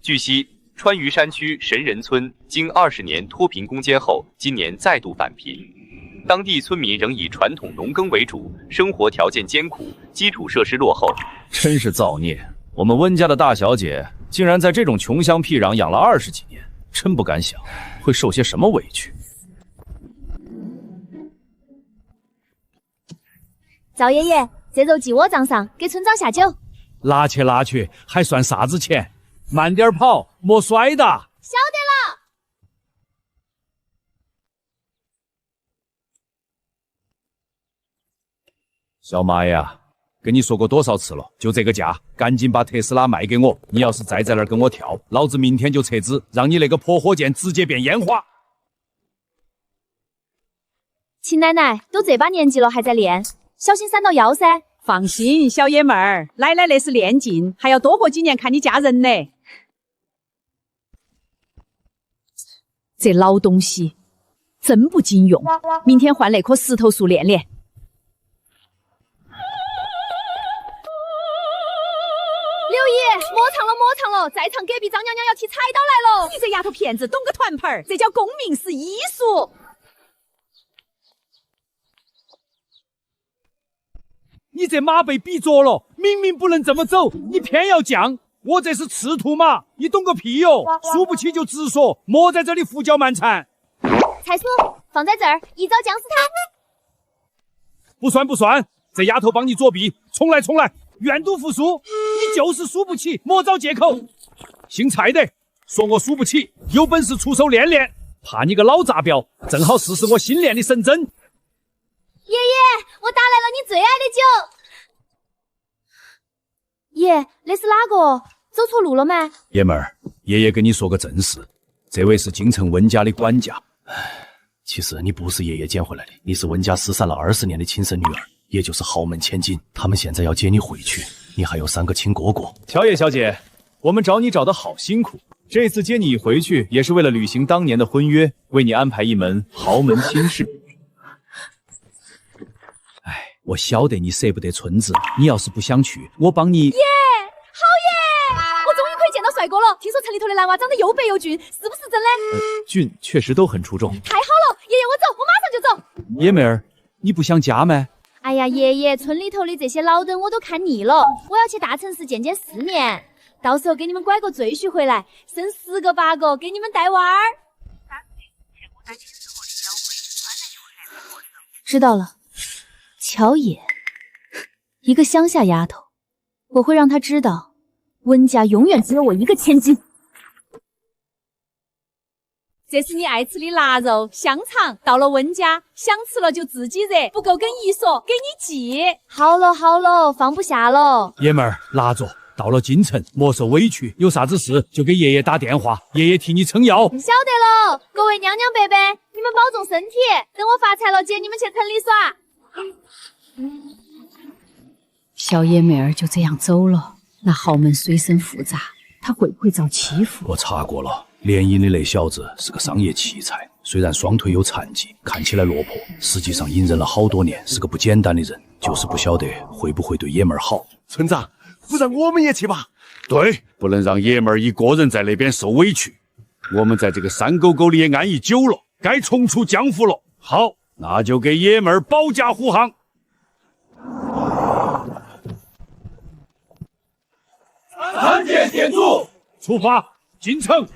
据悉，川渝山区神人村经20年脱贫攻坚后，今年再度返贫。当地村民仍以传统农耕为主，生活条件艰苦，基础设施落后。真是造孽！我们温家的大小姐竟然在这种穷乡僻壤养了20几年，真不敢想会受些什么委屈。赵爷爷，这肉记我账上，给村长下酒。拿去拿去，还算啥子钱？慢点跑，莫摔的。晓得了。小马呀，跟你说过多少次了，就这个价，赶紧把特斯拉卖给我。你要是再在那儿跟我跳，老子明天就撤资，让你那个破火箭直接变烟花。秦奶奶都这把年纪了还在练，小心闪到腰噻。放心，小爷们儿，奶奶那是练劲，还要多活几年看你嫁人呢。这老东西真不经用，明天换那棵石头树练练。刘姨，莫唱了莫唱了，再唱隔壁张娘娘要提彩刀来了。你这丫头片子懂个团盆儿，这叫功名是艺术。你这马被比着了，明明不能这么走，你偏要犟。我这是赤兔马，你懂个屁哟！输不起就直说，莫在这里胡搅蛮缠。菜蔬放在这儿，一招酱死他。不算不算，这丫头帮你作弊，重来重来，愿赌服输。你就是输不起，莫找借口。姓蔡的，说我输不起，有本事出手练练。怕你个老杂标，正好试试我新练的神针。爷爷，我打来了你最爱的酒。爷，那是哪个？走错路了没？爷们儿，爷爷跟你说个正事，这位是京城温家的管家。其实你不是爷爷捡回来的，你是温家失散了20年的亲生女儿，也就是豪门千金。他们现在要接你回去，你还有3个亲哥哥。乔野小姐，我们找你找得好辛苦，这次接你回去也是为了履行当年的婚约，为你安排一门豪门亲事。我晓得你舍不得村子，你要是不想去，我帮你。耶，好耶！我终于可以见到帅哥了。听说城里头的男娃长得又白又俊，是不是真的？俊确实都很出众。太好了，爷爷，我走，我马上就走。爷们儿，你不想家吗？哎呀，爷爷，村里头的这些老登我都看腻了，我要去大城市见见世面，到时候给你们拐个赘婿回来，生10个8个，给你们带娃儿。知道了。乔野，一个乡下丫头，我会让她知道，温家永远只有我一个千金。这是你爱吃的腊肉、香肠，到了温家，想吃了就自己热，不够跟姨说，给你寄。好了好了，放不下了。爷们儿，拿着，到了京城莫受委屈，有啥子事就给爷爷打电话，爷爷替你撑腰。晓得了，各位娘娘伯伯，你们保重身体，等我发财了接你们去城里耍。小爷妹儿就这样走了，那豪门水深复杂，他会不会遭欺负？我查过了，联姻的那小子是个商业奇才，虽然双腿有残疾，看起来落魄，实际上隐忍了好多年，是个不简单的人，就是不晓得会不会对爷们儿好。村长，不然我们也去吧？对，不能让爷们儿一个人在那边受委屈。我们在这个山沟沟里也安逸久了，该重出江湖了。好，那就给爷们儿保驾护航。参见店主，出发进城。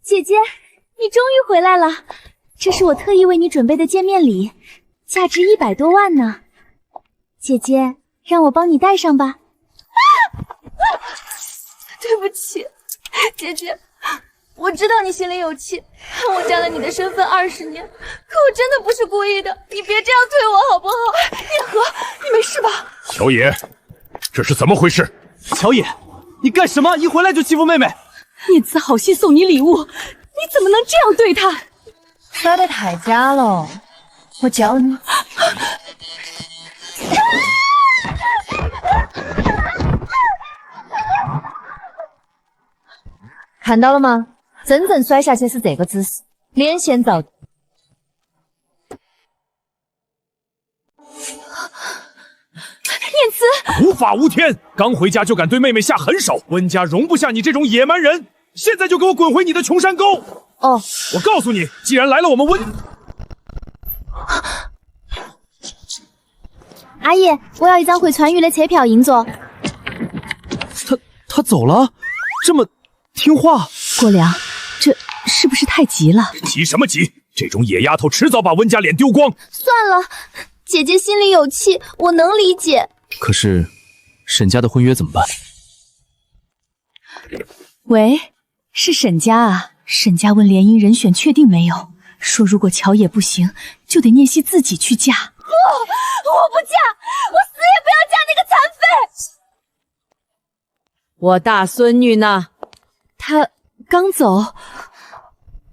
姐姐，你终于回来了，这是我特意为你准备的见面礼，价值100多万呢。姐姐，让我帮你戴上吧。对不起，姐姐，我知道你心里有气，看我占了你的身份20年，可我真的不是故意的，你别这样对我好不好？叶和，你没事吧？乔爷，这是怎么回事？乔野，你干什么？一回来就欺负妹妹。念慈好心送你礼物，你怎么能这样对她？耍得太假了，我教你。看到了吗？真正摔下去是这个姿势，脸先着地。无法无天，刚回家就敢对妹妹下狠手，温家容不下你这种野蛮人！现在就给我滚回你的穷山沟！哦，我告诉你，既然来了我们温……阿姨，我要一张回川渝的车票，硬座。他走了，这么听话。国良，这是不是太急了？急什么急？这种野丫头迟早把温家脸丢光。算了，姐姐心里有气，我能理解。可是沈家的婚约怎么办？喂，是沈家啊？沈家问联姻人选确定没有？说如果乔野不行，就得念希自己去嫁。我不嫁，我死也不要嫁那个残废。我大孙女呢？她刚走。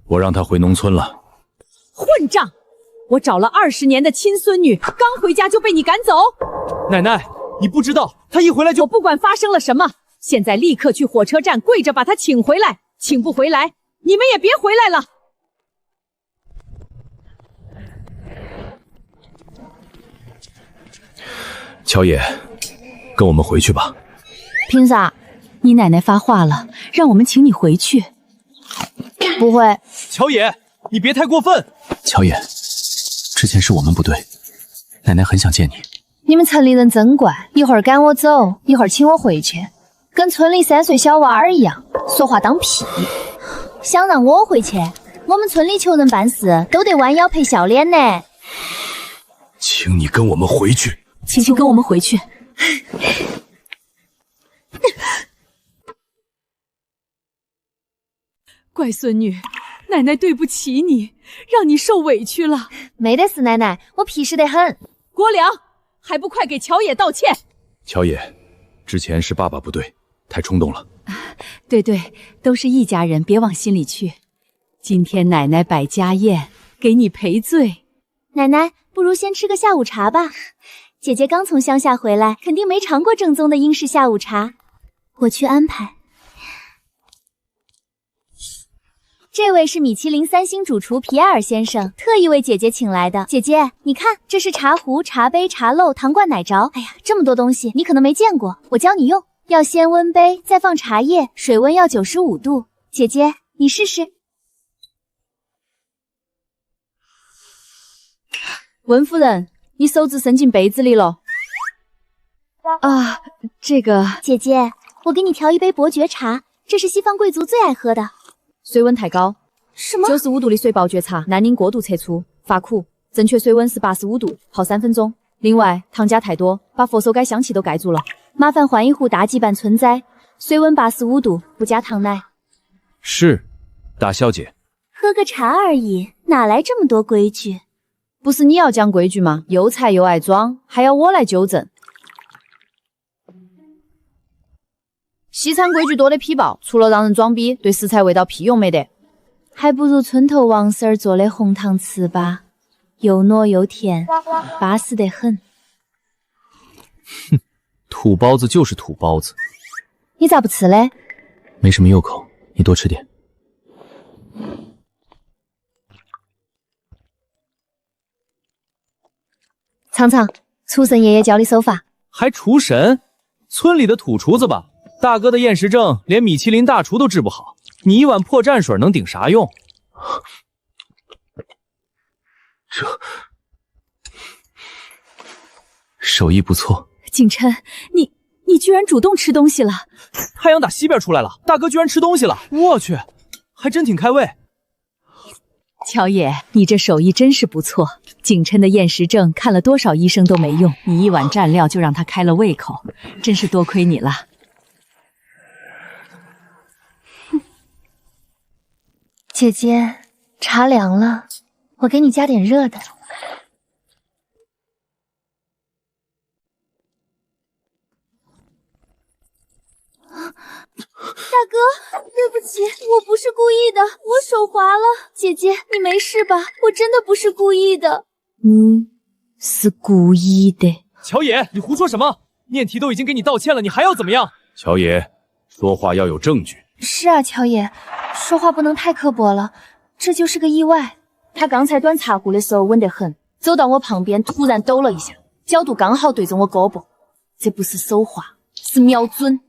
我让她回农村了。混账！我找了20年的亲孙女，刚回家就被你赶走。奶奶，你不知道，她一回来就……我不管发生了什么，现在立刻去火车站跪着把她请回来。请不回来，你们也别回来了。乔野，跟我们回去吧。凭啥？你奶奶发话了，让我们请你回去。不会。乔野，你别太过分。乔野，之前是我们不对，奶奶很想见你。你们村里人真乖，一会儿赶我走，一会儿请我回去，跟村里3岁小娃儿一样，说话当屁。想让我回去，我们村里求人办事都得弯腰赔笑脸呢。请你跟我们回去。请跟我们回去。乖孙女，奶奶对不起你，让你受委屈了。没得事，奶奶，我皮实得很。国良，还不快给乔野道歉！乔野，之前是爸爸不对，太冲动了。对，都是一家人，别往心里去。今天奶奶摆家宴，给你赔罪。奶奶，不如先吃个下午茶吧。姐姐刚从乡下回来，肯定没尝过正宗的英式下午茶。我去安排。这位是米其林3星主厨皮埃尔先生，特意为姐姐请来的。姐姐，你看，这是茶壶、茶杯、茶漏、糖罐、奶勺。哎呀，这么多东西，你可能没见过，我教你用。要先温杯，再放茶叶，水温要95度。姐姐，你试试。温夫人，你手指伸进杯子里了。啊，这个……姐姐，我给你调一杯伯爵茶，这是西方贵族最爱喝的。水温太高。什么？95度的水伯爵茶，难饮过度测出，发苦。正确水温是85度，泡3分钟。另外，糖加太多，把佛手柑香气都盖住了。麻烦换一壶大吉版春摘，水温85度，不加糖奶。是，大小姐。喝个茶而已，哪来这么多规矩？不是你要讲规矩吗？又菜又爱装，还要我来纠正。西餐规矩多的皮爆，除了让人装逼，对食材味道屁用没得。还不如村头王婶儿做的红糖糍粑，又糯又甜，巴适得很。哼，土包子就是土包子。你咋不吃嘞？没什么胃口，你多吃点。尝尝厨神爷爷教的手法。还厨神？村里的土厨子吧？大哥的厌食症连米其林大厨都治不好，你一碗破蘸水能顶啥用？这手艺不错。景琛，你居然主动吃东西了！太阳打西边出来了，大哥居然吃东西了！我去，还真挺开胃。乔野，你这手艺真是不错。景琛的厌食症看了多少医生都没用，你一碗蘸料就让他开了胃口，真是多亏你了。姐姐，茶凉了，我给你加点热的。大哥，对不起，我不是故意的，我手滑了。姐姐，你没事吧？我真的不是故意的。是故意的。乔野，你胡说什么？念题都已经给你道歉了，你还要怎么样？乔野，说话要有证据。是啊，乔爷，说话不能太刻薄了，这就是个意外。他刚才端茶壶的时候稳得很，走到我旁边突然抖了一下，角度刚好对着我胳膊。这不是手画，是瞄准。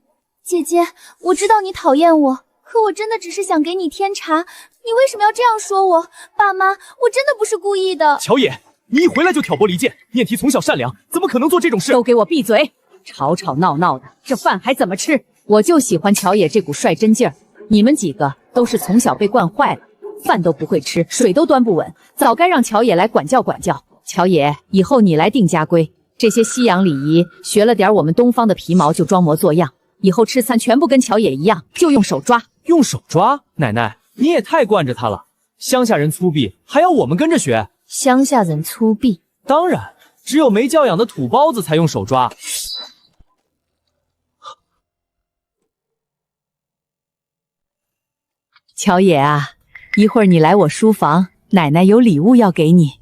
姐姐，我知道你讨厌我，可我真的只是想给你添茶，你为什么要这样说我？爸妈，我真的不是故意的。乔野，你一回来就挑拨离间，念提从小善良，怎么可能做这种事？都给我闭嘴！吵吵闹闹的，这饭还怎么吃？我就喜欢乔野这股率真劲儿。你们几个都是从小被惯坏了，饭都不会吃，水都端不稳，早该让乔野来管教管教。乔野，以后你来定家规，这些西洋礼仪学了点我们东方的皮毛就装模作样，以后吃餐全部跟乔野一样，就用手抓。用手抓？奶奶，你也太惯着他了。乡下人粗鄙，还要我们跟着学？乡下人粗鄙？当然，只有没教养的土包子才用手抓。乔野啊，一会儿你来我书房，奶奶有礼物要给你。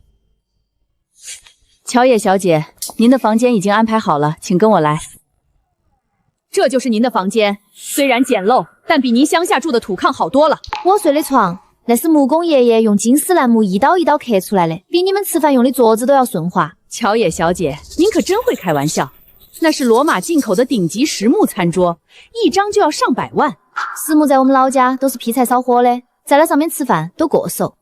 乔野小姐，您的房间已经安排好了，请跟我来。这就是您的房间，虽然简陋，但比您乡下住的土炕好多了。我睡的床，那是木工爷爷用金丝楠木一刀一刀刻出来的，比你们吃饭用的桌子都要顺滑。乔野小姐，您可真会开玩笑，那是罗马进口的顶级实木餐桌，一张就要上百万。实木在我们老家都是劈柴烧火的，在那上面吃饭都过手。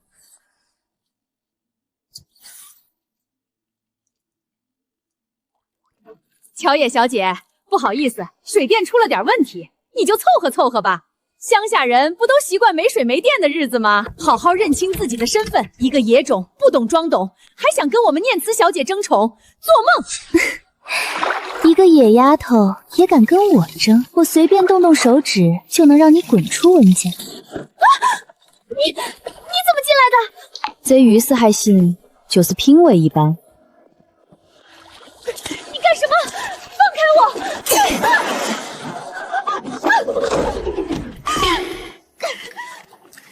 乔野小姐，不好意思，水电出了点问题，你就凑合凑合吧。乡下人不都习惯没水没电的日子吗？好好认清自己的身份，一个野种，不懂装懂，还想跟我们念慈小姐争宠，做梦！一个野丫头也敢跟我争？我随便动动手指就能让你滚出温家。啊！你怎么进来的？这遇事还行，就是品味一般。你干什么？放开我！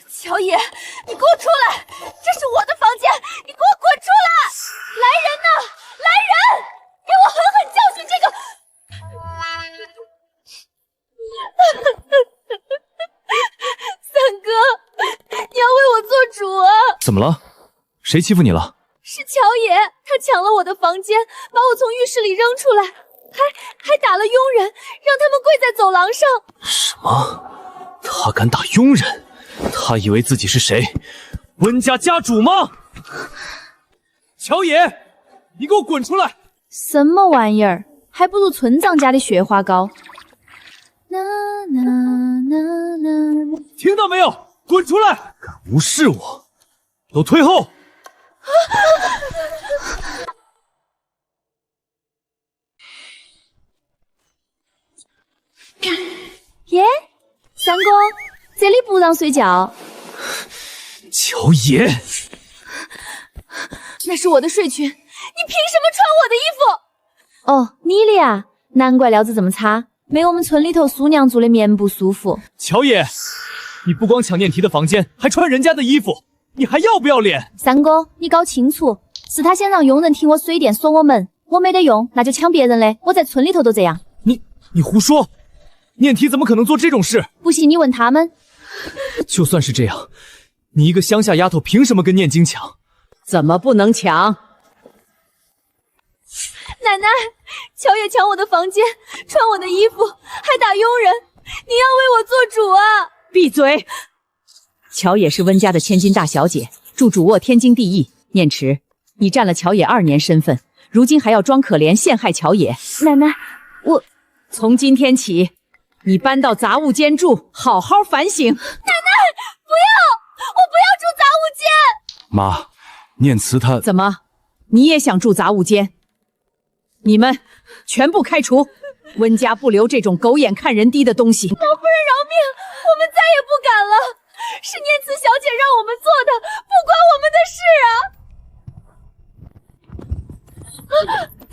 乔野，你给我出来！这是我的房间，你给我滚出来！来人呐！来人！给我狠狠教训这个！三哥，你要为我做主啊！怎么了？谁欺负你了？是乔野，他抢了我的房间，把我从浴室里扔出来，还打了佣人，让他们跪在走廊上。什么？他敢打佣人？他以为自己是谁？温家家主吗？乔野，你给我滚出来！什么玩意儿？还不如村长家的雪花膏。听到没有？滚出来！敢无视我，都退后！耶，三公，这里不让睡觉。乔野，那是我的睡裙，你凭什么穿我的衣服？哦，你的呀，难怪料子这么差，没我们村里头叔娘做的棉不舒服。乔野，你不光抢念提的房间，还穿人家的衣服，你还要不要脸？三哥，你搞清楚，是他先让佣人停我水电锁我门，我没得用，那就抢别人的。我在村里头都这样。你胡说！念提怎么可能做这种事？不信你问他们。就算是这样，你一个乡下丫头凭什么跟念经抢？怎么不能抢？奶奶，乔野抢我的房间，穿我的衣服，还打佣人，你要为我做主啊！闭嘴！乔野是温家的千金大小姐，住主卧天经地义。念池，你占了乔野2年身份，如今还要装可怜陷害乔野。奶奶，我从今天起，你搬到杂物间住，好好反省。奶奶，不要！我不要住杂物间！妈，念慈她怎么，你也想住杂物间？你们全部开除！温家不留这种狗眼看人低的东西。老夫人饶命，我们再也不敢了。是念慈小姐让我们做的，不关我们的事啊！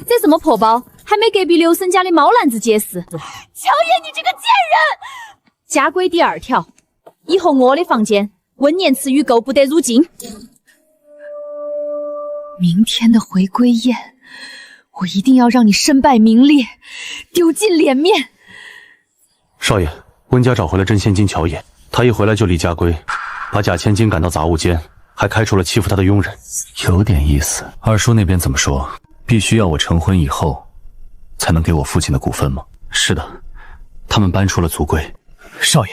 这什么破包？还没隔壁刘婶家的猫篮子结实。乔野，你这个贱人！家规第2条，以后我的房间温念慈与狗不得入境。明天的回归宴，我一定要让你身败名裂，丢尽脸面。少爷，温家找回了真千金乔野，他一回来就立家规，把假千金赶到杂物间，还开除了欺负他的佣人，有点意思。二叔那边怎么说？必须要我成婚以后才能给我父亲的股份吗？是的，他们搬出了族规。少爷，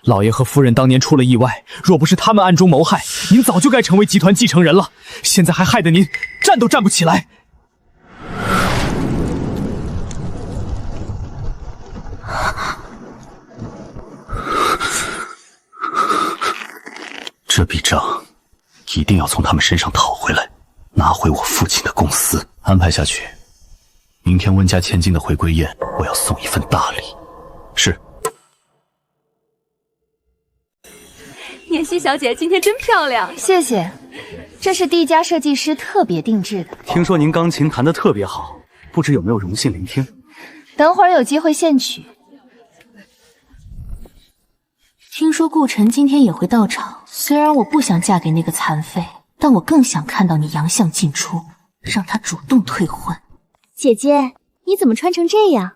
老爷和夫人当年出了意外，若不是他们暗中谋害，您早就该成为集团继承人了。现在还害得您站都站不起来。这笔账一定要从他们身上讨回来，拿回我父亲的公司。安排下去，明天温家千金的回归宴，我要送一份大礼。是。妍希小姐今天真漂亮，谢谢，这是帝家设计师特别定制的。听说您钢琴弹得特别好，不知有没有荣幸聆听？等会儿有机会献曲。听说顾晨今天也会到场，虽然我不想嫁给那个残废，但我更想看到你洋相进出，让他主动退婚。姐姐，你怎么穿成这样？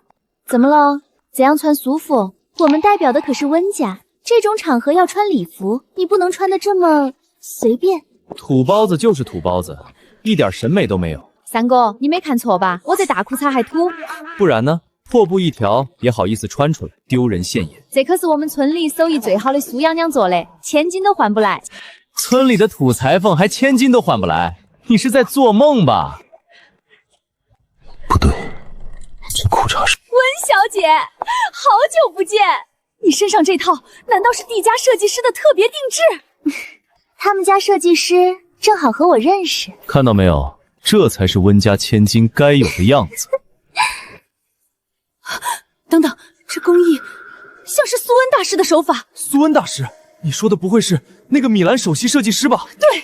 怎么了？怎样穿舒服？我们代表的可是温家，这种场合要穿礼服，你不能穿得这么随便。土包子就是土包子，一点审美都没有。三哥，你没看错吧？我这大裤衩还土，不然呢？破布一条也好意思穿出来，丢人现眼。这可是我们村里手艺最好的苏娘娘做的，千金都换不来。村里的土裁缝还千金都换不来，你是在做梦吧？不对，这裤衩是……温小姐，好久不见！你身上这套难道是帝家设计师的特别定制？他们家设计师正好和我认识。看到没有，这才是温家千金该有的样子。等等，这工艺像是苏恩大师的手法。苏恩大师，你说的不会是那个米兰首席设计师吧？对，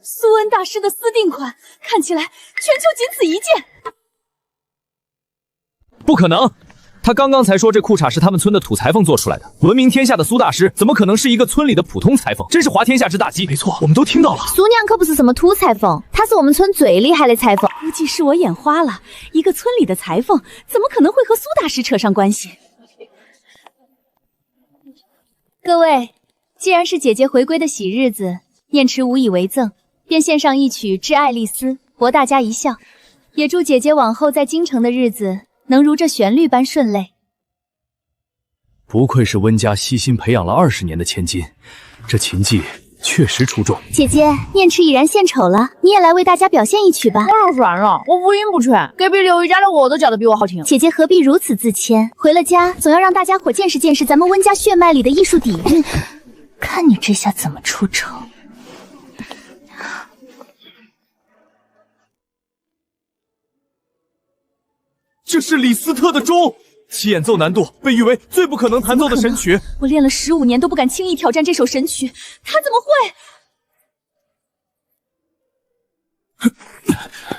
苏恩大师的私定款，看起来全球仅此一件。不可能，他刚刚才说这裤衩是他们村的土裁缝做出来的，闻名天下的苏大师怎么可能是一个村里的普通裁缝？真是滑天下之大稽！没错，我们都听到了。苏娘可不是什么土裁缝，她是我们村最厉害的裁缝。估计是我眼花了，一个村里的裁缝怎么可能会和苏大师扯上关系？各位，既然是姐姐回归的喜日子，念慈无以为赠，便献上一曲《致爱丽丝》，博大家一笑。也祝姐姐往后在京城的日子能如这旋律般顺泪。不愧是温家悉心培养了20年的千金，这琴技确实出众。姐姐，念慈已然献丑了，你也来为大家表现一曲吧。那算了，我五音不全，隔壁刘姨家的我都叫得比我好听。姐姐何必如此自谦？回了家，总要让大家伙见识见识咱们温家血脉里的艺术底蕴。看你这下怎么出丑。这是李斯特的钟，其演奏难度被誉为最不可能弹奏的神曲。我练了15年都不敢轻易挑战这首神曲，他怎么会？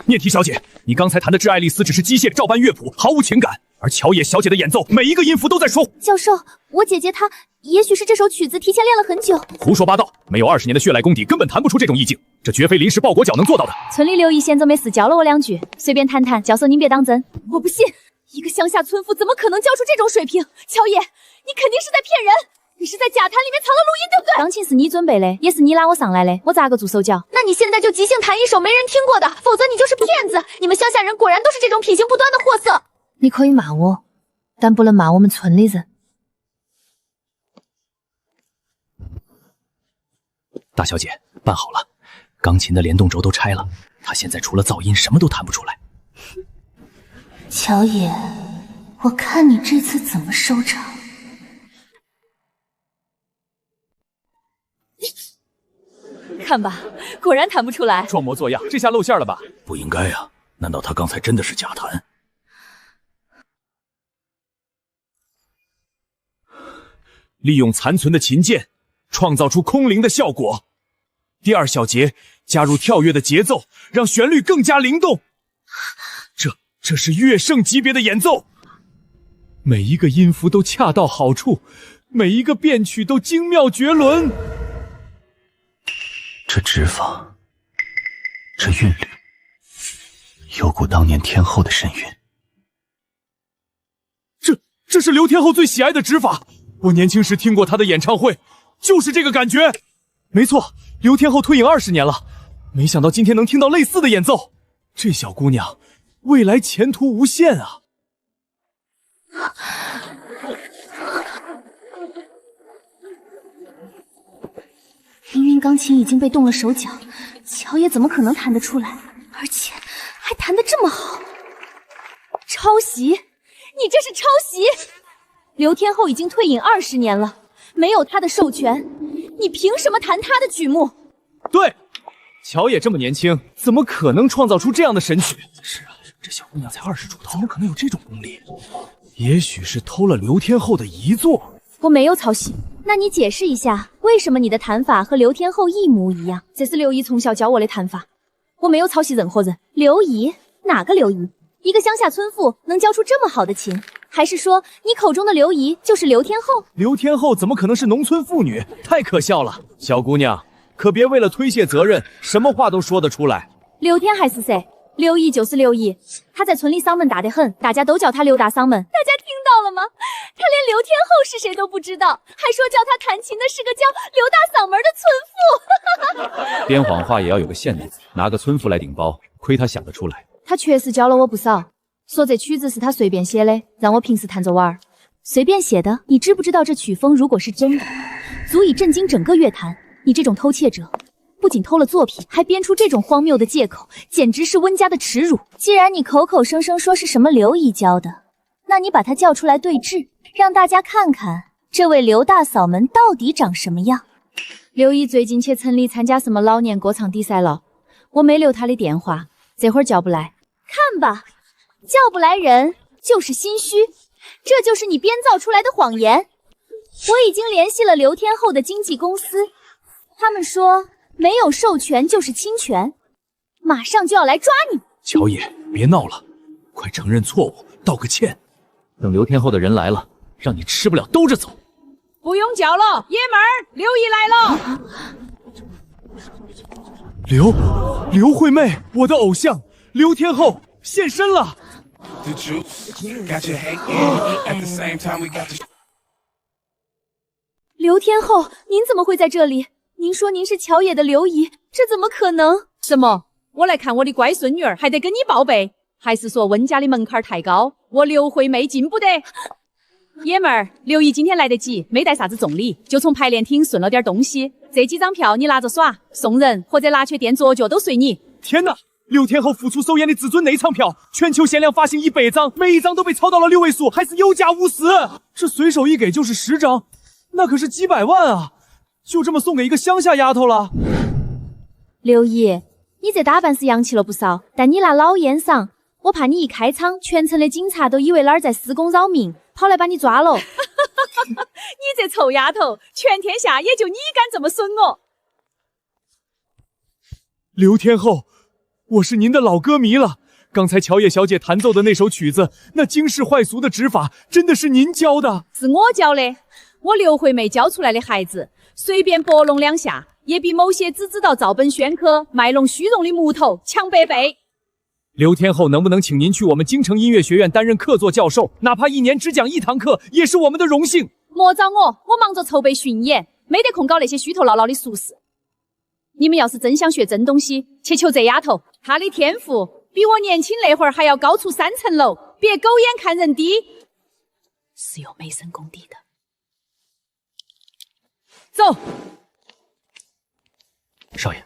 念提小姐，你刚才弹的《致爱丽丝》只是机械照搬乐谱，毫无情感，而乔野小姐的演奏，每一个音符都在说。教授，我姐姐她也许是这首曲子提前练了很久。胡说八道，没有20年的血脉功底，根本弹不出这种意境，这绝非临时抱佛脚能做到的。村里刘姨贤总没事教了我2句，随便弹弹，教授您别当真。我不信，一个乡下村妇怎么可能教出这种水平？乔野，你肯定是在骗人，你是在假坛里面藏了录音，对不对？钢琴是你准备的，也是你拉我上来的，我咋个做手脚？那你现在就即兴弹一首没人听过的，否则你就是骗子。你们乡下人果然都是这种品行不端的货色。你可以骂我，但不能骂我们村里人。大小姐，办好了，钢琴的联动轴都拆了，她现在除了噪音什么都弹不出来。乔野，我看你这次怎么收场。看吧，果然弹不出来。装模作样，这下露馅了吧？不应该呀，难道他刚才真的是假弹？利用残存的琴键，创造出空灵的效果。第2小节加入跳跃的节奏，让旋律更加灵动。这是乐圣级别的演奏，每一个音符都恰到好处，每一个变曲都精妙绝伦。这指法，这韵律，有股当年天后的神韵。这是刘天后最喜爱的指法，我年轻时听过她的演唱会，就是这个感觉。没错，刘天后退隐20年了，没想到今天能听到类似的演奏。这小姑娘，未来前途无限啊！钢琴已经被动了手脚，乔爷怎么可能弹得出来？而且还弹得这么好。抄袭？你这是抄袭！刘天后已经退隐20年了，没有他的授权，你凭什么弹他的曲目？对，乔野这么年轻，怎么可能创造出这样的神曲？是啊，这小姑娘才20出头，怎么可能有这种功力？也许是偷了刘天后的遗作。我没有抄袭，那你解释一下，为什么你的弹法和刘天后一模一样？这是刘姨从小教我的弹法，我没有抄袭任何人。刘姨？哪个刘姨？一个乡下村妇能教出这么好的琴？还是说你口中的刘姨就是刘天后？刘天后怎么可能是农村妇女？太可笑了！小姑娘，可别为了推卸责任，什么话都说得出来。刘天还是谁？刘姨就是刘姨，她在村里嗓门大得很，大家都叫她刘大嗓门。大家听到了吗？她连刘天后是谁都不知道，还说叫她弹琴的是个叫刘大嗓门的村妇。编谎话也要有个限度，拿个村妇来顶包，亏她想得出来。她确实教了我不少，说这曲子是她随便写的，让我平时弹着玩儿。随便写的？你知不知道这曲风如果是真的，足以震惊整个乐坛？你这种偷窃者，不仅偷了作品，还编出这种荒谬的借口，简直是温家的耻辱。既然你口口声声说是什么刘姨教的，那你把她叫出来对质，让大家看看这位刘大嗓门到底长什么样。刘姨最近去村里参加什么老年歌唱比赛了，我没留她的电话，这会儿叫不来。看吧，叫不来人就是心虚，这就是你编造出来的谎言。我已经联系了刘天后的经纪公司，他们说没有授权就是侵权，马上就要来抓你。乔野，别闹了，快承认错误，道个歉。等刘天后的人来了，让你吃不了兜着走。不用叫了，爷们儿，刘姨来了。刘惠妹，我的偶像，刘天后现身了。刘天后，您怎么会在这里？您说您是乔野的刘姨，这怎么可能？什么？我来看我的乖孙女儿，还得跟你报备？还是说温家的门槛太高，我刘惠妹进不得？爷们儿，刘姨今天来得及，没带啥子重礼，就从排练厅顺了点东西。这几张票你拿着耍，送人或者拿去垫左脚都随你。天哪！刘天后复出首演的至尊内场票，全球限量发行100张，每一张都被炒到了6位数，还是有价无市。这随手一给就是10张，那可是几百万啊！就这么送给一个乡下丫头了。刘姨，你这打扮是洋气了不少，但你那老烟嗓，我怕你一开场，全城的警察都以为哪儿在施工扰民，跑来把你抓了。你这臭丫头，全天下也就你敢这么损我。刘天后，我是您的老歌迷了。刚才乔野小姐弹奏的那首曲子，那惊世骇俗的指法，真的是您教的？是我教的。我刘惠妹教出来的孩子，随便拨弄两下，也比某些只知道照本宣科、卖弄虚荣的木头强百倍。刘天后，能不能请您去我们京城音乐学院担任客座教授？哪怕1年只讲1堂课，也是我们的荣幸。莫找我，我忙着筹备巡演，没得空搞那些虚头闹脑的俗事。你们要是真想学真东西，去求这丫头，她的天赋比我年轻那会儿还要高出3层楼，别狗眼看人低，是有美声功底的。走。少爷，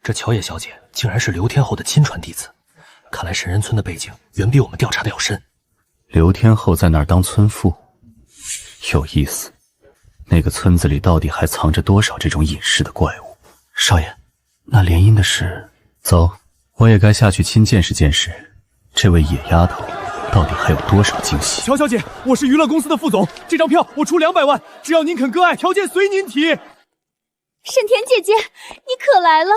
这乔野小姐竟然是刘天后的亲传弟子，看来神人村的背景远比我们调查的要深。刘天后在那儿当村妇，有意思。那个村子里到底还藏着多少这种隐世的怪物？少爷，那联姻的事，走，我也该下去亲见识见识，这位野丫头到底还有多少惊喜。乔小姐，我是娱乐公司的副总，这张票我出200万，只要您肯割爱，条件随您提。沈田姐姐，你可来了！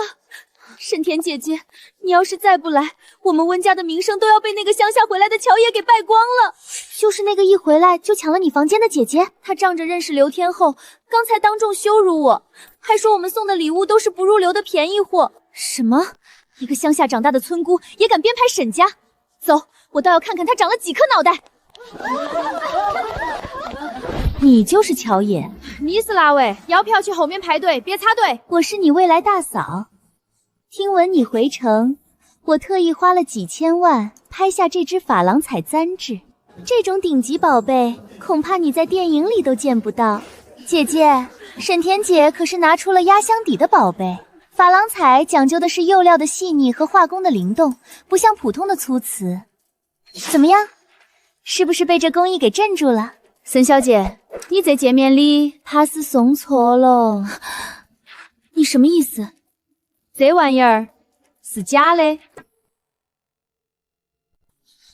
沈田姐姐，你要是再不来，我们温家的名声都要被那个乡下回来的乔爷给败光了。就是那个一回来就抢了你房间的姐姐，她仗着认识刘天后，刚才当众羞辱我，还说我们送的礼物都是不入流的便宜货。什么？一个乡下长大的村姑也敢编排沈家？走，我倒要看看她长了几颗脑袋。你就是乔野，你是哪位？要票去后面排队，别插队。我是你未来大嫂。听闻你回城，我特意花了几千万拍下这只珐琅彩簪质，这种顶级宝贝，恐怕你在电影里都见不到。姐姐，沈田姐可是拿出了压箱底的宝贝。珐琅彩讲究的是釉料的细腻和画工的灵动，不像普通的粗瓷。怎么样，是不是被这工艺给镇住了？沈小姐，你这见面礼怕是送错了。你什么意思？这玩意儿是假的。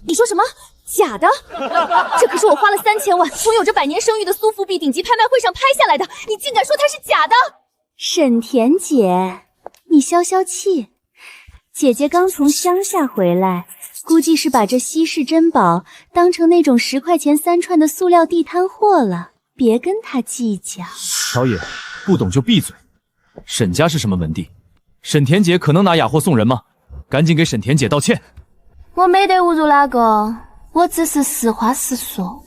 你说什么？假的？这可是我花了3000万，从有着100年声誉的苏富比顶级拍卖会上拍下来的，你竟敢说它是假的？沈田姐，你消消气。姐姐刚从乡下回来，估计是把这稀世珍宝当成那种10块钱3串的塑料地摊货了，别跟她计较。乔野，不懂就闭嘴。沈家是什么门第？沈田姐可能拿雅货送人吗？赶紧给沈田姐道歉。我没得侮辱哪个，我只是实话实说。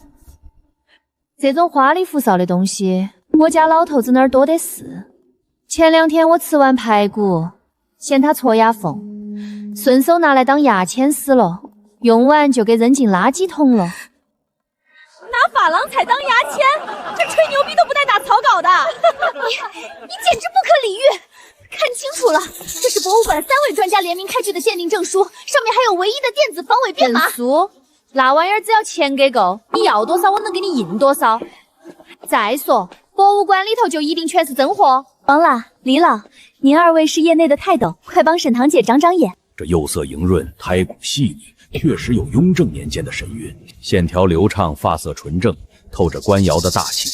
这种花里胡哨的东西，我家老头子那儿多的是。前2天我吃完排骨，嫌它戳牙缝，顺手拿来当牙签使了，用完就给扔进垃圾桶了。拿珐琅彩当牙签，这吹牛逼都不带打草稿的。你简直不可理喻！看清楚了，这是博物馆3位专家联名开具的鉴定证书，上面还有唯一的电子防伪编码。证书？那玩意儿只要钱给够，你要多少我能给你印多少。再说，博物馆里头就一定全是真货？王老、李老，您2位是业内的泰斗，快帮沈堂姐长长眼。这釉色莹润，胎骨细腻，确实有雍正年间的神韵，线条流畅，发色纯正，透着官窑的大气。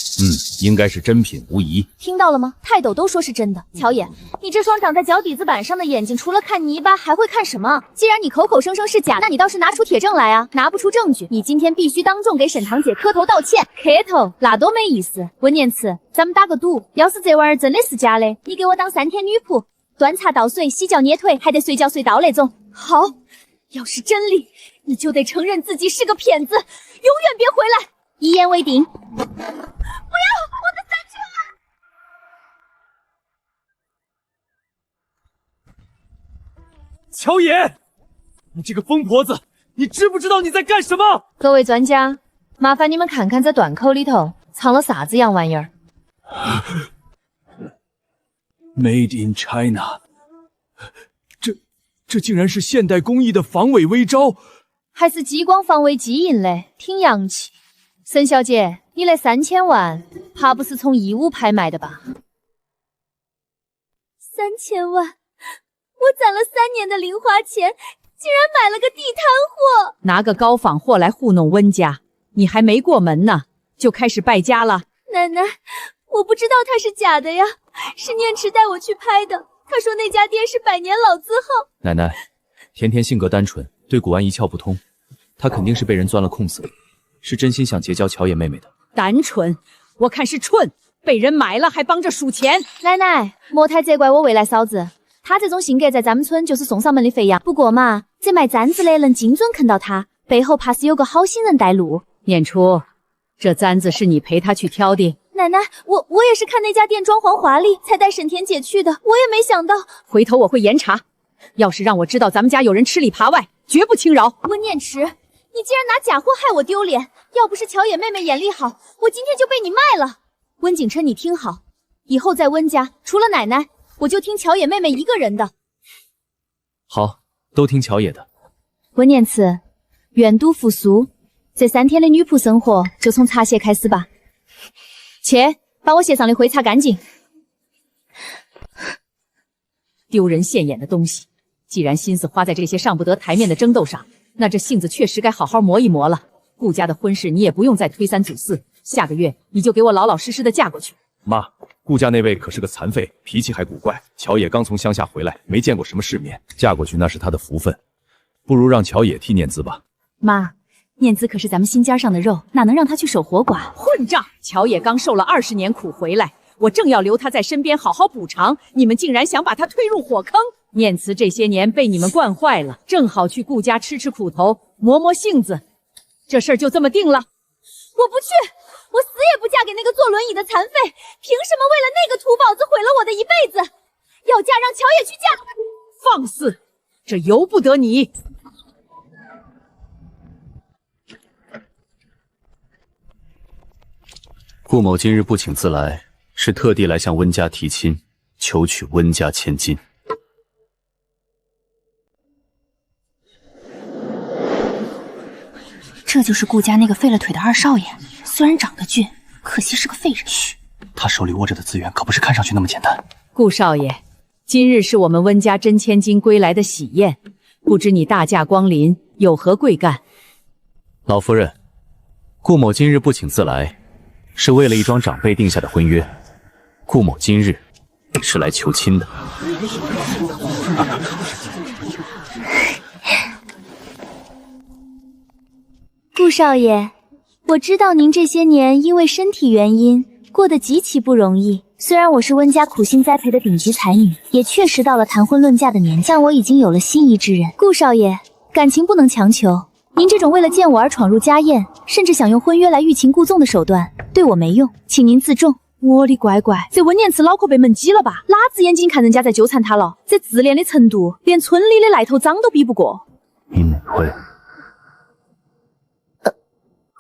应该是真品无疑。听到了吗？泰斗都说是真的。乔野，你这双长在脚底子板上的眼睛，除了看泥巴还会看什么？既然你口口声声是假，那你倒是拿出铁证来啊！拿不出证据，你今天必须当众给沈堂姐磕头道歉。磕头那多没意思。温念慈，咱们打个赌，要是这玩意儿真的是假的，你给我当3天女仆，端茶倒水，洗脚捏腿，还得随叫随到那种。好，要是真理，你就得承认自己是个骗子，永远别回来。一言为定。不要，我的3000万！乔野，你这个疯婆子，你知不知道你在干什么？各位专家，麻烦你们看看这断口里头藏了啥子样玩意儿。Made in China， 这竟然是现代工艺的防伪微招，还是激光防伪基因嘞，挺洋气。沈小姐，你那3000万，怕不是从义乌拍卖的吧？3000万，我攒了3年的零花钱，竟然买了个地摊货，拿个高仿货来糊弄温家，你还没过门呢，就开始败家了。奶奶，我不知道它是假的呀，是念池带我去拍的，他说那家店是100年老字号。奶奶，甜甜性格单纯，对古玩一窍不通，她肯定是被人钻了空子，是真心想结交乔野妹妹的。单纯，我看是蠢，被人买了还帮着数钱。奶奶，莫太责怪我未来嫂子，她这种性格在咱们村就是送上门的肥羊。不过嘛，这卖簪子的能精准看到她，背后怕是有个好心人带路。念初，这簪子是你陪她去挑的？奶奶，我也是看那家店装潢华丽，才带沈田姐去的，我也没想到。回头我会严查，要是让我知道咱们家有人吃里扒外，绝不轻饶。温念池，你竟然拿假货害我丢脸！要不是乔野妹妹眼力好，我今天就被你卖了。温景琛，你听好，以后在温家，除了奶奶，我就听乔野妹妹一个人的。好，都听乔野的。温念慈，愿赌服输，这3天的女仆生活就从茶歇开始吧。去，把我鞋上的灰擦干净。丢人现眼的东西，既然心思花在这些上不得台面的争斗上，那这性子确实该好好磨一磨了。顾家的婚事你也不用再推三阻四，下个月你就给我老老实实的嫁过去。妈，顾家那位可是个残废，脾气还古怪。乔野刚从乡下回来，没见过什么世面，嫁过去那是他的福分，不如让乔野替念兹吧。妈，念兹可是咱们心尖上的肉，哪能让他去守活寡？混账！乔野刚受了20年苦回来，我正要留他在身边好好补偿，你们竟然想把他推入火坑。念慈这些年被你们惯坏了，正好去顾家吃吃苦头，磨磨性子。这事儿就这么定了。我不去，我死也不嫁给那个坐轮椅的残废，凭什么为了那个土宝子毁了我的一辈子？要嫁让乔野去嫁。放肆，这由不得你。顾顾某今日不请自来，是特地来向温家提亲，求取温家千金。这就是顾家那个废了腿的二少爷，虽然长得俊，可惜是个废人。嘘，他手里握着的资源可不是看上去那么简单。顾少爷，今日是我们温家真千金归来的喜宴，不知你大驾光临，有何贵干？老夫人，顾某今日不请自来，是为了一桩长辈定下的婚约。顾某今日是来求亲的。顾少爷，我知道您这些年因为身体原因过得极其不容易。虽然我是温家苦心栽培的顶级才女，也确实到了谈婚论嫁的年纪，但我已经有了心仪之人。顾少爷，感情不能强求。您这种为了见我而闯入家宴，甚至想用婚约来欲擒故纵的手段，对我没用，请您自重。我的乖乖，这温念慈脑壳被蒙鸡了吧？哪只眼睛看人家在纠缠他了？这自恋的程度，连村里的赖头脏都比不过。你哪位？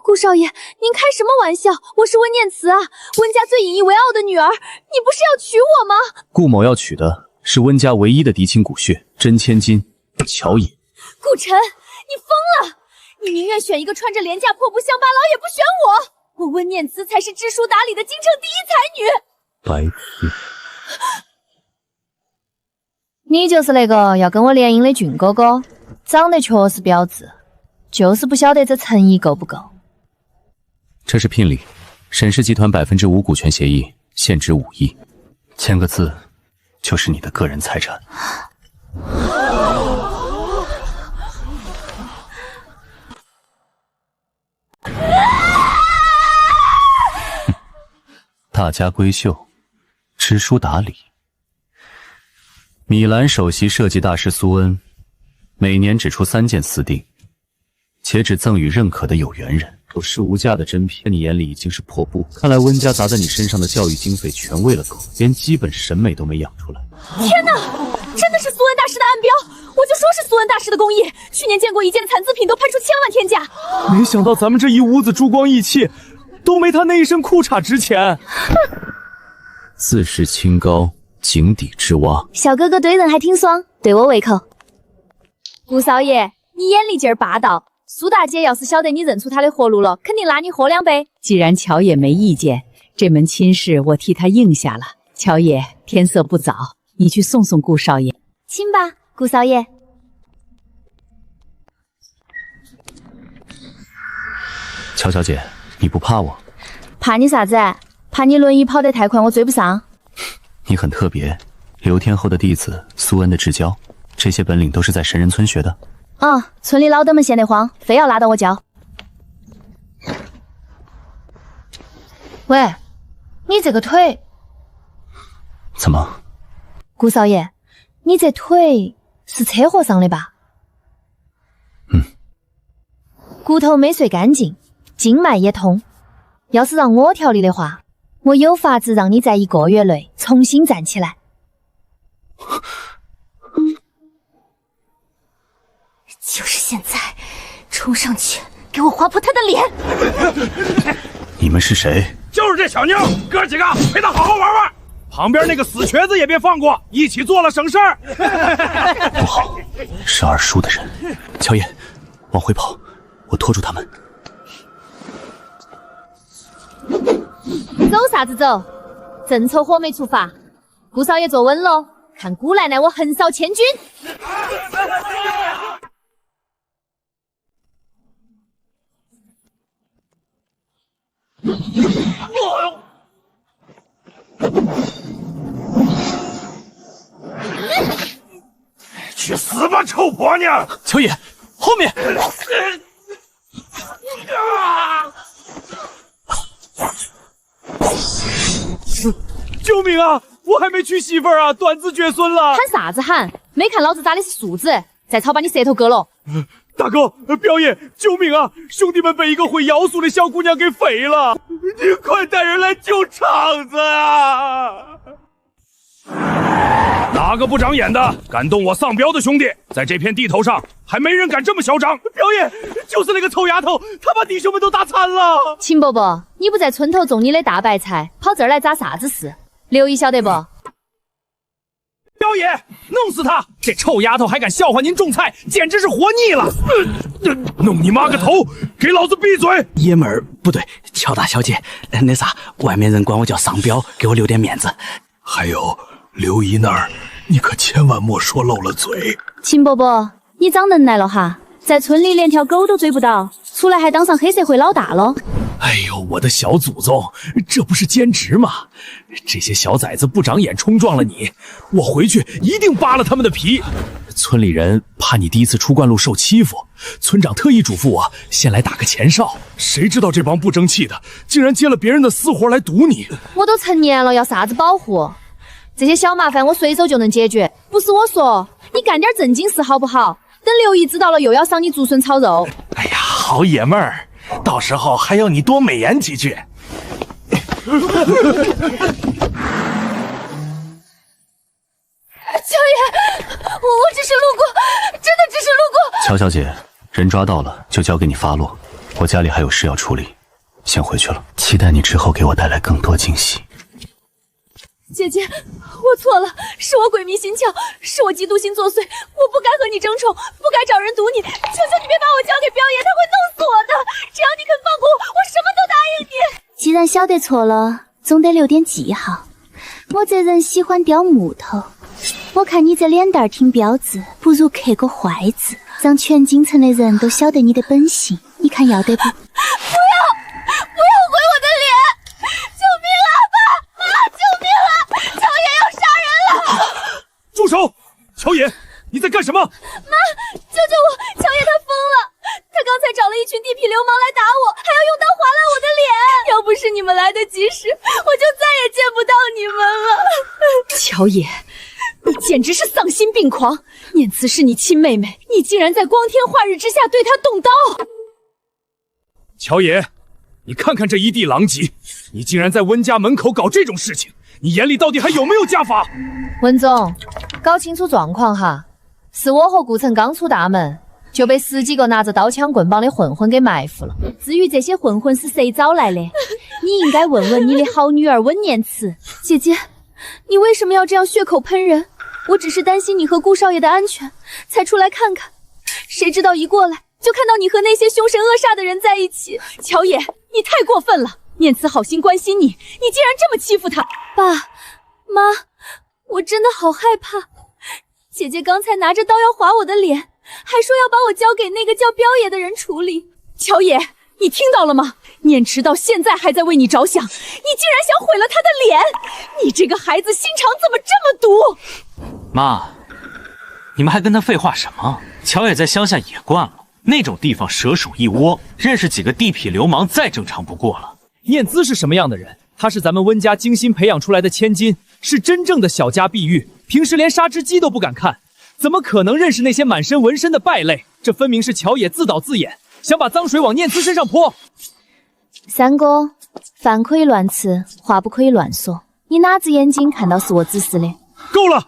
顾少爷，您开什么玩笑？我是温念慈啊，温家最引以为傲的女儿，你不是要娶我吗？顾某要娶的是温家唯一的嫡亲骨血真千金乔野。顾晨，你疯了！你宁愿选一个穿着廉价破布乡巴佬，也不选我。我温念慈才是知书达理的京城第一才女。白痴！你就是那个要跟我联姻的俊哥哥，长得确实标致，就是不晓得这诚意够不够。这是聘礼，沈氏集团5%股权协议，现值5亿，签个字就是你的个人财产。大家闺秀，知书达理。米兰首席设计大师苏恩，每年只出3件私定，且只赠与认可的有缘人。有市无价的珍品，在你眼里已经是破布。看来温家砸在你身上的教育经费全喂了狗，连基本审美都没养出来。天哪，真的是苏恩大师的暗标！我就说是苏恩大师的工艺，去年见过一件残次品都拍出千万天价。没想到咱们这一屋子珠光义气，都没他那一身裤衩值钱。自视清高，井底之蛙。小哥哥对人还挺爽，对我胃口。顾少爷，你眼力劲儿霸道。苏大姐要是晓得你认出她的活路了，肯定拉你喝2杯。既然乔野没意见，这门亲事我替他应下了。乔野，天色不早，你去送送顾少爷。亲吧，顾少爷。乔小姐，你不怕我？怕你啥子？怕你轮椅跑得太快，我追不上。你很特别，刘天后的弟子，苏恩的至交，这些本领都是在神人村学的。村里老等们闲得慌，非要拉到我教。喂，你这个腿怎么？顾少爷，你这腿是车祸上的吧？骨头没碎干净，经脉也通。要是让我调理的话，我有法子让你在1个月内重新站起来。就是现在，冲上去给我划破他的脸！你们是谁？就是这小妞，哥几个陪她好好玩玩。旁边那个死瘸子也别放过，一起做了省事儿。不好，是二叔的人。乔野，往回跑，我拖住他们。走啥子走？正凑合没出发。顾少爷坐稳喽，看姑奶奶我横扫千军。去死吧，臭婆娘！乔野，后面！救命啊！我还没娶媳妇儿啊，断子绝孙了！喊啥子喊？没看老子扎的是树子，再吵把你舌头割了！大哥，表爷，救命啊！兄弟们被一个会妖术的小姑娘给废了，你快带人来救场子啊！哪个不长眼的敢动我丧彪的兄弟？在这片地头上，还没人敢这么嚣张！表爷，就是那个臭丫头，她把弟兄们都打惨了。秦伯伯，你不在村头种你的大白菜，跑这儿来咋啥子事？刘姨晓得不？表爷，弄死他！这臭丫头还敢笑话您种菜，简直是活腻了！弄你妈个头！给老子闭嘴！爷们儿，不对，乔大小姐，那啥，外面人管我叫丧彪，给我留点面子。还有刘姨那儿，你可千万莫说漏了嘴。秦伯伯，你长能耐了哈，在村里连条狗都追不到，出来还当上黑社会老大了。哎呦，我的小祖宗，这不是兼职吗？这些小崽子不长眼冲撞了你，我回去一定扒了他们的皮。村里人怕你第一次出灌路受欺负，村长特意嘱咐我先来打个前哨。谁知道这帮不争气的竟然接了别人的私活来堵你！我都成年了，要啥子保护？这些小麻烦我随手就能解决，不是我说，你干点正经事好不好？等刘姨知道了又要赏你竹笋炒肉。哎呀，好爷们儿，到时候还要你多美言几句。乔爷，我只是路过，真的只是路过。乔小姐，人抓到了就交给你发落，我家里还有事要处理，先回去了。期待你之后给我带来更多惊喜。姐姐，我错了，是我鬼迷心窍，是我嫉妒心作祟，我不该和你争宠，不该找人堵你。求求你别把我交给彪爷，他会弄死我的。只要你肯放过我，我什么都答应你。既然晓得错了，总得留点记号。我这人喜欢雕木头，我看你这脸蛋挺标致，不如刻个坏字，让全京城的人都晓得你的本性。你看要得不？不要毁我的脸！救命啊，爸妈！救命啊！乔爷要杀人了！住手！乔爷，你在干什么？妈，救救我！乔爷他疯了，他刚才找了一群地痞流氓来打我，还要用刀划烂我的脸。要不是你们来得及时，我就再也见不到你们了。乔爷，你简直是丧心病狂！念慈是你亲妹妹，你竟然在光天化日之下对她动刀！乔爷，你看看这一地狼藉，你竟然在温家门口搞这种事情，你眼里到底还有没有家法？文总，搞清楚状况哈，是我和顾城刚出大门，就被10几个拿着刀枪棍棒的混混给埋伏了。至于这些混混是谁找来的，你应该问问你的好女儿温念慈。姐姐，你为什么要这样血口喷人？我只是担心你和顾少爷的安全，才出来看看。谁知道一过来就看到你和那些凶神恶煞的人在一起。乔爷，你太过分了！念慈好心关心你，你竟然这么欺负她！爸妈，我真的好害怕。姐姐刚才拿着刀要划我的脸，还说要把我交给那个叫彪爷的人处理。乔爷，你听到了吗？念慈到现在还在为你着想，你竟然想毁了他的脸！你这个孩子心肠怎么这么毒？妈，你们还跟他废话什么？乔也在乡下也惯了，那种地方蛇鼠一窝，认识几个地痞流氓再正常不过了。念姿是什么样的人？她是咱们温家精心培养出来的千金，是真正的小家碧玉，平时连杀只鸡都不敢看，怎么可能认识那些满身纹身的败类？这分明是乔野自导自演，想把脏水往念姿身上泼。三哥，饭可以乱吃，话不可以乱说。你哪只眼睛看到是我指使的？够了！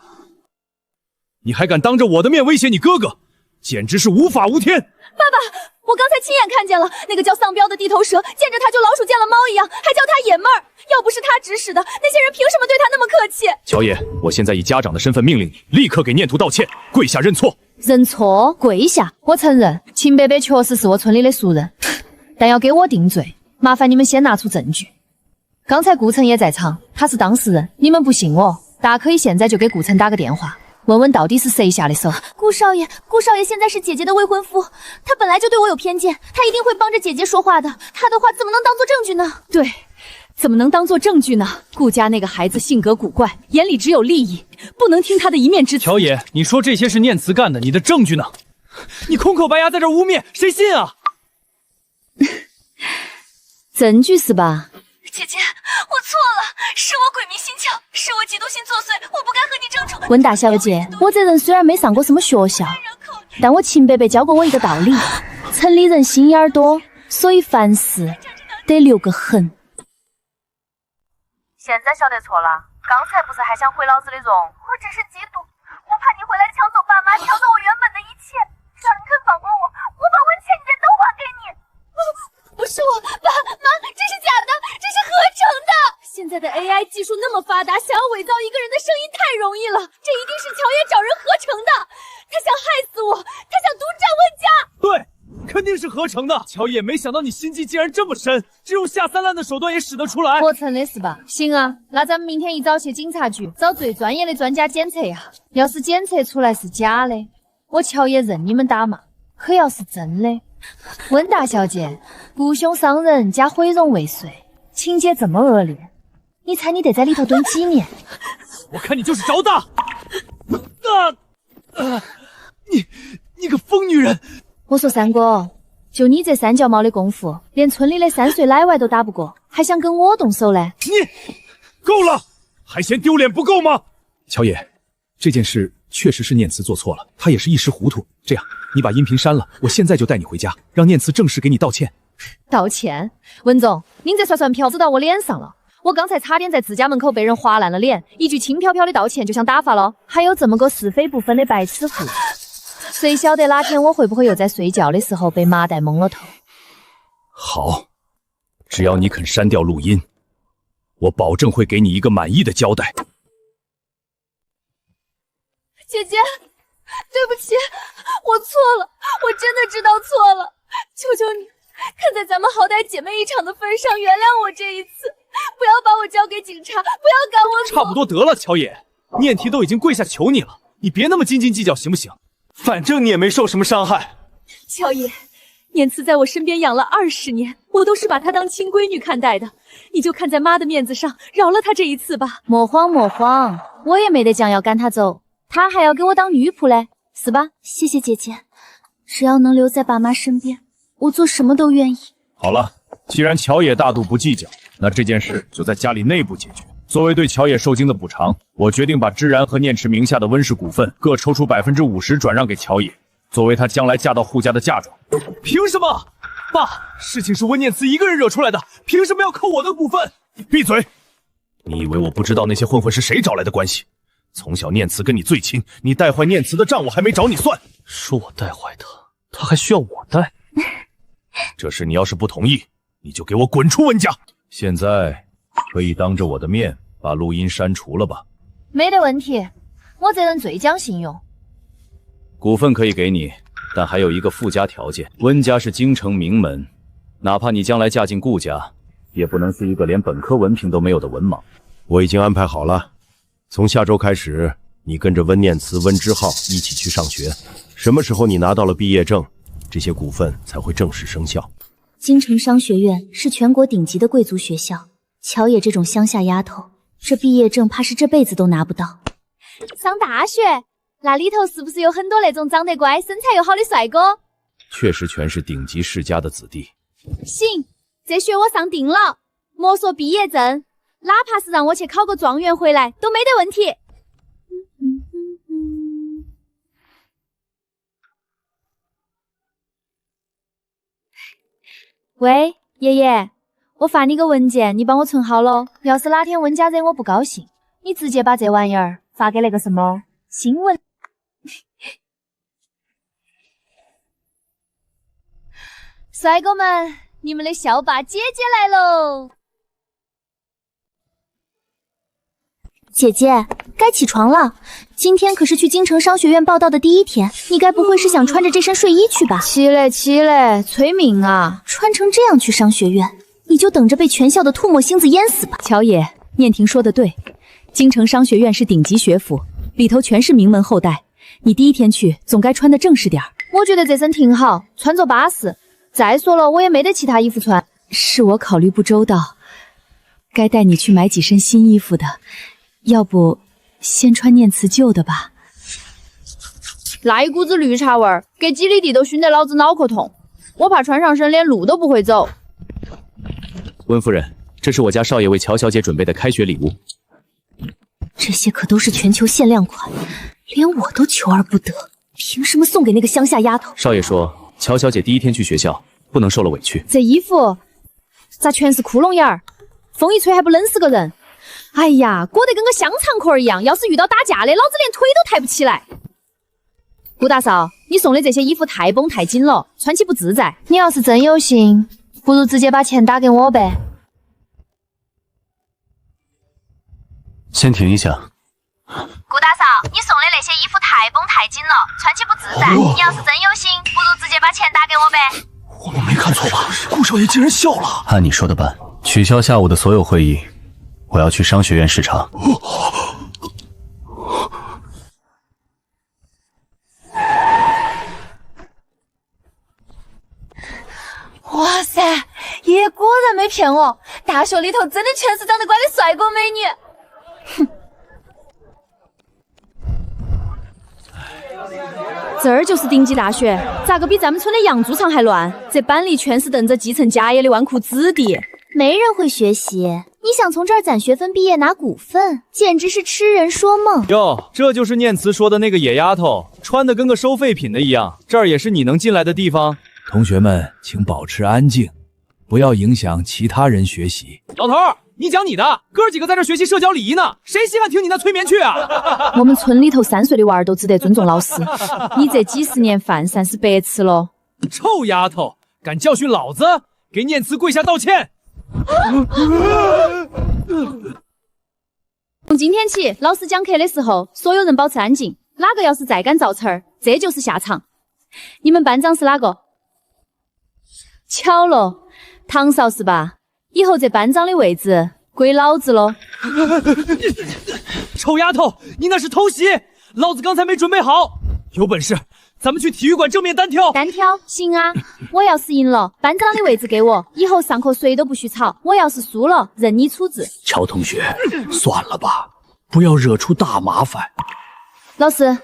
你还敢当着我的面威胁你哥哥，简直是无法无天！爸爸，我刚才亲眼看见了，那个叫丧彪的地头蛇，见着他就老鼠见了猫一样，还叫他爷们儿。要不是他指使的，那些人凭什么对他那么客气？乔爷，我现在以家长的身份命令你，立刻给念图道歉，跪下认错。认错？跪下？我承认，秦伯伯确实是我村里的熟人，但要给我定罪，麻烦你们先拿出证据。刚才顾城也在场，他是当事人，你们不信我，大可以现在就给顾城打个电话，问问到底是谁下的手。顾少爷现在是姐姐的未婚夫，他本来就对我有偏见，他一定会帮着姐姐说话的，他的话怎么能当做证据呢？对，怎么能当做证据呢？顾家那个孩子性格古怪，眼里只有利益，不能听他的一面之词。乔爷，你说这些是念慈干的，你的证据呢？你空口白牙在这污蔑，谁信啊？证据是吧？姐姐，我错了，是我鬼迷心窍，是我嫉妒心作祟，我不该和你争宠。温大小姐，我这人虽然没上过什么学校，但我秦伯伯教过我一个道理：城里人心眼多，所以凡事得留个痕。现在晓得错了，刚才不是还想回老子的容？我真是嫉妒，我怕你回来抢走爸妈，抢走我原本的一切。只要你肯放过我，我把文倩姐都还给你。不是我，爸妈，这是假的，这是合成的。现在的 AI 技术那么发达，想要伪造一个人的声音太容易了。这一定是乔爷找人合成的，他想害死我，他想独占温家。对，肯定是合成的。乔爷，没想到你心机竟然这么深，这种下三滥的手段也使得出来。合成的是吧？行啊，那咱们明天一早去警察局找最专业的专家检测呀。要是检测出来是假的，我乔爷任你们打骂；可要是真的，温大小姐雇凶伤人加毁容未遂，情节这么恶劣，你猜你得在里头蹲几年？我看你就是找打！你个疯女人！我说三哥，就你这三脚猫的功夫，连村里的3岁奶娃都打不过，还想跟我动手呢？你够了，还嫌丢脸不够吗？乔爷，这件事确实是念慈做错了，他也是一时糊涂。这样，你把音频删了，我现在就带你回家，让念慈正式给你道歉。道歉？文总，您这算瓢子到我脸上了。我刚才差点在自家门口被人划烂了脸，一句轻飘飘的道歉就想打发了，还有这么个是非不分的白痴妇。谁晓得哪天我会不会又在睡觉的时候被麻袋蒙了头？好，只要你肯删掉录音，我保证会给你一个满意的交代。姐姐，对不起，我错了，我真的知道错了，求求你，看在咱们好歹姐妹一场的份上，原谅我这一次，不要把我交给警察，不要赶我走。差不多得了，乔爷，念提都已经跪下求你了，你别那么斤斤计较行不行？反正你也没受什么伤害。乔爷，念慈在我身边养了20年，我都是把她当亲闺女看待的，你就看在妈的面子上，饶了她这一次吧。莫慌莫慌，我也没得将要赶她走，她还要给我当女仆嘞，是吧？谢谢姐姐，只要能留在爸妈身边，我做什么都愿意。好了，既然乔野大度不计较，那这件事就在家里内部解决。作为对乔野受惊的补偿，我决定把芝然和念池名下的温氏股份各抽出50%转让给乔野，作为她将来嫁到扈家的嫁妆。凭什么？爸，事情是温念慈一个人惹出来的，凭什么要扣我的股份？你闭嘴！你以为我不知道那些混混是谁找来的关系？从小念慈跟你最亲，你带坏念慈的账我还没找你算。说我带坏他，他还需要我带？这事你要是不同意，你就给我滚出温家！现在可以当着我的面把录音删除了吧？没得问题，我这人最讲信用。股份可以给你，但还有一个附加条件，温家是京城名门，哪怕你将来嫁进顾家，也不能是一个连本科文凭都没有的文盲。我已经安排好了，从下周开始，你跟着温念慈、温之浩一起去上学。什么时候你拿到了毕业证，这些股份才会正式生效。京城商学院是全国顶级的贵族学校，乔野这种乡下丫头，这毕业证怕是这辈子都拿不到。上大学，那里头是不是有很多那种长得乖、身材又好的帅哥？确实全是顶级世家的子弟。行，这学我上定了，莫说毕业证，哪怕是让我去考个状元回来都没得问题。喂，爷爷，我发你个文件，你帮我存好了。要是哪天温家惹我不高兴，你直接把这玩意儿发给那个什么新闻。帅哥们，你们的校霸姐姐来喽！姐姐，该起床了。今天可是去京城商学院报道的第一天，你该不会是想穿着这身睡衣去吧？起来起来，催命啊！穿成这样去商学院，你就等着被全校的唾沫星子淹死吧！乔野，念婷说的对，京城商学院是顶级学府，里头全是名门后代，你第一天去总该穿的正式点儿。我觉得这身挺好，穿着巴适。再说了，我也没得其他衣服穿。是我考虑不周到，该带你去买几身新衣服的。要不先穿念慈旧的吧。那一股子绿茶味儿，给几里地都熏得老子脑壳痛。我怕穿上身连路都不会走。温夫人，这是我家少爷为乔小姐准备的开学礼物。这些可都是全球限量款，连我都求而不得，凭什么送给那个乡下丫头？少爷说，乔小姐第一天去学校，不能受了委屈。这衣服咋全是窟窿眼儿？风一吹还不冷死个人？哎呀，裹得跟个香肠壳儿一样，要是遇到打架的，老子连腿都抬不起来。顾大少，你送的这些衣服太绷太紧了，穿起不自在。你要是真有心，不如直接把钱打给我呗。先停一下。顾大嫂，你送的那些衣服太绷太紧了，穿起不自在。你要是真有心，不如直接把钱打给我呗。我们没看错吧？顾少爷竟然笑了。按你说的办，取消下午的所有会议，我要去商学院视察。哇塞，爷果然没骗我，大学里头真的全是长得乖的帅哥美女。这儿就是顶级大学，咋个比咱们村的养猪场还乱？这班里全是等着继承家业的纨绔子弟，没人会学习。你想从这儿攒学分毕业拿股份，简直是痴人说梦。哟，这就是念慈说的那个野丫头，穿的跟个收废品的一样。这儿也是你能进来的地方。同学们，请保持安静，不要影响其他人学习。老头，你讲你的，哥儿几个在这学习社交礼仪呢，谁稀罕听你那催眠去啊？我们村里头3岁的娃儿都只得尊重老师，你这几十年饭算是白吃了。臭丫头，敢教训老子，给念慈跪下道歉！从今天起，老师讲课的时候，所有人保持安静，哪个要是再敢造词儿，这就是下场。你们班长是哪个？巧了，唐少是吧？以后这班长的位置归老子喽！臭丫头，你那是偷袭！老子刚才没准备好，有本事咱们去体育馆正面单挑。单挑行啊！我要是赢了，班长的位置给我，以后上课谁都不许吵。我要是输了，任你处置。乔同学，算了吧，不要惹出大麻烦。老师，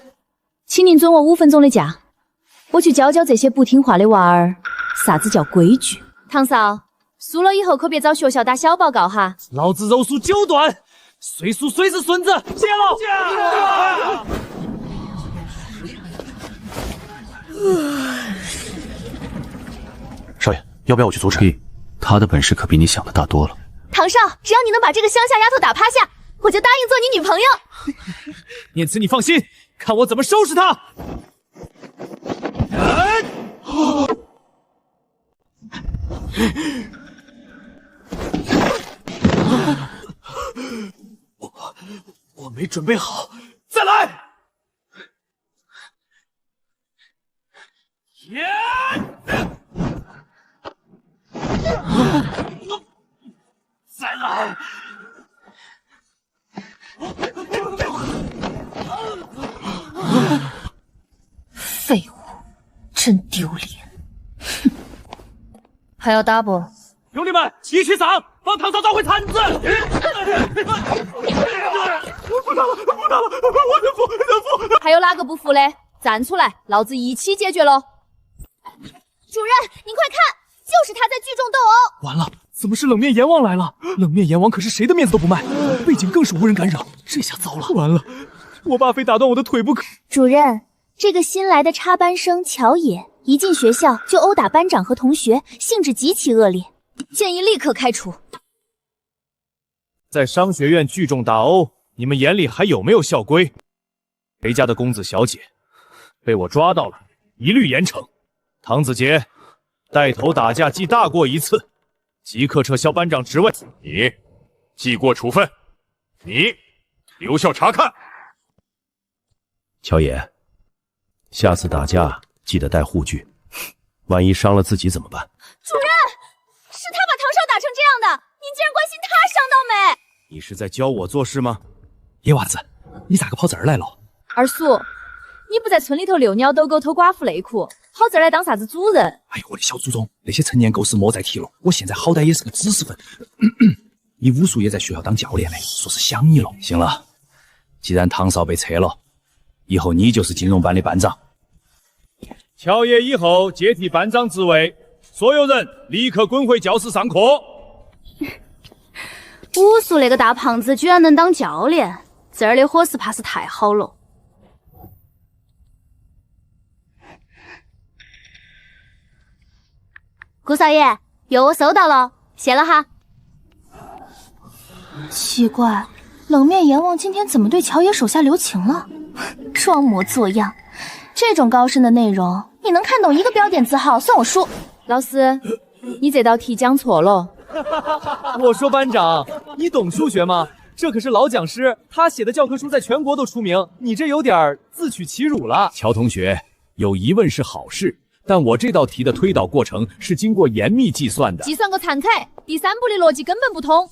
请您准我5分钟的假，我去教教这些不听话的娃儿啥子叫规矩。唐少，输了以后可别找学校打小报告哈！老子肉输9段，谁输谁是孙子！谢了。少爷，要不要我去阻止？他的本事可比你想的大多了。唐少，只要你能把这个乡下丫头打趴下，我就答应做你女朋友。念慈，你放心，看我怎么收拾他！我没准备好，再来！再来！废物，真丢脸！哼，还要打不？兄弟们，一起上，帮唐少找回铲子！不打了，我的服！还有哪个不服的？站出来，老子一起解决喽！主任，您快看，就是他在聚众斗殴！完了，怎么是冷面阎王来了？冷面阎王可是谁的面子都不卖，背景更是无人敢惹，这下糟了！完了，我爸非打断我的腿不可。主任，这个新来的插班生乔野，一进学校就殴打班长和同学，性质极其恶劣，建议立刻开除。在商学院聚众打殴，你们眼里还有没有校规？谁家的公子小姐被我抓到了，一律严惩。唐子杰带头打架记大过1次，即刻撤销班长职位。你记过处分，你留校查看。乔野，下次打架记得带护具，万一伤了自己怎么办？主任，是他把唐少打成这样的，您竟然关心他伤到没？你是在教我做事吗？野娃子，你咋个跑这儿来了？二叔，你不在村里头遛鸟逗狗偷寡妇内裤，跑这儿来当啥子主人？哎呦，我的小祖宗，那些陈年旧事莫再提了。我现在好歹也是个知识分子，你武术也在学校当教练嘞，说是想你了。行了，既然唐少被撤了，以后你就是金融班的班长。乔野以后接替班长职位，所有人立刻滚回教室上课。武术那个大胖子居然能当教练，这儿的伙食怕是太好了。顾少爷，有我收到了，谢了哈。奇怪，冷面阎王今天怎么对乔爷手下留情了？装模作样，这种高深的内容，你能看懂一个标点字号，算我输。老师，你这道题讲错了。我说班长，你懂数学吗？这可是老讲师，他写的教科书在全国都出名，你这有点自取其辱了。乔同学，有疑问是好事，但我这道题的推导过程是经过严密计算的。计算个残彩，第三步的逻辑根本不通。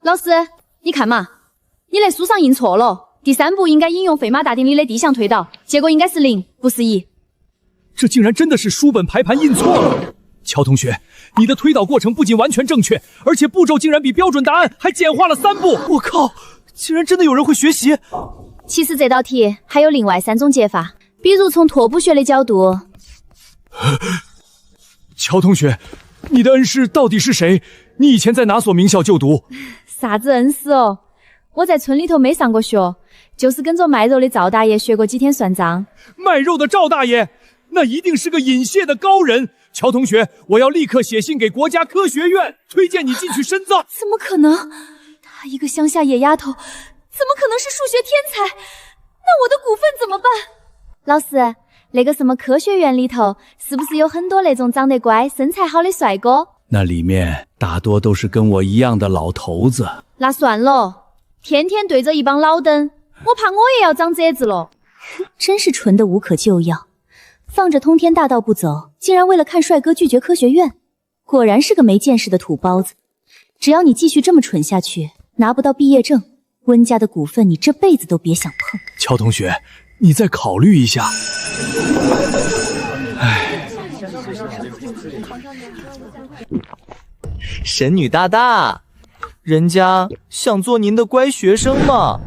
老师，你看嘛，你那书上印错了，第三步应该引用费马大定理的递项推导，结果应该是0，不是1。这竟然真的是书本排盘印错了。乔同学，你的推导过程不仅完全正确，而且步骤竟然比标准答案还简化了3步。我靠，竟然真的有人会学习！其实这道题还有另外3种解法，比如从拓扑学的角度。乔同学，你的恩师到底是谁？你以前在哪所名校就读？啥子恩师哦？我在村里头没上过学，就是跟着卖肉的赵大爷学过几天算账。卖肉的赵大爷，那一定是个引蟹的高人。乔同学，我要立刻写信给国家科学院，推荐你进去深造。怎么可能？她一个乡下野丫头，怎么可能是数学天才？那我的股份怎么办？老师，那个什么科学院里头，是不是有很多那种长得乖、身材好的帅哥？那里面大多都是跟我一样的老头子。那算了，天天对着一帮老登，我怕我也要长褶子了。真是蠢得无可救药，放着通天大道不走，竟然为了看帅哥拒绝科学院，果然是个没见识的土包子。只要你继续这么蠢下去，拿不到毕业证，温家的股份你这辈子都别想碰。乔同学，你再考虑一下。神女大大，人家想做您的乖学生嘛。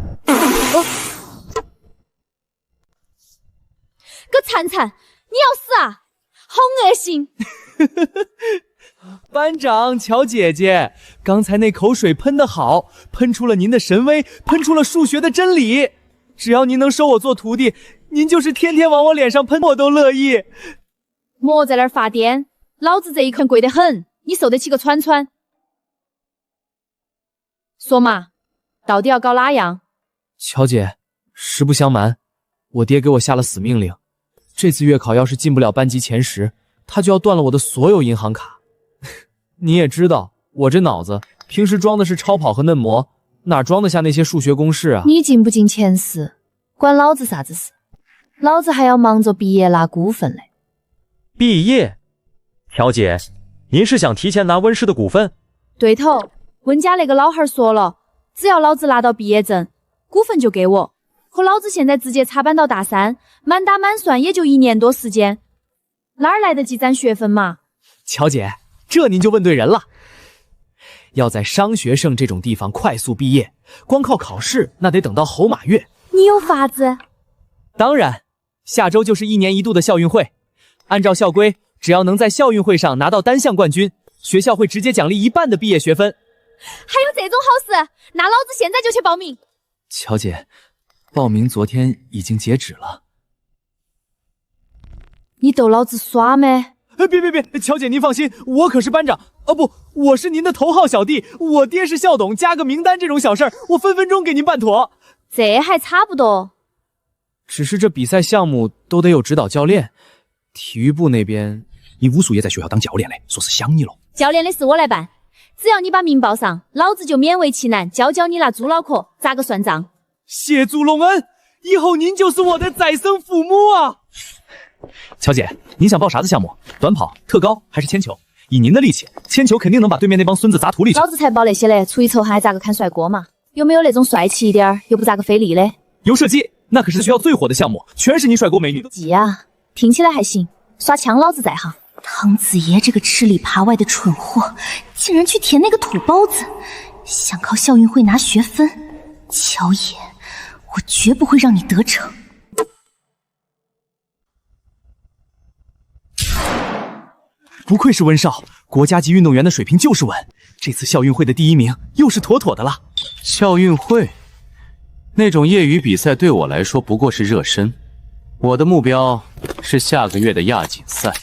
个灿灿，你要死啊！好恶心！班长，乔姐姐，刚才那口水喷得好，喷出了您的神威，喷出了数学的真理。只要您能收我做徒弟，您就是天天往我脸上喷，我都乐意。莫在那儿发癫，老子这一拳贵得很，你受得起个串串？说嘛，到底要搞哪样？乔姐，实不相瞒，我爹给我下了死命令，这次月考要是进不了班级前10，他就要断了我的所有银行卡。你也知道，我这脑子平时装的是超跑和嫩模，哪装得下那些数学公式啊？你进不进前10，关老子啥子事？老子还要忙着毕业拿股份嘞。毕业？乔姐，您是想提前拿温氏的股份？对头，温家那个老汉说了，只要老子拿到毕业证，股份就给我。可老子现在直接插班到大3，满打满算也就1年多时间，哪儿来得及攒学分嘛？乔姐，这您就问对人了。要在商学盛这种地方快速毕业，光靠考试那得等到侯马月。你有法子？当然，下周就是1年1度的校运会，按照校规，只要能在校运会上拿到单项冠军，学校会直接奖励1半的毕业学分。还有这种好事？那老子现在就去报名。乔姐，报名昨天已经截止了。你逗老子耍没？别，乔姐您放心，我可是班长，不，我是您的头号小弟，我爹是校董，加个名单这种小事儿，我分分钟给您办妥。这还差不多。只是这比赛项目都得有指导教练，体育部那边，你武术也在学校当教练嘞，说是想你了。教练的事我来办，只要你把名报上，老子就勉为其难教你那猪脑壳咋个算账。谢主隆恩，以后您就是我的再生父母啊！乔姐，您想报啥子项目？短跑、特高还是铅球？以您的力气，铅球肯定能把对面那帮孙子砸土里去。老子才报那些嘞，出一筹还咋个看帅哥嘛？有没有那种帅气一点又不咋个费力的？游射击，那可是学校最火的项目，全是你帅哥美女。记啊，听起来还行，耍枪老子在行。唐子爷这个吃里扒外的蠢货，竟然去舔那个土包子，想靠校运会拿学分。乔爷，我绝不会让你得逞。不愧是温少，国家级运动员的水平就是稳，这次校运会的第1名又是妥妥的了。校运会那种业余比赛对我来说不过是热身，我的目标是下个月的亚锦赛。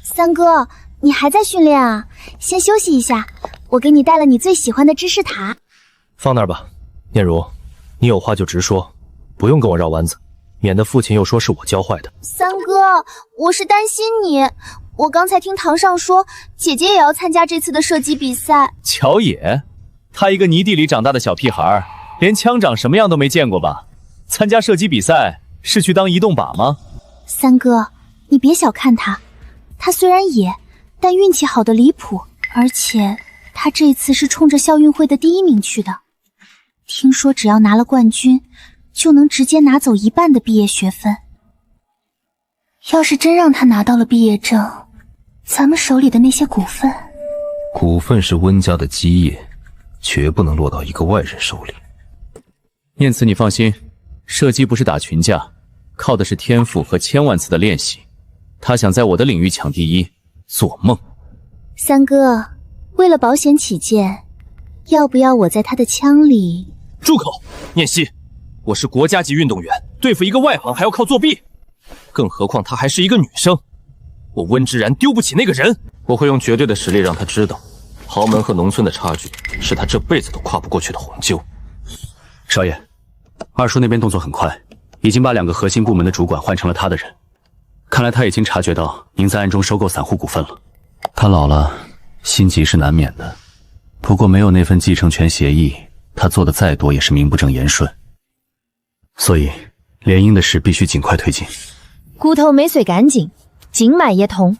三哥，你还在训练啊？先休息一下，我给你带了你最喜欢的芝士塔。放那儿吧，念如，你有话就直说，不用跟我绕弯子，免得父亲又说是我教坏的。三哥，我是担心你。我刚才听堂上说，姐姐也要参加这次的射击比赛。乔野，他一个泥地里长大的小屁孩，连枪长什么样都没见过吧？参加射击比赛是去当移动靶吗？三哥，你别小看他，他虽然野，但运气好的离谱，而且他这次是冲着校运会的第1名去的。听说只要拿了冠军，就能直接拿走1半的毕业学分。要是真让他拿到了毕业证，咱们手里的那些股份是温家的基业，绝不能落到一个外人手里。念慈，你放心，射击不是打群架，靠的是天赋和千万次的练习。他想在我的领域抢第一，做梦。三哥，为了保险起见，要不要我在他的枪里……住口！念希，我是国家级运动员，对付一个外行还要靠作弊，更何况她还是一个女生。我温之然丢不起那个人，我会用绝对的实力让他知道，豪门和农村的差距是他这辈子都跨不过去的鸿沟。少爷，二叔那边动作很快，已经把2个核心部门的主管换成了他的人。看来他已经察觉到您在暗中收购散户股份了。他老了，心急是难免的，不过没有那份继承权协议，他做的再多也是名不正言顺。所以联姻的事必须尽快推进。骨头没碎干净，经脉也通。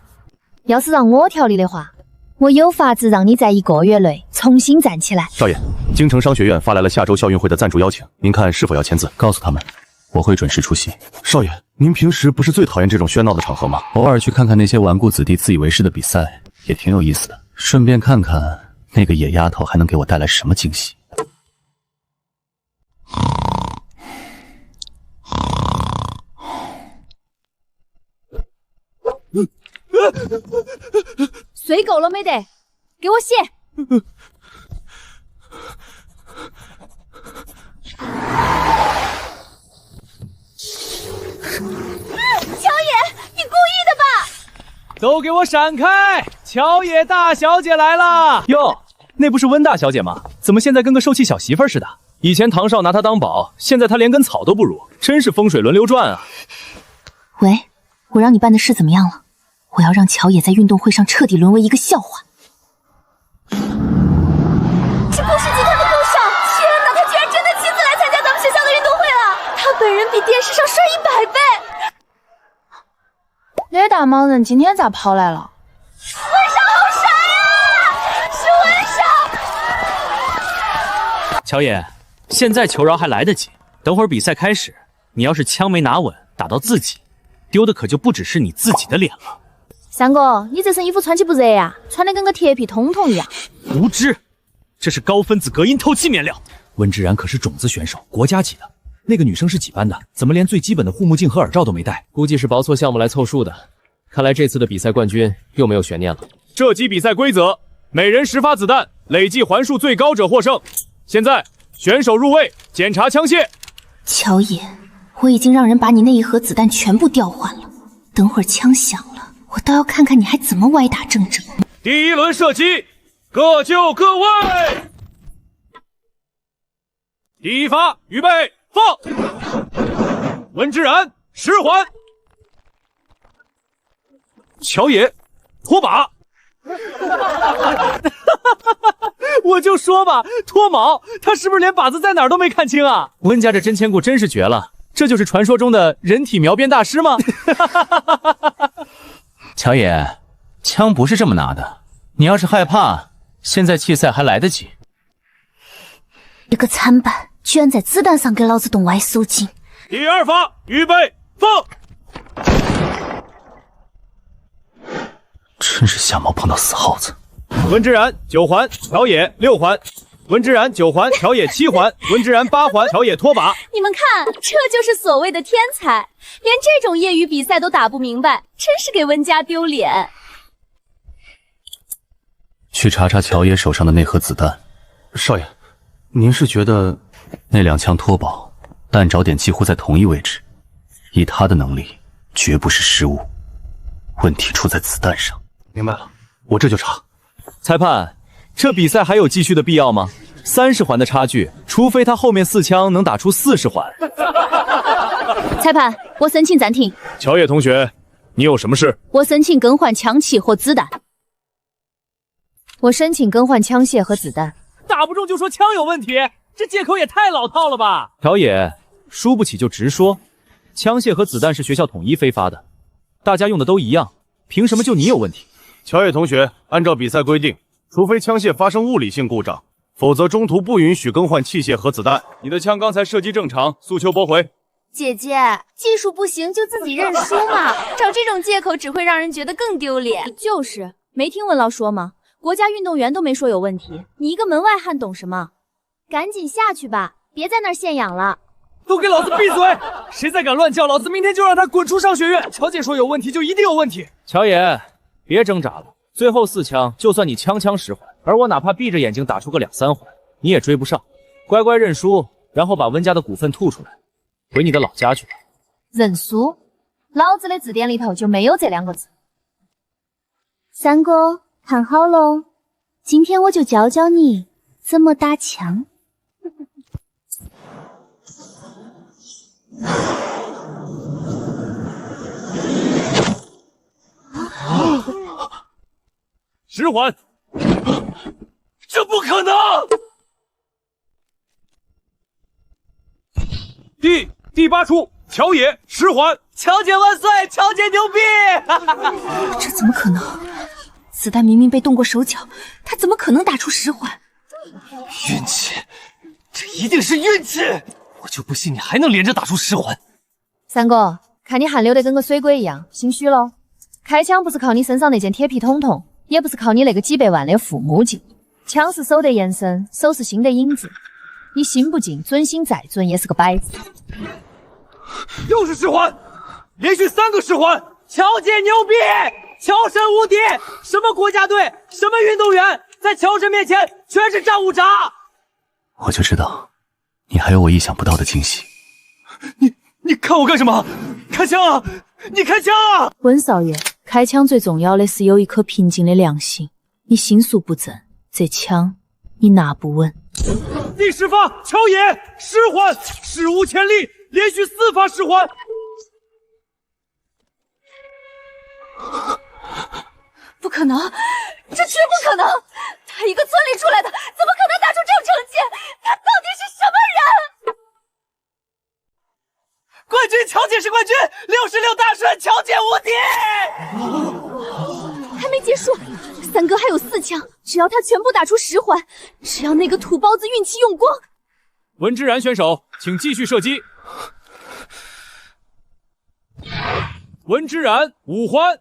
要是让我调理的话，我有法子让你在1个月内重新站起来。少爷，京城商学院发来了下周校运会的赞助邀请，您看是否要签字？告诉他们，我会准时出席。少爷，您平时不是最讨厌这种喧闹的场合吗？偶尔去看看那些纨绔子弟自以为是的比赛，也挺有意思的。顺便看看那个野丫头还能给我带来什么惊喜。水够了没得？给我洗！乔野，你故意的吧？都给我闪开！乔野大小姐来了！哟，那不是温大小姐吗？怎么现在跟个受气小媳妇似的？以前唐少拿她当宝，现在她连根草都不如，真是风水轮流转啊！喂，我让你办的事怎么样了？我要让乔野在运动会上彻底沦为一个笑话。是顾氏集团的顾少，天哪，他居然真的亲自来参加咱们学校的运动会了！他本人比电视上帅100倍。那大忙人今天咋跑来了？温少好帅呀！是温少。乔野，现在求饶还来得及，等会儿比赛开始，你要是枪没拿稳，打到自己，丢的可就不只是你自己的脸了。三哥，你这身衣服穿起不热呀？穿的跟个铁皮通通一样。无知，这是高分子隔音透气面料。温之然可是种子选手，国家级的。那个女生是几班的？怎么连最基本的护目镜和耳罩都没戴？估计是报错项目来凑数的。看来这次的比赛冠军又没有悬念了。射击比赛规则：每人10发子弹，累计环数最高者获胜。现在选手入位，检查枪械。乔野，我已经让人把你那1盒子弹全部调换了，等会儿枪响了，我倒要看看你还怎么歪打正着。第1轮射击，各就各位。第1发，预备，放！温之然10环，乔野脱靶。我就说吧，脱毛，他是不是连靶子在哪儿都没看清啊？温家这真千固真是绝了，这就是传说中的人体描边大师吗？乔野，枪不是这么拿的，你要是害怕，现在弃赛还来得及。这个参半，居然在子弹上给老子动歪手筋。第2发，预备，放！真是瞎猫碰到死耗子。温之然9环，乔野6环。温之然9环，乔野7环。温之然8环，乔野脱靶。你们看，这就是所谓的天才，连这种业余比赛都打不明白，真是给温家丢脸。去查查乔野手上的那盒子弹。少爷，您是觉得那2枪脱保，弹着点几乎在同一位置，以他的能力，绝不是失误，问题出在子弹上。明白了，我这就查。裁判，这比赛还有继续的必要吗？30环的差距，除非他后面4枪能打出40环。裁判，我申请暂停。乔野同学，你有什么事？我申请更换枪器或子弹。我申请更换枪械和子弹。打不中就说枪有问题，这借口也太老套了吧？乔野，输不起就直说。枪械和子弹是学校统一非发的，大家用的都一样，凭什么就你有问题？乔野同学，按照比赛规定，除非枪械发生物理性故障，否则中途不允许更换器械和子弹。你的枪刚才射击正常，诉求驳回。姐姐，技术不行就自己认输嘛，找这种借口只会让人觉得更丢脸。就是，没听文老说吗？国家运动员都没说有问题，你一个门外汉懂什么？赶紧下去吧，别在那儿现养了。都给老子闭嘴！谁再敢乱叫，老子明天就让他滚出商学院。乔姐说有问题就一定有问题。乔野，别挣扎了，最后4枪，就算你枪10环，而我哪怕闭着眼睛打出个2、3环，你也追不上。乖乖认输，然后把温家的股份吐出来，回你的老家去吧。认输？老子的字典里头就没有这2个字。三哥，看好喽，今天我就教教你怎么打枪。10环，这不可能！第8出，乔野10环。乔姐万岁！乔姐牛逼！这怎么可能？子弹明明被动过手脚，他怎么可能打出10环？运气，这一定是运气！我就不信你还能连着打出10环。三哥，看你汗流得跟个水鬼一样，心虚喽。开枪不是靠你身上那件铁皮统统，也不是靠你那个几百万的护目镜，枪是手得延伸，手是心的影子。你心不静，尊心再尊也是个摆子。又是10环，连续3个10环！乔姐牛逼，乔神无敌！什么国家队，什么运动员，在乔神面前全是战五渣。我就知道，你还有我意想不到的惊喜。你看我干什么？开枪啊！你开枪啊！温少爷，开枪最重要的是有一颗平静的良心。你心术不正，这枪你拿不稳。第10发，乔野10环，史无前例，连续4发10环。不可能，这绝不可能！他一个村里出来的，怎么可能打出这种成绩？他到底是什么人？冠军，乔姐是冠军！66大顺，乔姐无敌！还没结束，三哥还有4枪，只要他全部打出10环，只要那个土包子运气用光。文之然选手，请继续射击。文之然5环。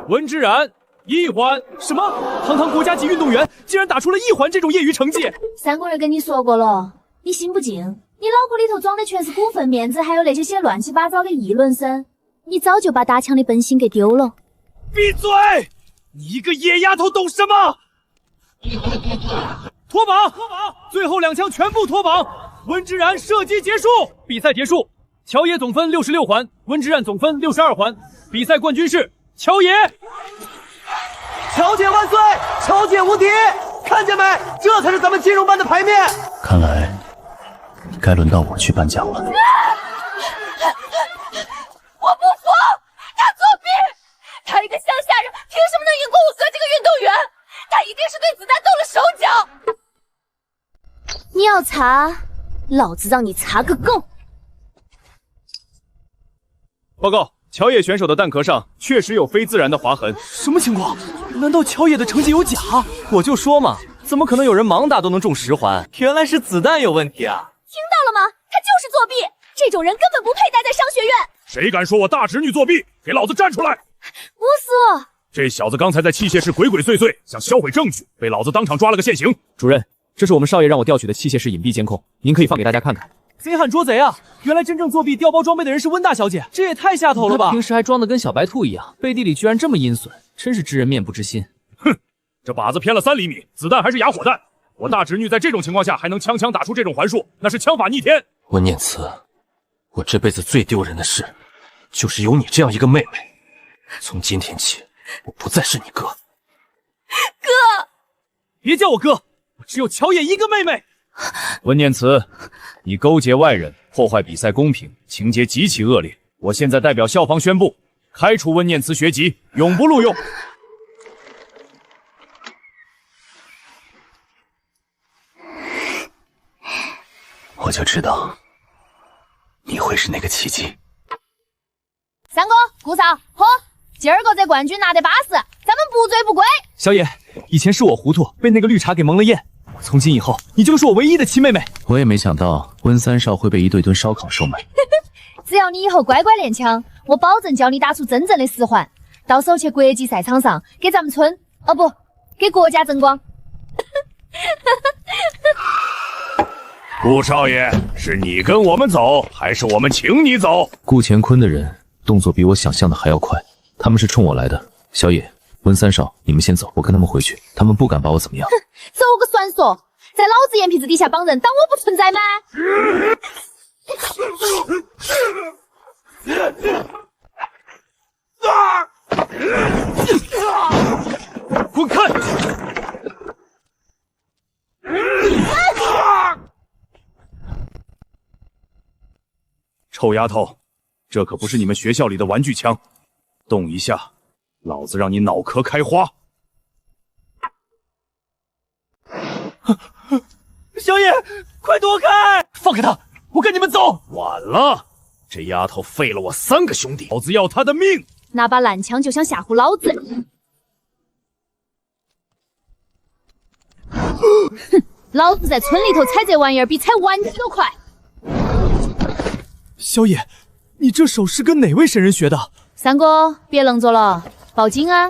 文之然1环。什么？堂堂国家级运动员竟然打出了1环这种业余成绩！三个人跟你说过了，你心不静，你脑壳里头装的全是股份面子，还有那些乱七八糟的议论声，你早就把打枪的本心给丢了。闭嘴！你一个野丫头懂什么？脱绑！最后2枪全部脱绑。温之然射击结束，比赛结束。乔野总分66环，温之然总分62环。比赛冠军是乔野。乔姐万岁！乔姐无敌！看见没？这才是咱们金融班的牌面。看来该轮到我去颁奖了。我不服！他作弊！他一个乡下人，凭什么能赢过我哥这个运动员？他一定是对子弹动了手脚。你要查，老子让你查个够！报告，乔野选手的弹壳上确实有非自然的划痕。什么情况？难道乔野的成绩有假？我就说嘛，怎么可能有人盲打都能中10环？原来是子弹有问题啊！听到了吗？他就是作弊，这种人根本不配待在商学院。谁敢说我大侄女作弊？给老子站出来！不是，这小子刚才在器械室鬼鬼祟祟，想销毁证据，被老子当场抓了个现行。主任，这是我们少爷让我调取的器械室隐蔽监控，您可以放给大家看看。贼喊捉贼啊！原来真正作弊调包装备的人是温大小姐，这也太下头了吧！平时还装得跟小白兔一样，背地里居然这么阴损，真是知人面不知心。哼，这靶子偏了3厘米，子弹还是哑火弹。我大侄女在这种情况下还能枪打出这种环数，那是枪法逆天。温念慈，我这辈子最丢人的事，就是有你这样一个妹妹。从今天起，我不再是你哥。哥，别叫我哥，我只有乔野一个妹妹。温念慈，你勾结外人，破坏比赛公平，情节极其恶劣。我现在代表校方宣布，开除温念慈学籍，永不录用。我就知道你会是那个契机。三哥、顾少，喝！今儿个这冠军拿得巴适，咱们不醉不归。小野，以前是我糊涂，被那个绿茶给蒙了眼。从今以后，你就是我唯一的亲妹妹。我也没想到温三少会被一顿顿烧烤收买。只要你以后乖乖练枪，我保证教你打出真正的十环，到时候去国际赛场上给咱们村，哦不，给国家争光。顾少爷，是你跟我们走，还是我们请你走？顾乾坤的人动作比我想象的还要快，他们是冲我来的。小野、温三少，你们先走，我跟他们回去，他们不敢把我怎么样。走个算数，在老子眼皮子底下绑人，当我不存在吗？滚开！臭丫头，这可不是你们学校里的玩具枪，动一下，老子让你脑壳开花！小野，快躲开！放开他，我跟你们走。晚了，这丫头废了我3个兄弟，老子要她的命！拿把烂枪就想吓唬老子？哼，老子在村里头踩这玩意儿比踩玩具都快。小野，你这手是跟哪位神人学的？三哥，别愣着了，报警啊！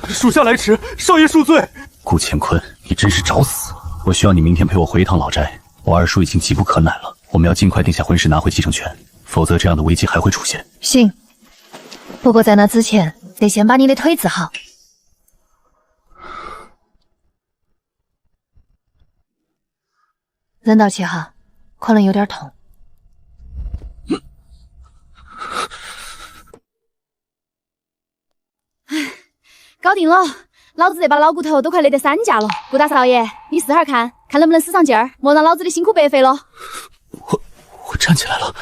属下来迟，少爷恕罪。顾乾坤，你真是找死！我需要你明天陪我回一趟老宅，我二叔已经急不可耐了，我们要尽快定下婚事，拿回继承权，否则这样的危机还会出现。行，不过在那之前，得先把你的腿治好。忍到起哈，可能有点痛。搞定了，老子这把老骨头都快累得散架了。顾大少爷，你试哈看，看能不能使上劲儿，莫让老子的辛苦白费了。我站起来了，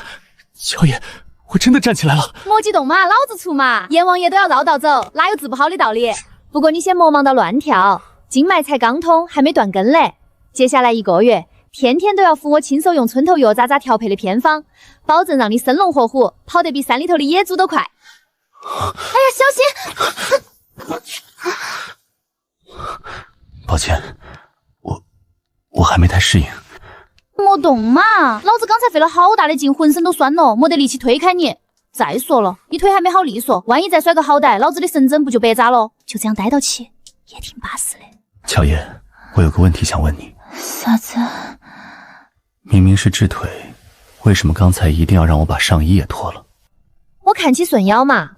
小野，我真的站起来了。莫激动嘛，老子出嘛，阎王爷都要绕道走，哪有治不好的道理？不过你先莫忙到乱跳，经脉才刚通，还没断根嘞。接下来1个月，天天都要服我亲手用村头药渣渣调配的偏方，保证让你生龙活虎，跑得比山里头的野猪都快。哎呀，小心！抱歉，我还没太适应。莫动嘛，老子刚才费了好大的劲，浑身都酸了，没得力气推开你。再说了，你腿还没好利索，万一再摔个好歹，老子的神针不就白扎了？就这样待到起，也挺巴适的。乔野，我有个问题想问你。啥子？明明是治腿，为什么刚才一定要让我把上衣也脱了？我看起顺腰嘛。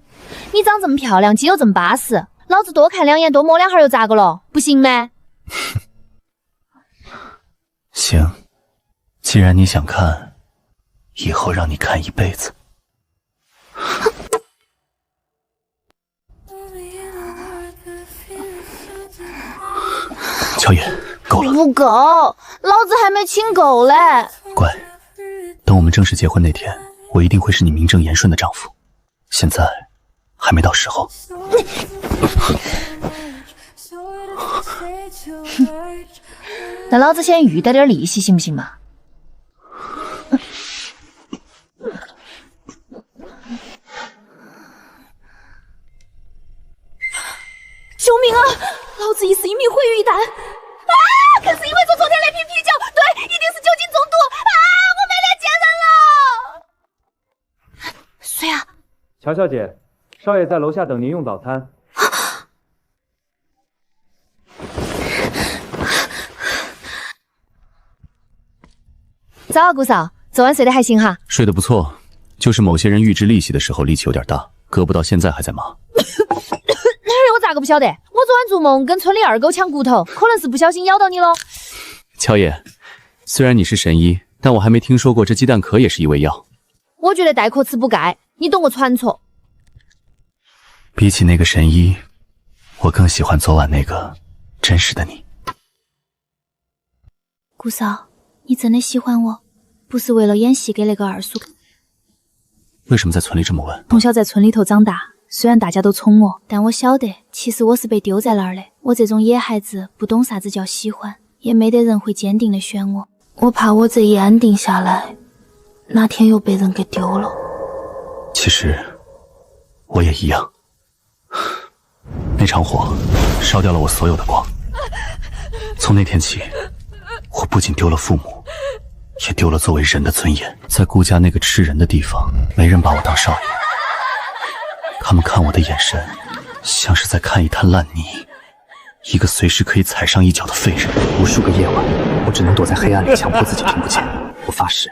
你长这么漂亮，肌肉这么巴适，老子多看2眼多摸2下又咋个了？不行吗？行，既然你想看，以后让你看一辈子。乔野，够了。不够，老子还没亲够嘞。乖，等我们正式结婚那天，我一定会是你名正言顺的丈夫。现在还没到时候。那老子先预带点利息行不行嘛？救命啊！老子一死一命毁于一旦。啊！可是因为昨天那瓶啤酒，对，一定是酒精中毒。啊！我没脸见人了。谁啊？乔小姐，少爷在楼下等您用早餐。早，顾嫂，昨晚睡得还行哈？睡得不错，就是某些人预支利息的时候力气有点大，胳膊到现在还在麻。我咋个不晓得？我昨晚做梦跟村里二狗抢骨头，可能是不小心咬到你了。乔野，虽然你是神医，但我还没听说过这鸡蛋壳也是一味药。我觉得带壳吃补钙，你懂个传说。比起那个神医，我更喜欢昨晚那个真实的你。姑嫂，你真的喜欢我？不是为了演戏给那个二叔？为什么在村里这么问？从小在村里头长大，虽然大家都宠我，但我晓得，其实我是被丢在那儿的。我这种野孩子不懂啥子叫喜欢，也没得人会坚定的选我。我怕我这一安定下来，哪天又被人给丢了。其实我也一样。那场火烧掉了我所有的光，从那天起，我不仅丢了父母，也丢了作为人的尊严。在顾家那个吃人的地方，没人把我当少爷，他们看我的眼神像是在看一滩烂泥，一个随时可以踩上一脚的废人。无数个夜晚，我只能躲在黑暗里，强迫自己听不见。我发誓，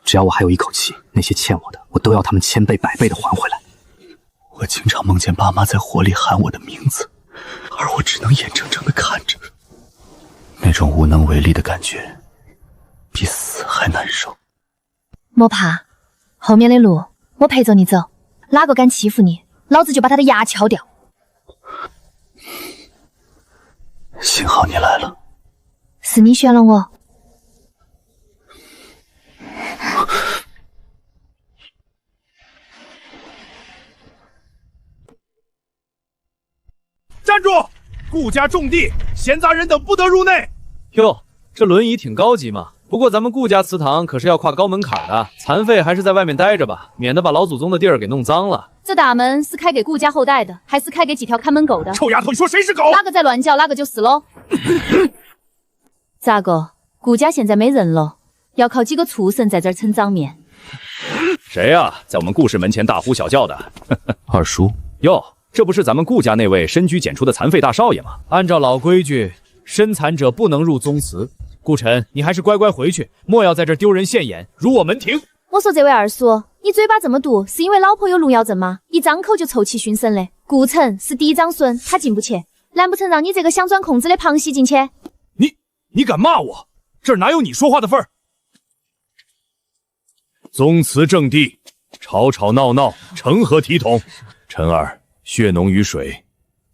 只要我还有一口气，那些欠我的，我都要他们千倍百倍的还回来。我经常梦见爸妈在火里喊我的名字，而我只能眼睁睁地看着，那种无能为力的感觉比死还难受。莫怕，后面的路我陪着你走，哪个敢欺负你，老子就把他的牙敲掉。幸好你来了。是你选了我。站住！顾家重地，闲杂人等不得入内。哟，这轮椅挺高级嘛。不过咱们顾家祠堂可是要跨高门槛的，残废还是在外面待着吧，免得把老祖宗的地儿给弄脏了。这大门是开给顾家后代的，还是开给几条看门狗的？臭丫头，你说谁是狗？哪个再乱叫，哪个就是喽。咋个？顾家现在没人了，要靠几个畜生在这儿撑场面。谁呀，在我们顾氏门前大呼小叫的？二叔。哟，这不是咱们顾家那位深居简出的残废大少爷吗？按照老规矩，身残者不能入宗祠。顾晨，你还是乖乖回去，莫要在这丢人现眼，辱我门庭。我说这位二叔，你嘴巴这么毒，是因为老婆有路遥症吗？一张口就臭气熏神的。顾晨是嫡长孙，他进不去，难不成让你这个想钻空子的旁系进去？你敢骂我？这儿哪有你说话的份儿？宗祠正地，吵吵闹闹，成何体统？晨儿，血浓于水，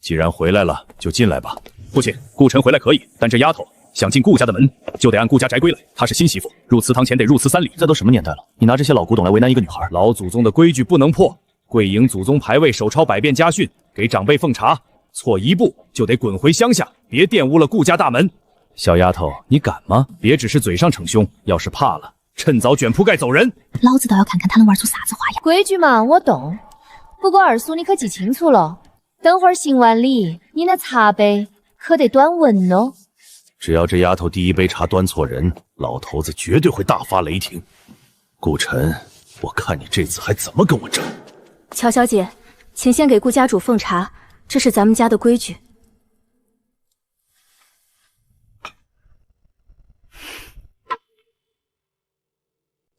既然回来了，就进来吧。父亲，顾晨回来可以，但这丫头想进顾家的门，就得按顾家宅规来。她是新媳妇，入祠堂前得入祠3礼。这都什么年代了？你拿这些老古董来为难一个女孩？老祖宗的规矩不能破。贵营祖宗牌位手抄百遍家训，给长辈奉茶，错一步就得滚回乡下，别玷污了顾家大门。小丫头，你敢吗？别只是嘴上逞凶，要是怕了，趁早卷铺盖走人。老子倒要看看他能玩出啥子花样。规矩嘛，我懂。不过二叔，你可记清楚了，等会儿行完礼，你那茶杯可得端稳哦。只要这丫头第一杯茶端错人，老头子绝对会大发雷霆。顾晨，我看你这次还怎么跟我争？乔小姐，请先给顾家主奉茶，这是咱们家的规矩。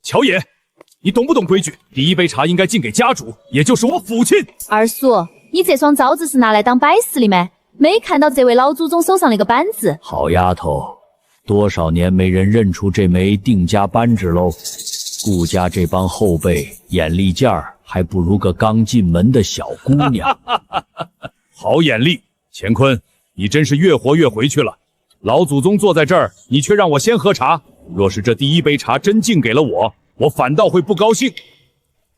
乔爷，你懂不懂规矩？第一杯茶应该敬给家主，也就是我父亲。二叔，你这双招子是拿来当摆饰的没？没看到这位老祖宗手上那个板子？好丫头，多少年没人认出这枚定家扳指喽。顾家这帮后辈眼力劲儿，还不如个刚进门的小姑娘。好眼力，乾坤，你真是越活越回去了。老祖宗坐在这儿，你却让我先喝茶。若是这第一杯茶真敬给了我，我反倒会不高兴。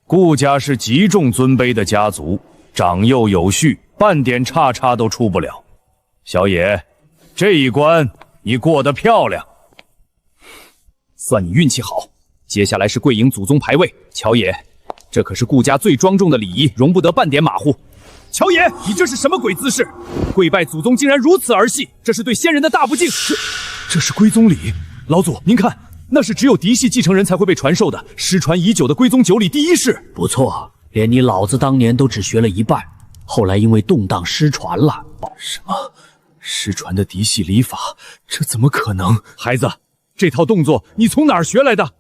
顾家是极重尊卑的家族，长幼有序，半点差差都出不了。小野，这一关你过得漂亮，算你运气好。接下来是贵营祖宗牌位，乔爷，这可是顾家最庄重的礼仪，容不得半点马虎。乔爷，你这是什么鬼姿势？跪拜祖宗竟然如此儿戏，这是对先人的大不敬。这是归宗礼，老祖您看，那是只有嫡系继承人才会被传授的，失传已久的归宗九礼第一式。不错，连你老子当年都只学了一半，后来因为动荡失传了。什么？失传的嫡系礼法？这怎么可能？孩子，这套动作你从哪儿学来的？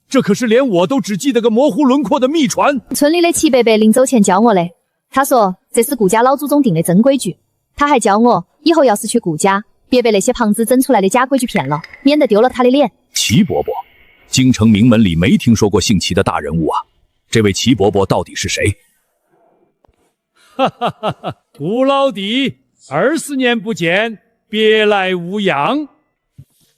这可是连我都只记得个模糊轮廓的秘传。村里的齐伯伯临走前教我的，他说这是顾家老祖宗定的真规矩。他还教我以后要是去顾家，别被那些旁支整出来的假规矩骗了，免得丢了他的脸。齐伯伯，京城名门里没听说过姓齐的大人物啊，这位齐伯伯到底是谁？哈哈哈哈！顾老弟，20年不见，别来无恙。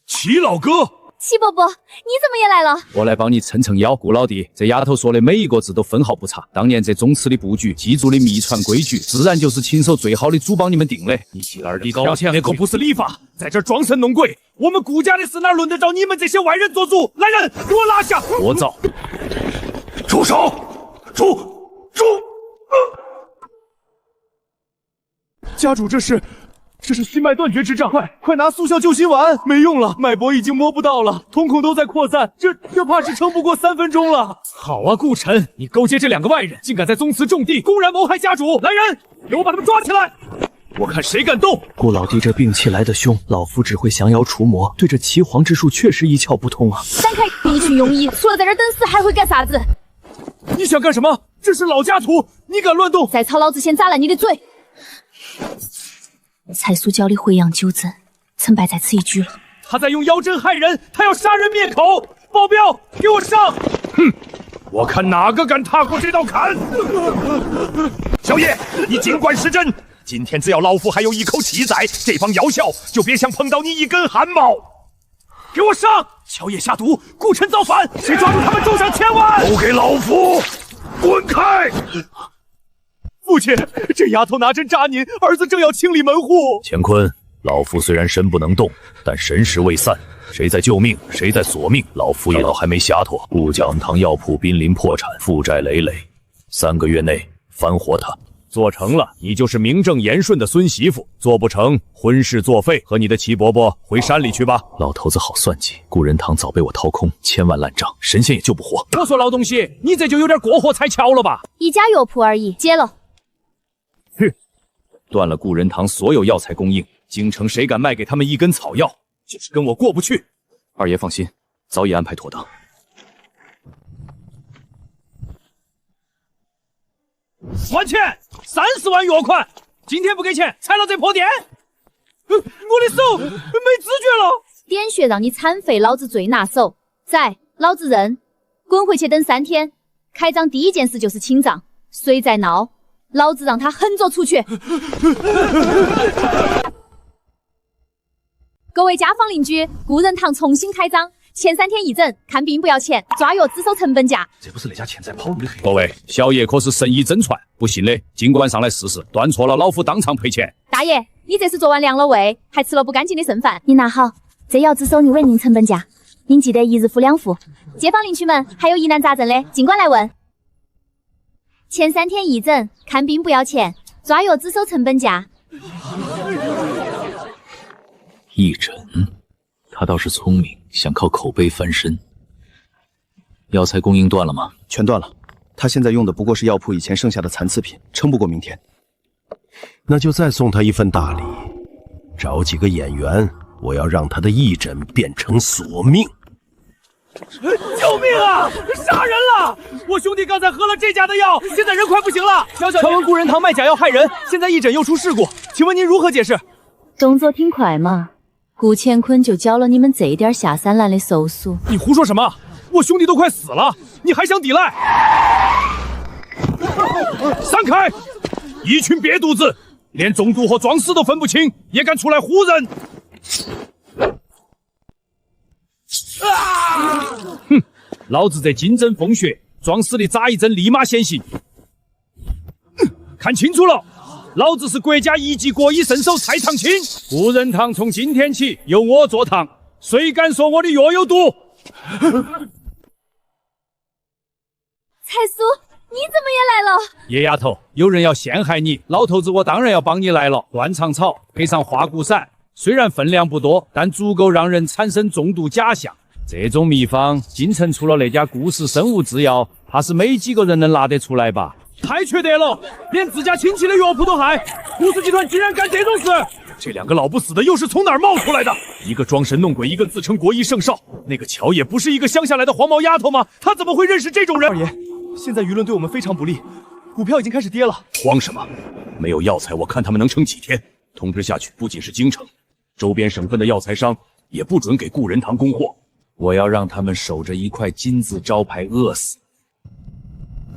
齐老哥，齐伯伯，你怎么也来了？我来帮你撑撑腰。顾老弟，这丫头说的每一个字都分毫不差。当年这宗祠的布局，祭祖的秘传规矩，自然就是亲手最好的主帮你们定的。你继而的高强，那可不是礼法，在这儿装神弄鬼。我们顾家的事哪轮得着你们这些外人做主？来人，给我拿下！聒噪！住手！住！家主，这是心脉断绝之障，快拿速效救心丸！没用了，脉搏已经摸不到了，瞳孔都在扩散，这怕是撑不过3分钟了。好啊，顾晨，你勾结这2个外人，竟敢在宗祠种地，公然谋害家主！来人，给我把他们抓起来！我看谁敢动！顾老弟这病气来得凶，老夫只会降妖除魔，对这岐黄之术确实一窍不通啊！闪开！一群庸医，除了在这儿等死，还会干啥子？你想干什么？这是老家徒，你敢乱动？再吵，老子先砸烂你的嘴！蔡苏教的回阳纠正，曾败在此一举了。他在用妖针害人，他要杀人灭口！保镖，给我上！哼，我看哪个敢踏过这道坎！小叶，你尽管施针，今天只要老夫还有一口气在，这帮妖小就别想碰到你一根汗毛！给我上！小叶下毒，顾晨造反，谁抓住他们重赏1000万！都给老夫滚开！父亲，这丫头拿针扎您，儿子正要清理门户。乾坤，老夫虽然身不能动，但神识未散，谁在救命，谁在索命，老夫也都还没暇妥。顾讲堂药铺濒临破产，负债累累，3个月内翻活他。做成了，你就是名正言顺的孙媳妇；做不成，婚事作废，和你的齐伯伯回山里去吧。老头子好算计，顾仁堂早被我掏空，1000万烂账，神仙也救不活。我说老东西，你这就有点过火踩跷了吧？一家药铺而已，结了。哼，断了顾仁堂所有药材供应，京城谁敢卖给他们一根草药，就是跟我过不去。二爷放心，早已安排妥当。还钱，30万月款！今天不给钱，踩了这破店！我的手没知觉了。点穴让你残废，老子最拿手。在，老子认。滚回去等3天。开张第一件事就是清账，谁在闹，老子让他狠着出去。各位家坊邻居，顾仁堂重新开张。前3天一诊，看病不要钱，抓药只收成本价。这不是那家欠债跑路的黑？各位，小叶可是神医真传，不信的尽管上来试试，断错了老夫当场赔钱。大爷，你这是做完凉了胃，还吃了不干净的剩饭。你拿好，这药只收6人成本价，您记得1日付2副。街坊邻居们还有疑难杂症的，尽管来问。前3天一诊，看病不要钱，抓药只收成本价。一诊，他倒是聪明，想靠口碑翻身。药材供应断了吗？全断了。他现在用的不过是药铺以前剩下的残次品，撑不过明天。那就再送他一份大礼，找几个演员，我要让他的义诊变成索命。救命啊！杀人了！我兄弟刚才喝了这家的药，现在人快不行了。传闻顾仁堂卖假药害人，现在义诊又出事故，请问您如何解释？动作挺快嘛，顾乾坤就教了你们这点下三滥的手速。你胡说什么？我兄弟都快死了，你还想抵赖？散开！一群瘪犊子，连中毒和装死都分不清，也敢出来唬人！哼！老子这金针风穴，装死的扎一针立马显形。看清楚了，老子是国家1级国医圣手蔡长青，顾仁堂从今天起由我坐堂，谁敢说我的药有毒？蔡苏，你怎么也来了？野丫头，有人要陷害你，老头子我当然要帮你来了。断肠草配上花骨散，虽然分量不多，但足够让人产生中毒假象。这种秘方，京城除了那家顾氏生物制药，怕是没几个人能拿得出来吧？太缺德了，连自家亲戚的药铺都害，顾氏集团居然干这种事！这2个老不死的又是从哪儿冒出来的？一个装神弄鬼，一个自称国医圣少。那个乔也不是一个乡下来的黄毛丫头吗？她怎么会认识这种人？二爷，现在舆论对我们非常不利，股票已经开始跌了。慌什么？没有药材，我看他们能撑几天？通知下去，不仅是京城，周边省份的药材商也不准给顾仁堂供货。我要让他们守着一块金字招牌饿死。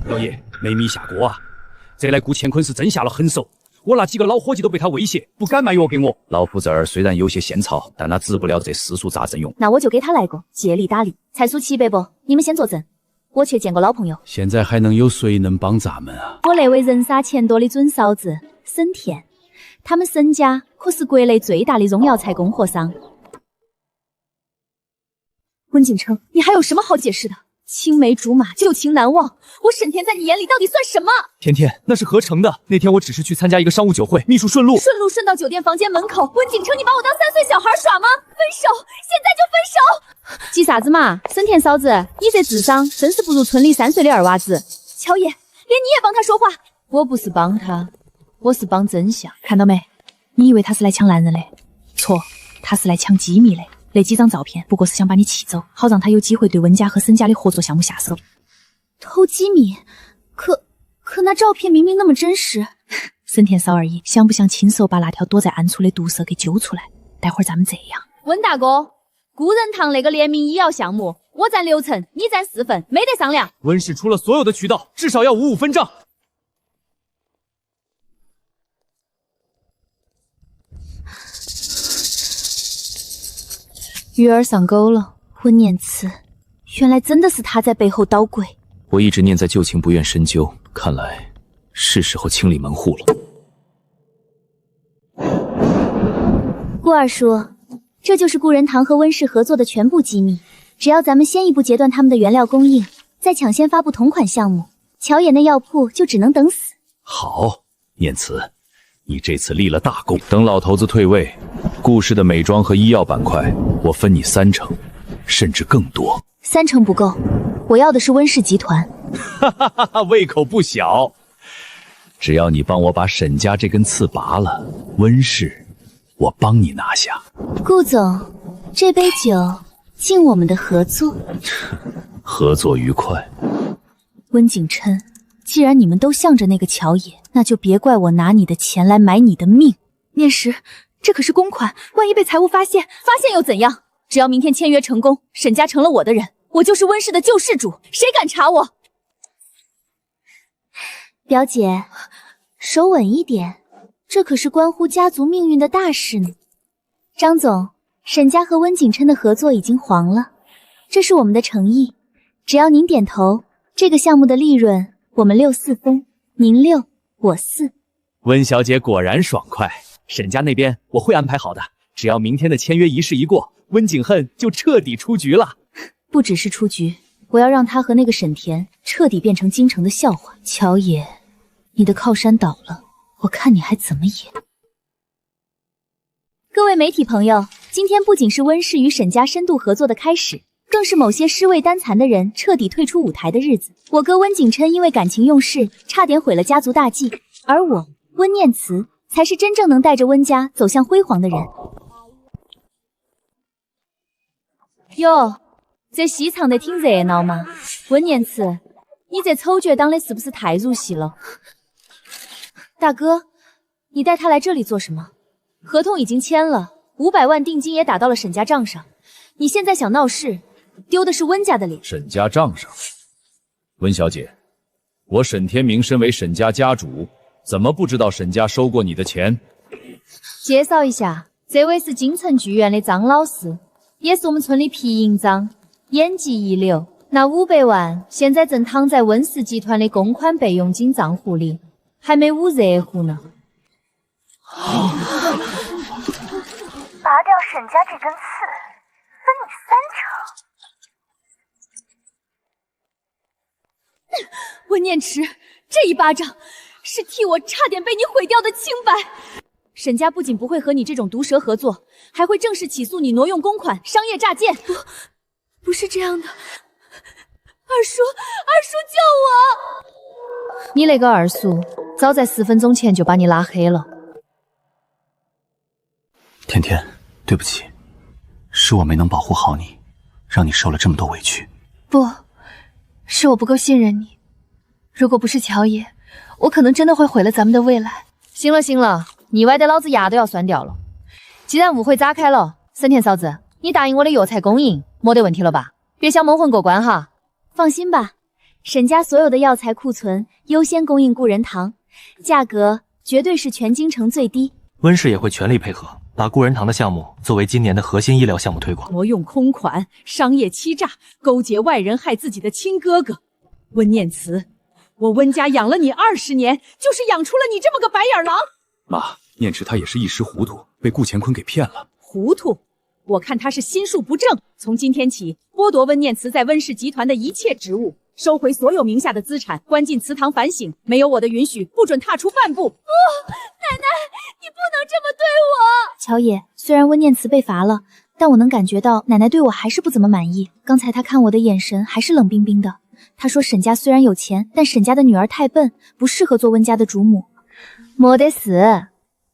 老爷，没米下锅啊！这来顾乾坤是真下了狠手，我那几个老伙计都被他威胁，不敢卖药给我。老夫这儿虽然有些仙草，但那治不了这世俗杂症用。那我就给他来个借力打力。菜蔬700不？你们先坐镇，我去见个老朋友。现在还能有谁能帮咱们啊？我那位人傻钱多的准嫂子沈田，他们沈家可是国内最大的中药材供货商。温景琛，你还有什么好解释的？青梅竹马，旧情难忘，我沈田在你眼里到底算什么？甜甜，那是合成的。那天我只是去参加一个商务酒会，秘书顺路顺到酒店房间门口。温景琛，你把我当3岁小孩耍吗？分手，现在就分手！急啥子嘛？沈田嫂子，你这智商真是不如村里3岁的二娃子。乔爷，连你也帮他说话？我不是帮他，我是帮真相。看到没？你以为他是来抢男人的？错，他是来抢机密的。那几张照片不过是想把你气走，好让他有机会对温家和沈家的合作项目下手。偷机密？可那照片明明那么真实。沈田嫂而已，想不想亲手把那条躲在暗处的毒蛇给揪出来？待会儿咱们这样。温大哥，顾仁堂那个联名医药项目，我占6成，你占4份，没得商量。温氏出了所有的渠道，至少要55分账。鱼儿上钩了，温念慈，原来真的是他在背后捣鬼。我一直念在旧情不愿深究，看来是时候清理门户了。顾二叔，这就是顾仁堂和温氏合作的全部机密。只要咱们先一步截断他们的原料供应，再抢先发布同款项目，乔野那药铺就只能等死。好，念慈，你这次立了大功。等老头子退位，顾氏的美妆和医药板块，我分你3成，甚至更多。3成不够，我要的是温氏集团。哈哈哈哈，胃口不小。只要你帮我把沈家这根刺拔了，温氏我帮你拿下。顾总，这杯酒敬我们的合作。合作愉快。温景琛，既然你们都向着那个乔野，那就别怪我拿你的钱来买你的命。念石，这可是公款，万一被财务发现又怎样？只要明天签约成功，沈家成了我的人，我就是温氏的救世主，谁敢查我？表姐，手稳一点，这可是关乎家族命运的大事呢。张总，沈家和温景琛的合作已经黄了，这是我们的诚意，只要您点头，这个项目的利润我们6-4分，您6，我4。温小姐果然爽快，沈家那边我会安排好的，只要明天的签约仪式一过，温景恨就彻底出局了。不只是出局，我要让他和那个沈田彻底变成京城的笑话。乔野，你的靠山倒了，我看你还怎么演。各位媒体朋友，今天不仅是温氏与沈家深度合作的开始，更是某些尸位单残的人彻底退出舞台的日子。我哥温景琛因为感情用事，差点毁了家族大计，而我温念慈才是真正能带着温家走向辉煌的人。哟，这戏唱得挺热闹嘛。温念慈，你这丑角当的是不是太入戏了？大哥，你带他来这里做什么？合同已经签了，500万定金也打到了沈家账上，你现在想闹事，丢的是温家的脸。沈家账上，温小姐，我沈天明身为沈家家主，怎么不知道沈家收过你的钱？介绍一下，这位是京城剧院的张老师，也是我们村的皮营长，演技一流。那500万现在正躺在温氏集团的公款备用金账户里，还没捂热乎呢。拔掉沈家这根刺，分你3成。温念池，这一巴掌是替我差点被你毁掉的清白。沈家不仅不会和你这种毒蛇合作，还会正式起诉你挪用公款、商业诈骗。不是这样的，二叔救我！你那个二叔，早在10分钟前就把你拉黑了。甜甜，对不起，是我没能保护好你，让你受了这么多委屈。不，是我不够信任你。如果不是乔爷，我可能真的会毁了咱们的未来。行了，你歪得老子牙都要酸掉了。既然误会炸开了，沈田嫂子，你答应我的药材供应没得问题了吧？别想蒙混过关哈。放心吧，沈家所有的药材库存优先供应顾仁堂，价格绝对是全京城最低。温氏也会全力配合，把故人堂的项目作为今年的核心医疗项目推广。挪用公款、商业欺诈、勾结外人害自己的亲哥哥，温念慈，我温家养了你20年，就是养出了你这么个白眼狼。妈，念慈他也是一时糊涂，被顾乾坤给骗了。糊涂？我看他是心术不正。从今天起，剥夺温念慈在温氏集团的一切职务，收回所有名下的资产，关进祠堂反省。没有我的允许，不准踏出半步。奶奶，你不能这么对我。乔野，虽然温念慈被罚了，但我能感觉到奶奶对我还是不怎么满意。刚才她看我的眼神还是冷冰冰的。她说沈家虽然有钱，但沈家的女儿太笨，不适合做温家的主母。没得事，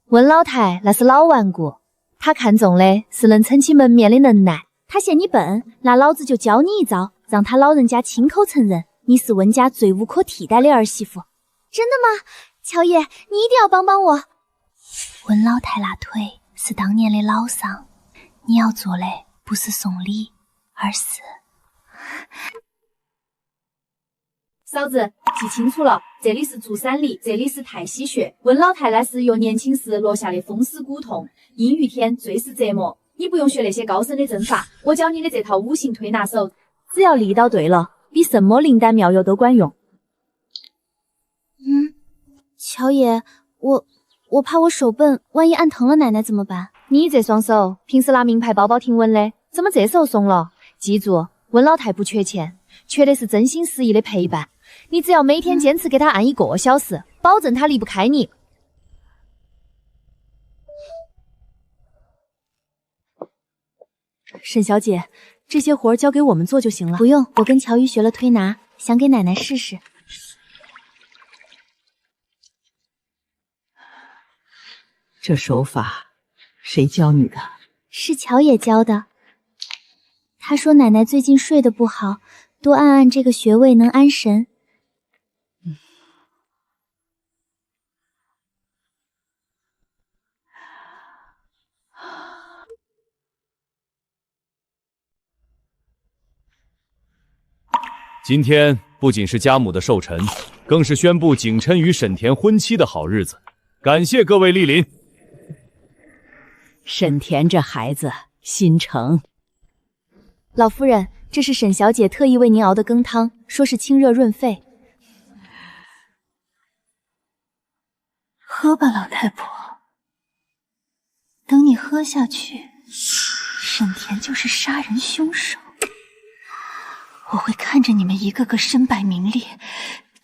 温老太那是老顽固，她看中的是能撑起门面的能耐。她嫌你笨，那老子就教你一招，让她老人家亲口承认你是温家最无可替代的儿媳妇。真的吗？乔爷，你一定要帮帮我。温老太那腿是当年的老伤，你要做的不是送礼，而是……嫂子，记清楚了，这里是足三里，这里是太溪穴。温老太那是由年轻时落下的风湿骨痛，阴雨天最是折磨。你不用学那些高深的针法，我教你的这套五行推拿手，只要力道对了，比什么灵丹妙药都管用。乔爷，我怕我手笨，万一按疼了奶奶怎么办？你这双手平时拿名牌包包挺稳的，怎么这时候松了？记住，温老太不缺钱，缺的是真心实意的陪伴。你只要每天坚持给她按1个小时，保证她离不开你。沈小姐，这些活交给我们做就行了。不用，我跟乔玉学了推拿，想给奶奶试试。这手法谁教你的？是乔爷教的。他说奶奶最近睡得不好，多按按这个穴位能安神。今天不仅是家母的寿辰，更是宣布景琛与沈田婚期的好日子。感谢各位莅临。沈田这孩子心诚。老夫人，这是沈小姐特意为您熬的羹汤，说是清热润肺。喝吧，老太婆。等你喝下去，沈田就是杀人凶手。我会看着你们一个个身败名裂，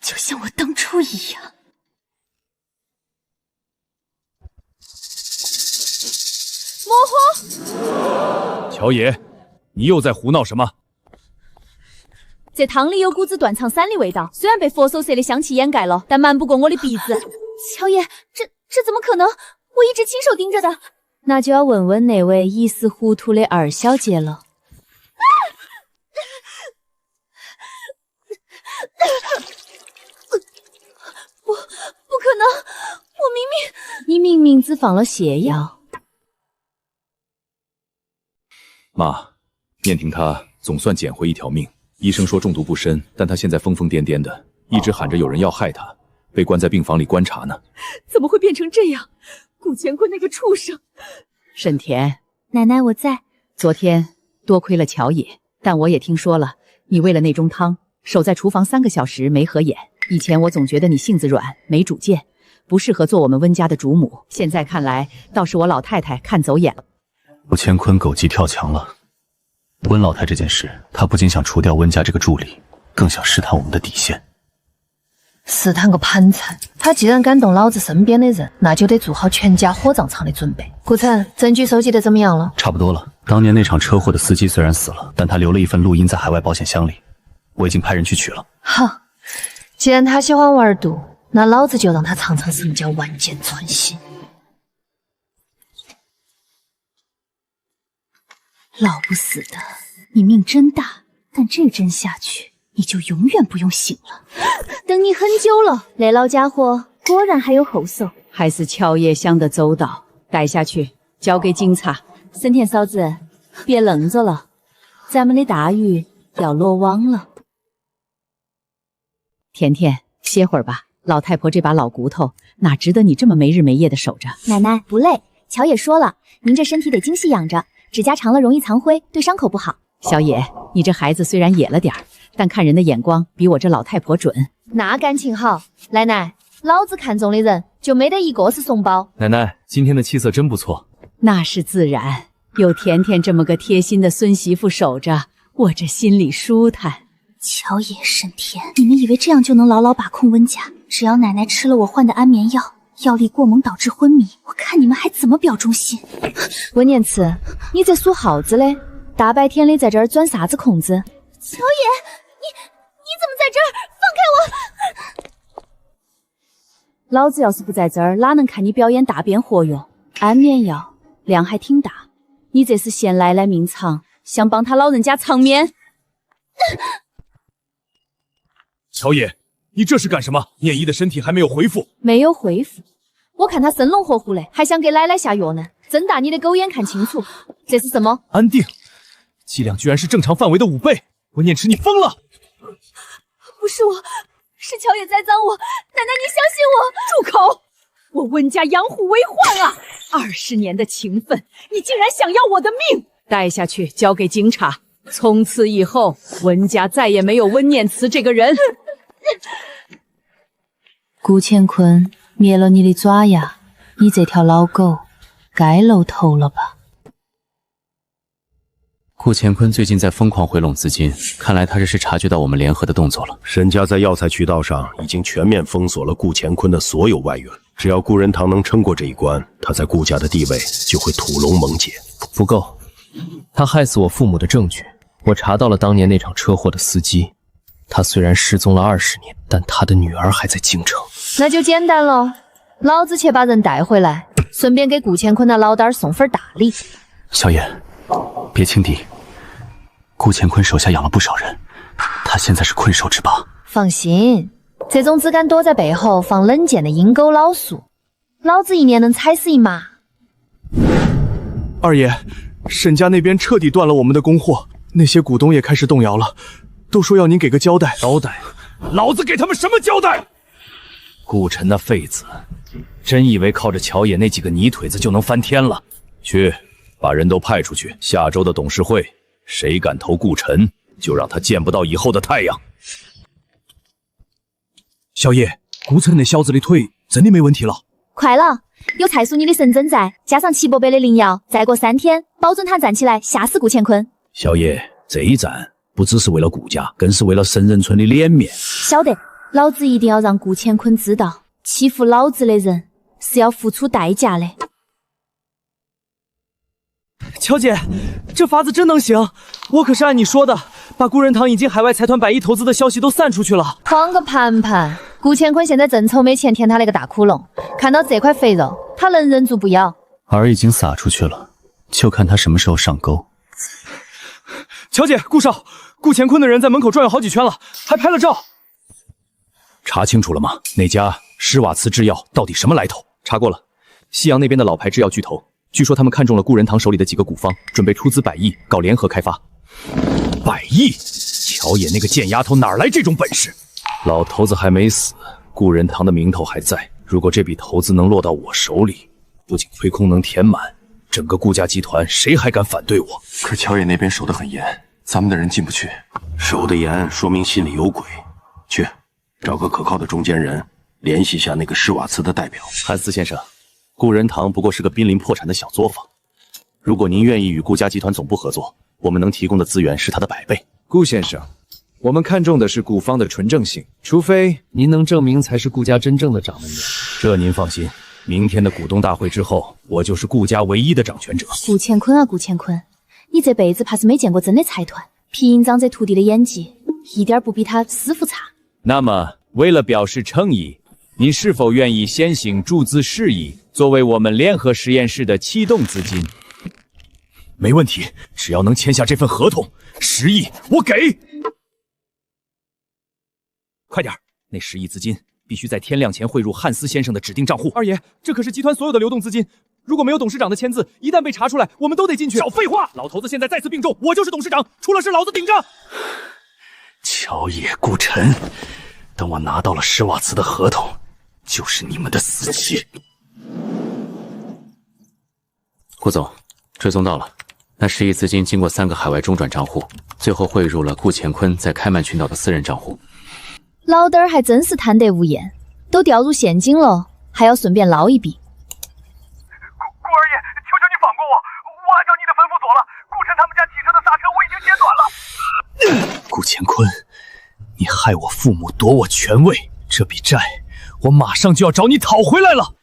就像我当初一样。模糊！乔爷，你又在胡闹什么？这汤里有股子断肠散的味道，虽然被佛手蛇的香气掩盖了，但瞒不过我的鼻子。乔爷，这怎么可能？我一直亲手盯着的。那就要问问那位一时糊涂的二小姐了。不可能！你明明只放了泻药。妈，念婷她总算捡回一条命。医生说中毒不深，但她现在疯疯癫癫的，一直喊着有人要害她，被关在病房里观察呢。怎么会变成这样？顾乾坤那个畜生！沈田，奶奶我在。昨天多亏了乔野，但我也听说了，你为了那盅汤守在厨房3个小时没合眼。以前我总觉得你性子软，没主见，不适合做我们温家的主母。现在看来，倒是我老太太看走眼了。顾乾坤狗急跳墙了。温老太这件事，他不仅想除掉温家这个助理，更想试探我们的底线。试探个盘缠！他既然敢动老子身边的人，那就得做好全家火葬场的准备。顾晨，证据收集得怎么样了？差不多了。当年那场车祸的司机虽然死了，但他留了一份录音在海外保险箱里，我已经派人去取了。好，既然他喜欢玩毒，那老子就让他尝尝什么叫万箭穿心。老不死的，你命真大，但这针下去，你就永远不用醒了。等你很久了，那老家伙果然还有后手。还是乔爷想得周到，带下去交给警察。沈田嫂子，别愣着了，咱们的大鱼要落网了。甜甜，歇会儿吧。老太婆这把老骨头哪值得你这么没日没夜的守着？奶奶不累，乔也说了，您这身体得精细养着，指甲长了容易藏灰，对伤口不好。小野，你这孩子虽然野了点儿，但看人的眼光比我这老太婆准。那感情好，奶奶，老子看中的人就没得一个是怂包。奶奶，今天的气色真不错。那是自然，有甜甜这么个贴心的孙媳妇守着，我这心里舒坦。乔野、沈天，你们以为这样就能牢牢把控温家？只要奶奶吃了我换的安眠药，药力过猛导致昏迷，我看你们还怎么表忠心？温念慈，你这属耗子嘞，大白天的在这儿钻啥子空子？乔野，你怎么在这儿？放开我！老子要是不在这儿，哪能看你表演大变活用？安眠药量还挺大，你这是嫌奶奶命长，想帮他老人家偿命？乔野，你这是干什么？念一的身体还没有恢复。没有恢复，我看他生龙活虎的，还想给奶奶下药呢。睁大你的狗眼看清楚，这是什么？安定，剂量居然是正常范围的5倍。温念池，你疯了！不是我，是乔野栽赃我，奶奶你相信我。住口！我温家养虎为患啊！20年的情分，你竟然想要我的命！带下去交给警察。从此以后，温家再也没有温念慈这个人。顾乾坤灭了你的爪牙，你这条老狗该露头了吧？顾乾坤最近在疯狂回笼资金，看来他这是察觉到我们联合的动作了。沈家在药材渠道上已经全面封锁了顾乾坤的所有外援，只要顾仁堂能撑过这一关，他在顾家的地位就会土龙猛解。不够，他害死我父母的证据，我查到了当年那场车祸的司机。他虽然失踪了20年，但他的女儿还在京城。那就简单了，老子去把人带回来，顺便给顾乾坤那老蛋送份大礼。小野，别轻敌。顾乾坤手下养了不少人，他现在是困兽之霸。放心，这种只敢躲在背后放冷箭的阴沟老鼠，老子一年能踩死一马。二爷，沈家那边彻底断了我们的供货，那些股东也开始动摇了，都说要您给个交代。交代？老子给他们什么交代？顾晨那废子，真以为靠着乔野那几个泥腿子就能翻天了？去，把人都派出去，下周的董事会，谁敢投顾晨，就让他见不到以后的太阳。小野，顾晨那小子的腿真的没问题了？快了，有蔡淑妮的神针在，加上齐伯伯的灵药，再过3天，保准他站起来吓死顾乾坤。小野，这一战不只是为了顾家，更是为了神人村的脸面。晓得，老子一定要让顾乾坤知道，欺负老子的人是要付出代价的。乔姐，这法子真能行，我可是按你说的，把顾仁堂引进海外财团100亿投资的消息都散出去了。慌个盘盘！顾乾坤现在正愁没钱填他那个大窟窿，看到这块肥肉，他能忍住不要？饵已经撒出去了，就看他什么时候上钩。乔姐，顾少，顾乾坤的人在门口转悠好几圈了，还拍了照。查清楚了吗？那家施瓦茨制药到底什么来头？查过了，西洋那边的老牌制药巨头，据说他们看中了顾仁堂手里的几个古方，准备出资100亿搞联合开发。100亿？乔野那个贱丫头哪来这种本事？老头子还没死，顾仁堂的名头还在。如果这笔投资能落到我手里，不仅亏空能填满，整个顾家集团谁还敢反对我？可乔野那边守得很严，咱们的人进不去。守得严，说明心里有鬼。去，找个可靠的中间人，联系一下那个施瓦茨的代表。汉斯先生，顾仁堂不过是个濒临破产的小作坊，如果您愿意与顾家集团总部合作，我们能提供的资源是它的100倍。顾先生，我们看重的是顾方的纯正性，除非您能证明才是顾家真正的掌门人。这您放心，明天的股东大会之后，我就是顾家唯一的掌权者。顾乾坤啊，顾乾坤，你这辈子怕是没见过真的财团。皮营长这徒弟的演技，一点不比他师傅差。那么，为了表示诚意，您是否愿意先行注资10亿，作为我们联合实验室的启动资金？没问题，只要能签下这份合同，10亿我给。快点，那10亿资金必须在天亮前汇入汉斯先生的指定账户。二爷，这可是集团所有的流动资金，如果没有董事长的签字，一旦被查出来，我们都得进去。少废话！老头子现在再次病重，我就是董事长，出了事老子顶着。乔野、顾晨，等我拿到了施瓦茨的合同，就是你们的死期。顾总，追踪到了，那10亿资金经过3个海外中转账户，最后汇入了顾乾坤在开曼群岛的私人账户。老弟儿还真是贪得无厌，都掉入陷阱了，还要顺便捞一笔。顾二爷，求求你放过我，我按照你的吩咐做了。顾晨他们家汽车的刹车我已经剪短了。顾乾坤，你害我父母，夺我权位，这笔债我马上就要找你讨回来了。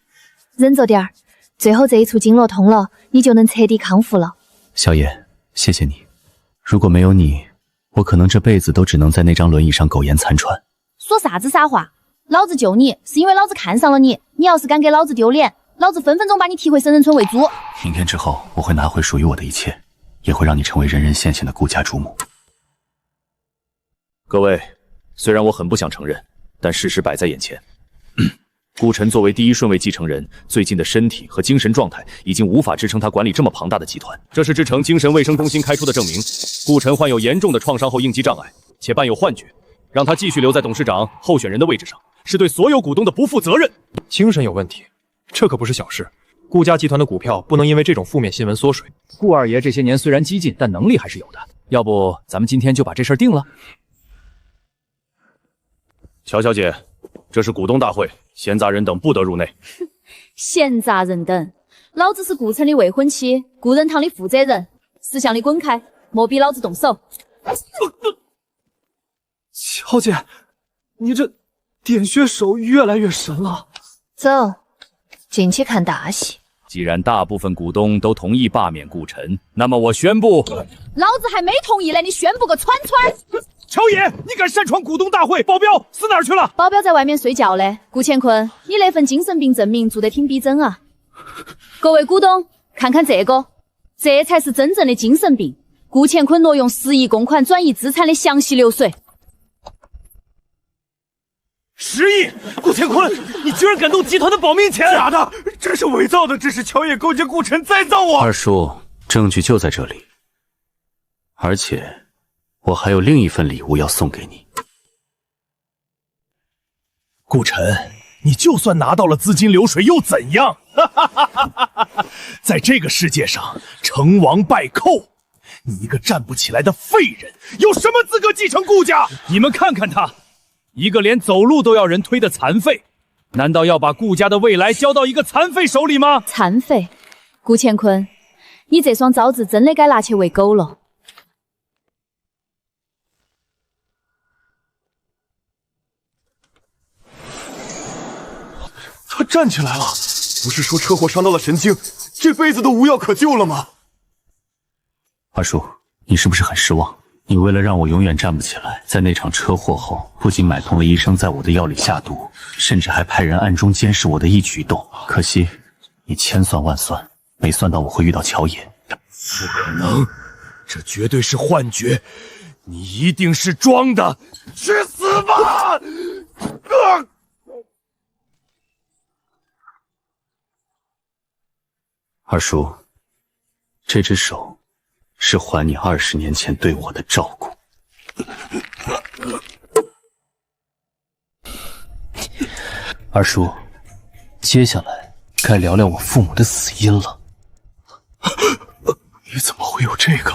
忍着点儿，最后这一处经络通了，你就能彻底康复了。小野，谢谢你。如果没有你，我可能这辈子都只能在那张轮椅上苟延残喘。说啥子傻话？老子救你是因为老子看上了你，你要是敢给老子丢脸，老子分分钟把你踢回神人村喂猪。明天之后，我会拿回属于我的一切，也会让你成为人人羡羡的顾家主母。各位，虽然我很不想承认，但事实摆在眼前。顾晨作为第一顺位继承人，最近的身体和精神状态已经无法支撑他管理这么庞大的集团。这是志诚精神卫生中心开出的证明。顾晨患有严重的创伤后应激障碍，且伴有幻觉，让他继续留在董事长候选人的位置上，是对所有股东的不负责任。精神有问题，这可不是小事。顾家集团的股票不能因为这种负面新闻缩水。顾二爷这些年虽然激进，但能力还是有的。要不咱们今天就把这事儿定了？乔小姐，这是股东大会，闲杂人等不得入内。闲杂人等，老子是顾城的未婚妻，顾仁堂的负责人，识相的滚开，莫逼老子动手。乔姐，你这点穴手越来越神了。走，进去看大戏。既然大部分股东都同意罢免顾晨，那么我宣布，老子还没同意呢，你宣布个串串！乔爷，你敢擅闯股东大会？保镖死哪儿去了？保镖在外面睡觉嘞。顾乾坤，你那份精神病证明做得挺逼真啊！各位股东，看看这个，这才是真正的精神病。顾乾坤挪用10亿公款转移资产的详细流水。10亿！顾乾坤，你居然敢动集团的保命钱！假的，这是伪造的，这是乔野勾结顾晨栽赃我。二叔，证据就在这里，而且我还有另一份礼物要送给你。顾晨，你就算拿到了资金流水又怎样？在这个世界上，成王败寇，你一个站不起来的废人，有什么资格继承顾家？你们看看他，一个连走路都要人推的残废，难道要把顾家的未来交到一个残废手里吗？残废，顾乾坤，你这双招子真的该拿去喂狗了。他站起来了，不是说车祸伤到了神经，这辈子都无药可救了吗？二叔，你是不是很失望？你为了让我永远站不起来，在那场车祸后，不仅买通了医生在我的药里下毒，甚至还派人暗中监视我的一举一动。可惜，你千算万算，没算到我会遇到乔野。不可能，这绝对是幻觉，你一定是装的，去死吧！二叔，这只手是还你20年前对我的照顾。二叔，接下来该聊聊我父母的死因了。你怎么会有这个？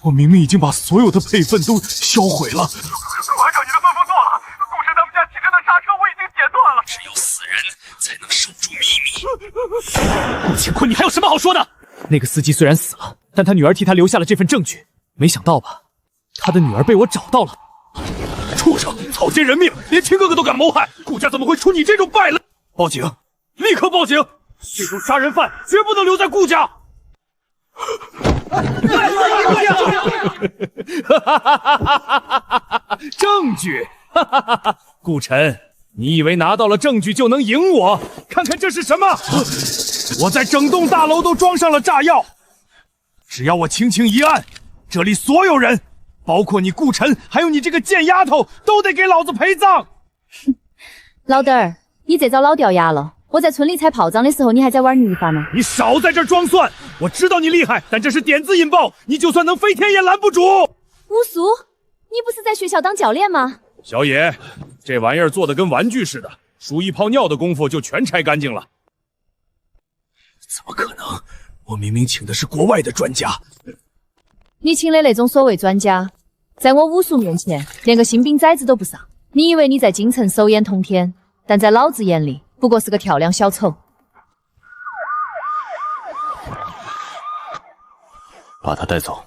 我明明已经把所有的备份都销毁了。我按照你的吩咐做了，顾晨他们家汽车的刹车我已经剪断了。只有死人才能守住秘密。顾乾坤，你还有什么好说的？那个司机虽然死了，但他女儿替他留下了这份证据。没想到吧，他的女儿被我找到了。畜生，草菅人命，连亲哥哥都敢谋害，顾家怎么会出你这种败类？报警，立刻报警！这种杀人犯绝不能留在顾家。证据！顾晨，你以为拿到了证据就能赢我？看看这是什么！我在整栋大楼都装上了炸药，只要我轻轻一按，这里所有人，包括你顾晨，还有你这个贱丫头，都得给老子陪葬！老弟儿，你这招老掉牙了。我在村里采炮仗的时候，你还在玩泥巴呢。你少在这儿装蒜！我知道你厉害，但这是点子引爆，你就算能飞天也拦不住。乌苏，你不是在学校当教练吗？小野，这玩意儿做的跟玩具似的，数一泡尿的功夫就全拆干净了。怎么可能？我明明请的是国外的专家。你请的那种所谓专家，在我武术面前连个新兵崽子都不上。你以为你在京城手眼通天，但在老子眼里不过是个跳梁小丑。把他带走。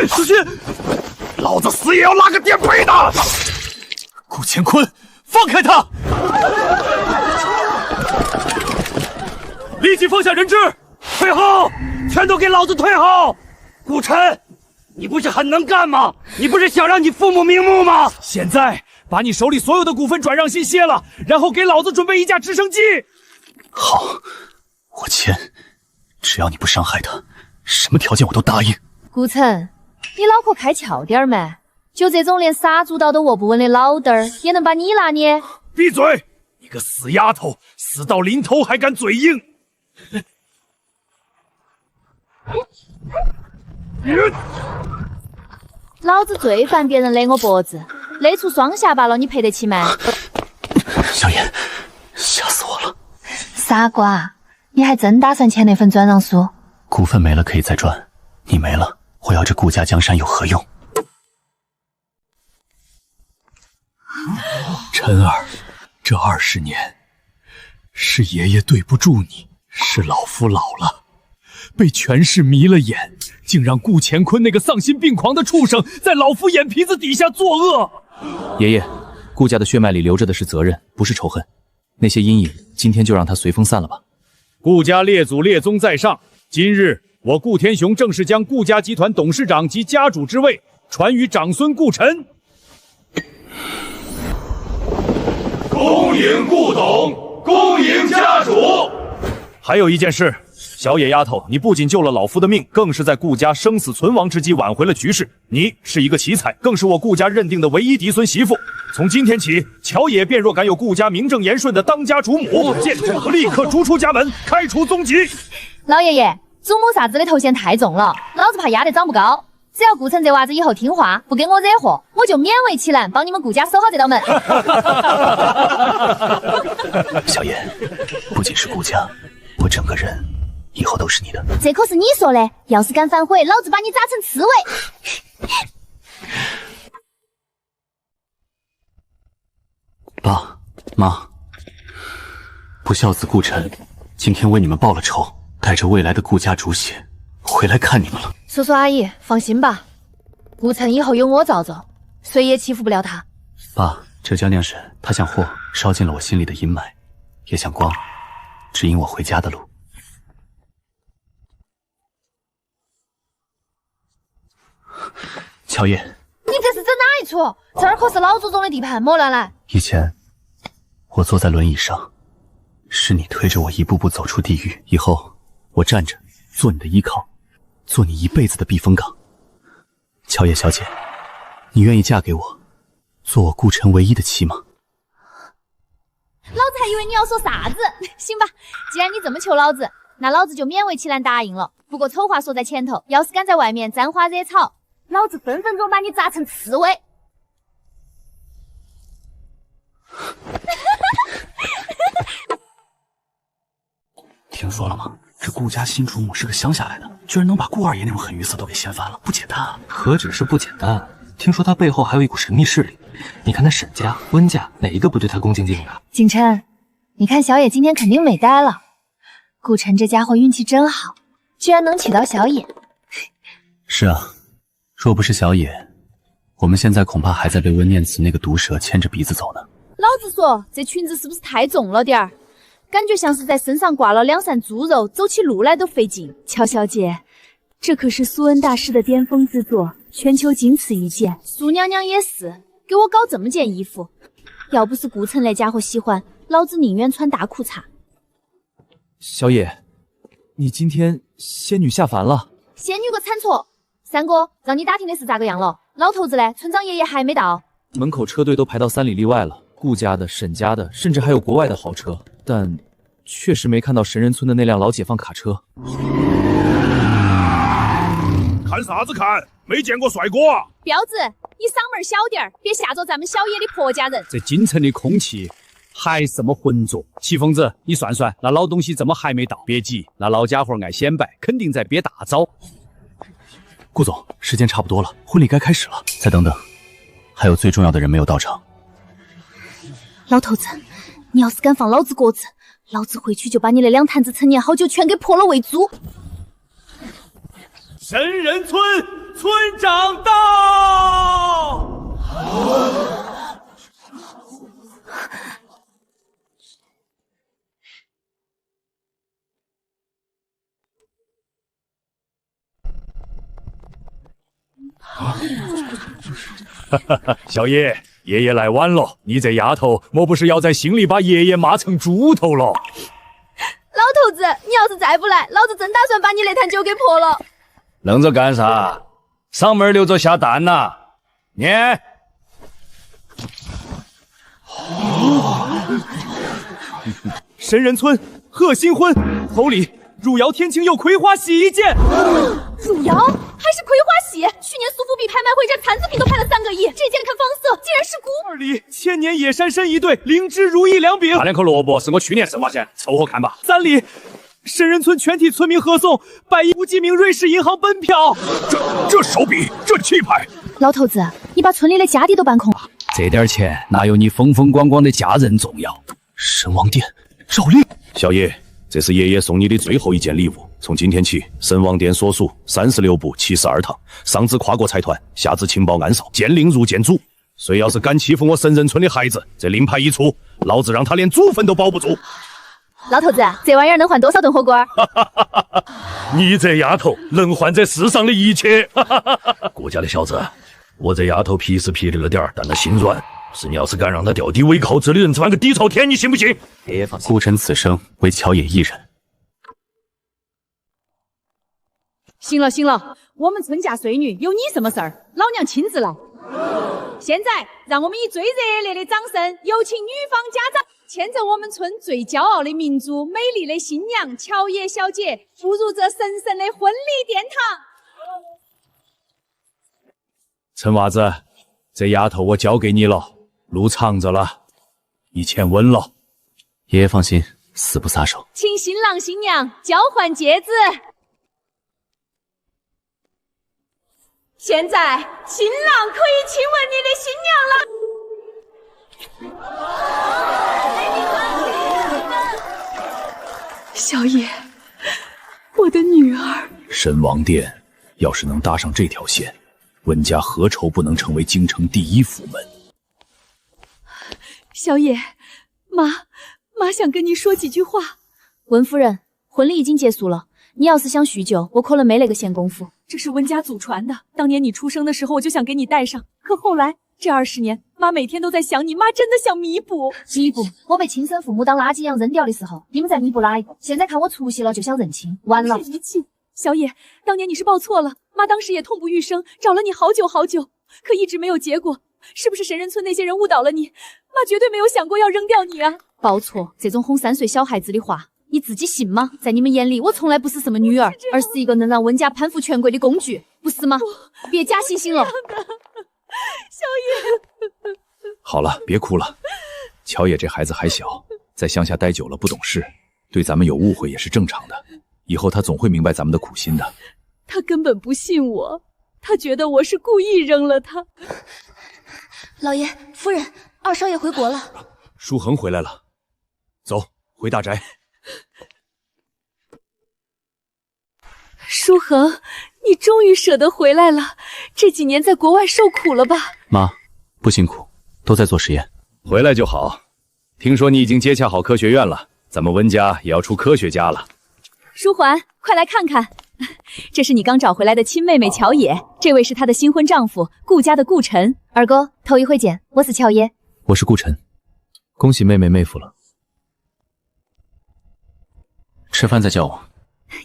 出去！老子死也要拉个颠沛的！顾乾坤，放开他！立即放下人质！退后！全都给老子退后！顾晨，你不是很能干吗？你不是想让你父母瞑目吗？现在把你手里所有的股份转让先歇了，然后给老子准备一架直升机。好，我签，只要你不伤害他，什么条件我都答应。顾晨，你脑壳开窍点儿没？就这种连杀猪刀都握不稳的老弟儿，也能把你拿捏？闭嘴！你个死丫头，死到临头还敢嘴硬！老子最烦别人勒我脖子，勒出双下巴了，你赔得起没？小野，吓死我了！傻瓜，你还真打算签那份转让书？股份没了可以再赚，你没了，我要这顾家江山有何用？晨儿，这20年，是爷爷对不住你，是老夫老了，被权势迷了眼，竟让顾乾坤那个丧心病狂的畜生在老夫眼皮子底下作恶。爷爷，顾家的血脉里流着的是责任，不是仇恨。那些阴影，今天就让它随风散了吧。顾家列祖列宗在上，今日我顾天雄正式将顾家集团董事长及家主之位传于长孙顾晨。恭迎顾董，恭迎家主。还有一件事，小野丫头，你不仅救了老夫的命，更是在顾家生死存亡之际挽回了局势。你是一个奇才，更是我顾家认定的唯一嫡孙媳妇。从今天起，乔野便若敢有顾家名正言顺的当家主母，见朕立刻逐出家门，开除宗籍。老爷爷，主母啥子的头衔太重了，老子怕压得长不高。只要顾晨这娃子以后听话，不给我惹祸，我就勉为其难帮你们顾家守好这道门。小野，不仅是顾家，我整个人以后都是你的。这可是你说的，要是敢反悔，老子把你砸成刺猬！爸妈，不孝子顾晨今天为你们报了仇，带着未来的顾家主血回来看你们了。叔叔阿姨，放心吧，顾晨以后有我罩着，谁也欺负不了他。爸，这江亮神，他像火烧进了我心里的阴霾，也像光指引我回家的路。乔野，你这是整哪一出？这儿可是老祖宗的地盘，莫乱来。以前我坐在轮椅上，是你推着我一步步走出地狱，以后我站着做你的依靠，做你一辈子的避风港。乔野小姐，你愿意嫁给我，做我顾晨唯一的妻吗？老子还以为你要说啥子，行吧，既然你这么求老子，那老子就勉为其难答应了。不过丑话说在前头，要是敢在外面沾花惹草，老子分分钟把你砸成刺猬。听说了吗？这顾家新主母是个乡下来的，居然能把顾二爷那种狠鱼色都给掀翻了，不简单啊！何止是不简单，听说他背后还有一股神秘势力。你看他沈家、温家哪一个不对他恭敬敬的？景琛，你看小野今天肯定没呆了。顾晨这家伙运气真好，居然能娶到小野。是啊，若不是小野，我们现在恐怕还在被温念慈那个毒蛇牵着鼻子走呢。老子说这裙子是不是太重了点儿？感觉像是在身上挂了2扇猪肉，走起路来都费劲。乔小姐，这可是苏恩大师的巅峰之作，全球仅此一件。苏娘娘也是，给我搞这么件衣服，要不是顾晨那家伙喜欢，老子宁愿穿大裤衩。小野，你今天仙女下凡了。仙女个惨错，三哥，让你打听的是咋个样了？老头子嘞，村长爷爷还没到。门口车队都排到3里里外了，顾家的、沈家的，甚至还有国外的豪车，但确实没看到神人村的那辆老解放卡车。看啥子看？没见过帅哥啊！彪子，你嗓门小点儿，别吓着咱们小爷的婆家人。这京城的空气还这么浑浊。齐疯子，你算算，那老东西怎么还没到？别急，那老家伙爱显摆，肯定在憋大招。顾总，时间差不多了，婚礼该开始了。再等等，还有最重要的人没有到场。老头子，你要是敢放老子鸽子，老子回去就把你那2坛子陈年好酒全给泼了喂猪。神人村村长到！小爷，爷爷来晚了，你这丫头莫不是要在心里把爷爷骂成猪头了？老头子，你要是再不来，老子真打算把你那坛酒给泼了。愣着干啥？嗓门留着下蛋呐！念。神人村贺新婚，头里汝窑天青釉葵花洗衣件。汝窑还是葵花洗？去年苏富比拍卖会这残次品都拍了3个亿，这件看方色竟然是钴。2里千年野山参一对，灵芝如意2饼。那2颗萝卜是我去年剩花钱，凑合看吧。3里神人村全体村民合送100亿吴记明瑞士银行本票。这手笔，这气派！老头子，你把村里的家底都搬空了，这点钱哪有你风风光光的家人重要？神王殿，绕令。小爷，这是爷爷送你的最后一件礼物。从今天起，神王殿所属36部72堂，上至跨国财团，下至情报暗哨，监令入监组。谁要是敢欺负我神人村的孩子，这令牌一出，老子让他连祖坟都保不住。老头子，这玩意儿能换多少顿火锅？你这丫头能换这世上的一切。顾家的小子，我这丫头皮是皮溜了点儿，但那心软。是你要是敢让他吊低为靠之的人，传个底朝天，你信不信？顾晨此生为乔野一人。行了行了，我们村家孙女有你什么事儿？老娘亲自来。现在让我们以最热烈的掌声，有请女方家长牵着我们村最骄傲的民族、美丽的新娘乔野小姐步入这神圣的婚礼殿堂。陈娃子，这丫头我交给你了，路长着了，你签稳了。爷爷放心，死不撒手。请新郎新娘交换戒指。现在，新郎可以亲吻你的新娘了。小野，我的女儿。神王殿要是能搭上这条线，温家何愁不能成为京城第一府门？小野，妈想跟你说几句话。温夫人，婚礼已经结束了，你要是想叙旧，我可能没那个闲工夫。这是温家祖传的，当年你出生的时候我就想给你带上，可后来这20年，妈每天都在想你，妈真的想弥补。弥补？我被亲生父母当垃圾一样扔掉的时候，你们在弥补哪一个？现在看我出息了就想认亲，完了。遗弃，小野，当年你是报错了，妈当时也痛不欲生，找了你好久好久，可一直没有结果。是不是神人村那些人误导了你？妈绝对没有想过要扔掉你啊！报错，这种哄3岁小孩子的话，你自己信吗？在你们眼里，我从来不是什么女儿，而是一个能让温家攀附权贵的工具，不是吗？别假惺惺了。小野，好了，别哭了。乔野这孩子还小，在乡下待久了不懂事，对咱们有误会也是正常的。以后他总会明白咱们的苦心的。他根本不信我，他觉得我是故意扔了他。老爷、夫人，二少爷回国了。舒恒回来了，走，回大宅。舒恒，你终于舍得回来了，这几年在国外受苦了吧？妈，不辛苦，都在做实验。回来就好。听说你已经接洽好科学院了，咱们温家也要出科学家了。舒环，快来看看，这是你刚找回来的亲妹妹乔野，这位是她的新婚丈夫顾家的顾晨。二哥，头一回见，我是乔野。我是顾晨，恭喜妹妹妹夫了。吃饭再叫我。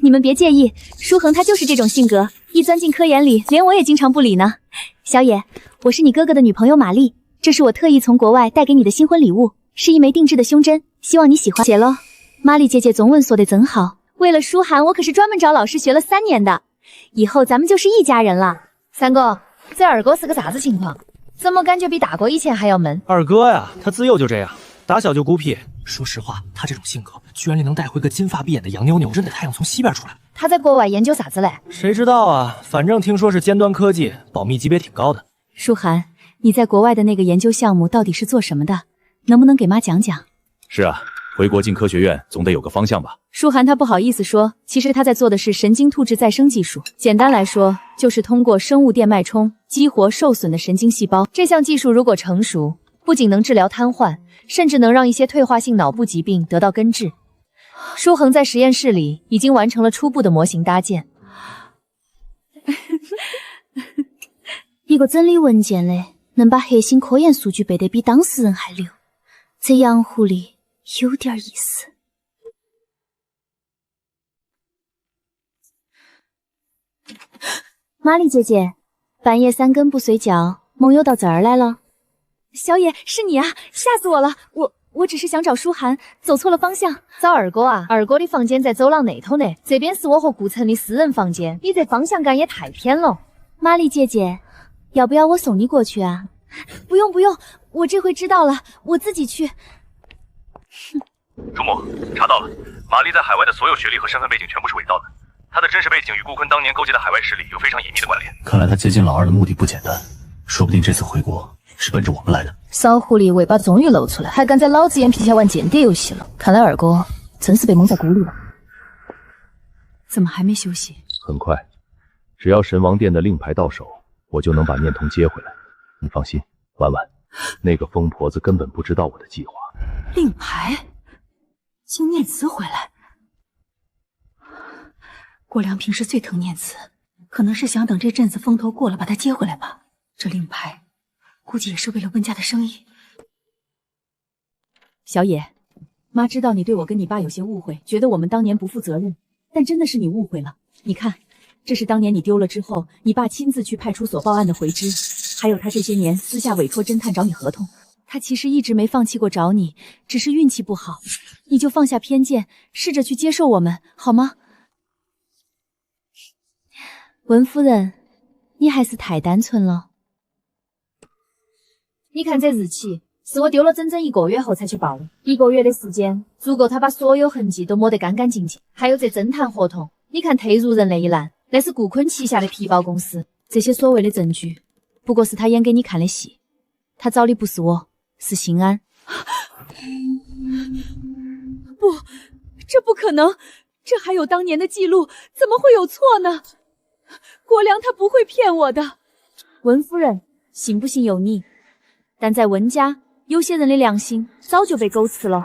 你们别介意，舒恒他就是这种性格，一钻进科研里，连我也经常不理呢。小野，我是你哥哥的女朋友玛丽，这是我特意从国外带给你的新婚礼物，是一枚定制的胸针，希望你喜欢。谢喽，玛丽姐姐总文说的真好，为了舒涵，我可是专门找老师学了3年的，以后咱们就是一家人了。三哥，这二哥是个啥子情况？怎么感觉比大哥以前还要闷？二哥呀，他自幼就这样，打小就孤僻。说实话，他这种性格，居然能带回个金发碧眼的洋妞妞，真的太阳从西边出来。他在国外研究啥子嘞？谁知道啊，反正听说是尖端科技，保密级别挺高的。舒涵，你在国外的那个研究项目到底是做什么的？能不能给妈讲讲？是啊，回国进科学院总得有个方向吧。舒涵他不好意思说，其实他在做的是神经突质再生技术，简单来说就是通过生物电脉冲激活受损的神经细胞。这项技术如果成熟，不仅能治疗瘫痪，甚至能让一些退化性脑部疾病得到根治。舒恒在实验室里已经完成了初步的模型搭建。一个整理文件的，能把核心科研数据背得比当事人还溜，这洋狐狸有点意思。玛丽姐姐，半夜3更不睡觉，梦游到这儿来了。小野，是你啊，吓死我了！我只是想找舒涵，走错了方向。找二哥啊？二哥的房间在走廊那头呢，这边是我和顾城的私人房间，你这方向感也太偏了。玛丽姐姐，要不要我送你过去啊？不用不用，我这回知道了，我自己去。朱木，查到了，玛丽在海外的所有学历和身份背景全部是伪造的，她的真实背景与顾坤当年勾结的海外势力有非常隐秘的关联。看来他接近老二的目的不简单，说不定这次回国是奔着我们来的。骚狐狸尾巴终于露出来，还敢在老子眼皮下玩间谍游戏了。看来二哥真是被蒙在鼓里了。怎么还没休息？很快，只要神王殿的令牌到手，我就能把念童接回来。你放心，婉婉，那个疯婆子根本不知道我的计划。令牌？请念慈回来？郭良平时最疼念慈，可能是想等这阵子风头过了把他接回来吧。这令牌估计也是为了温家的生意。小野，妈知道你对我跟你爸有些误会，觉得我们当年不负责任，但真的是你误会了。你看，这是当年你丢了之后，你爸亲自去派出所报案的回执，还有他这些年私下委托侦探找你合同。他其实一直没放弃过找你，只是运气不好。你就放下偏见，试着去接受我们，好吗？文夫人，你还是太单纯了。你看这日期，是我丢了整整1个月后才去报的，1个月的时间足够他把所有痕迹都抹得干干净净。还有这侦探合同，你看退入人那一栏，那是顾坤旗下的皮包公司。这些所谓的证据，不过是他演给你看的戏。他找的不是我，是辛安。不，这不可能，这还有当年的记录，怎么会有错呢？国良他不会骗我的。文夫人，信不信由你，但在温家，有些人的良心早就被狗吃了。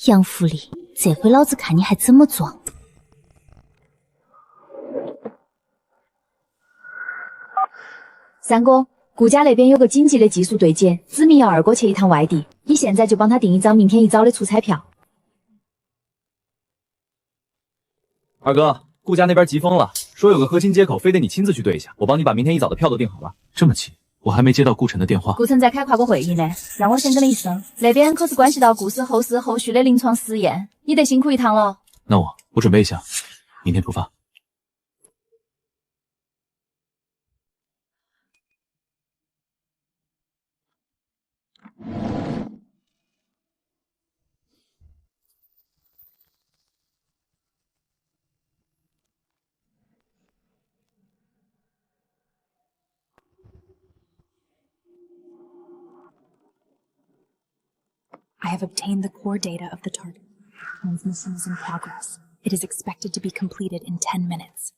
杨福利，这回老子看你还怎么装！三哥，顾家那边有个紧急的技术对接，指明要二哥去一趟外地，你现在就帮他订一张明天一早的出差票。二哥，顾家那边急疯了，说有个核心接口，非得你亲自去对一下。我帮你把明天一早的票都订好了。这么急，我还没接到顾晨的电话。顾晨在开跨国会议呢，让我先跟你一声，那边可是关系到顾氏后事后续的临床实验，你得辛苦一趟了。那我准备一下，明天出发。I have obtained the core data of the target. Transmission is in progress. It is expected to be completed in 10 minutes.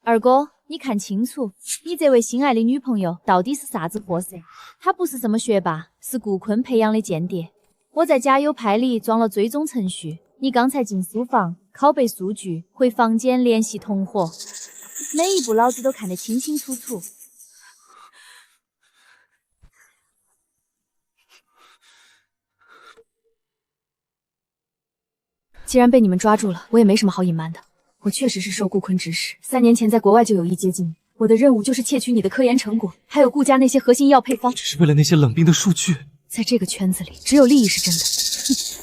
二哥，你看清楚，你这位心爱的女朋友到底是啥子货色？她不是什么学霸，是顾坤培养的间谍。我在加优派里装了追踪程序，你刚才进书房拷贝数据，回房间联系同伙，每一步老子都看得清清楚楚。既然被你们抓住了，我也没什么好隐瞒的。我确实是受顾坤指使，3年前在国外就有意接近你。我的任务就是窃取你的科研成果，还有顾家那些核心药配方。只是为了那些冷冰的数据。在这个圈子里，只有利益是真的。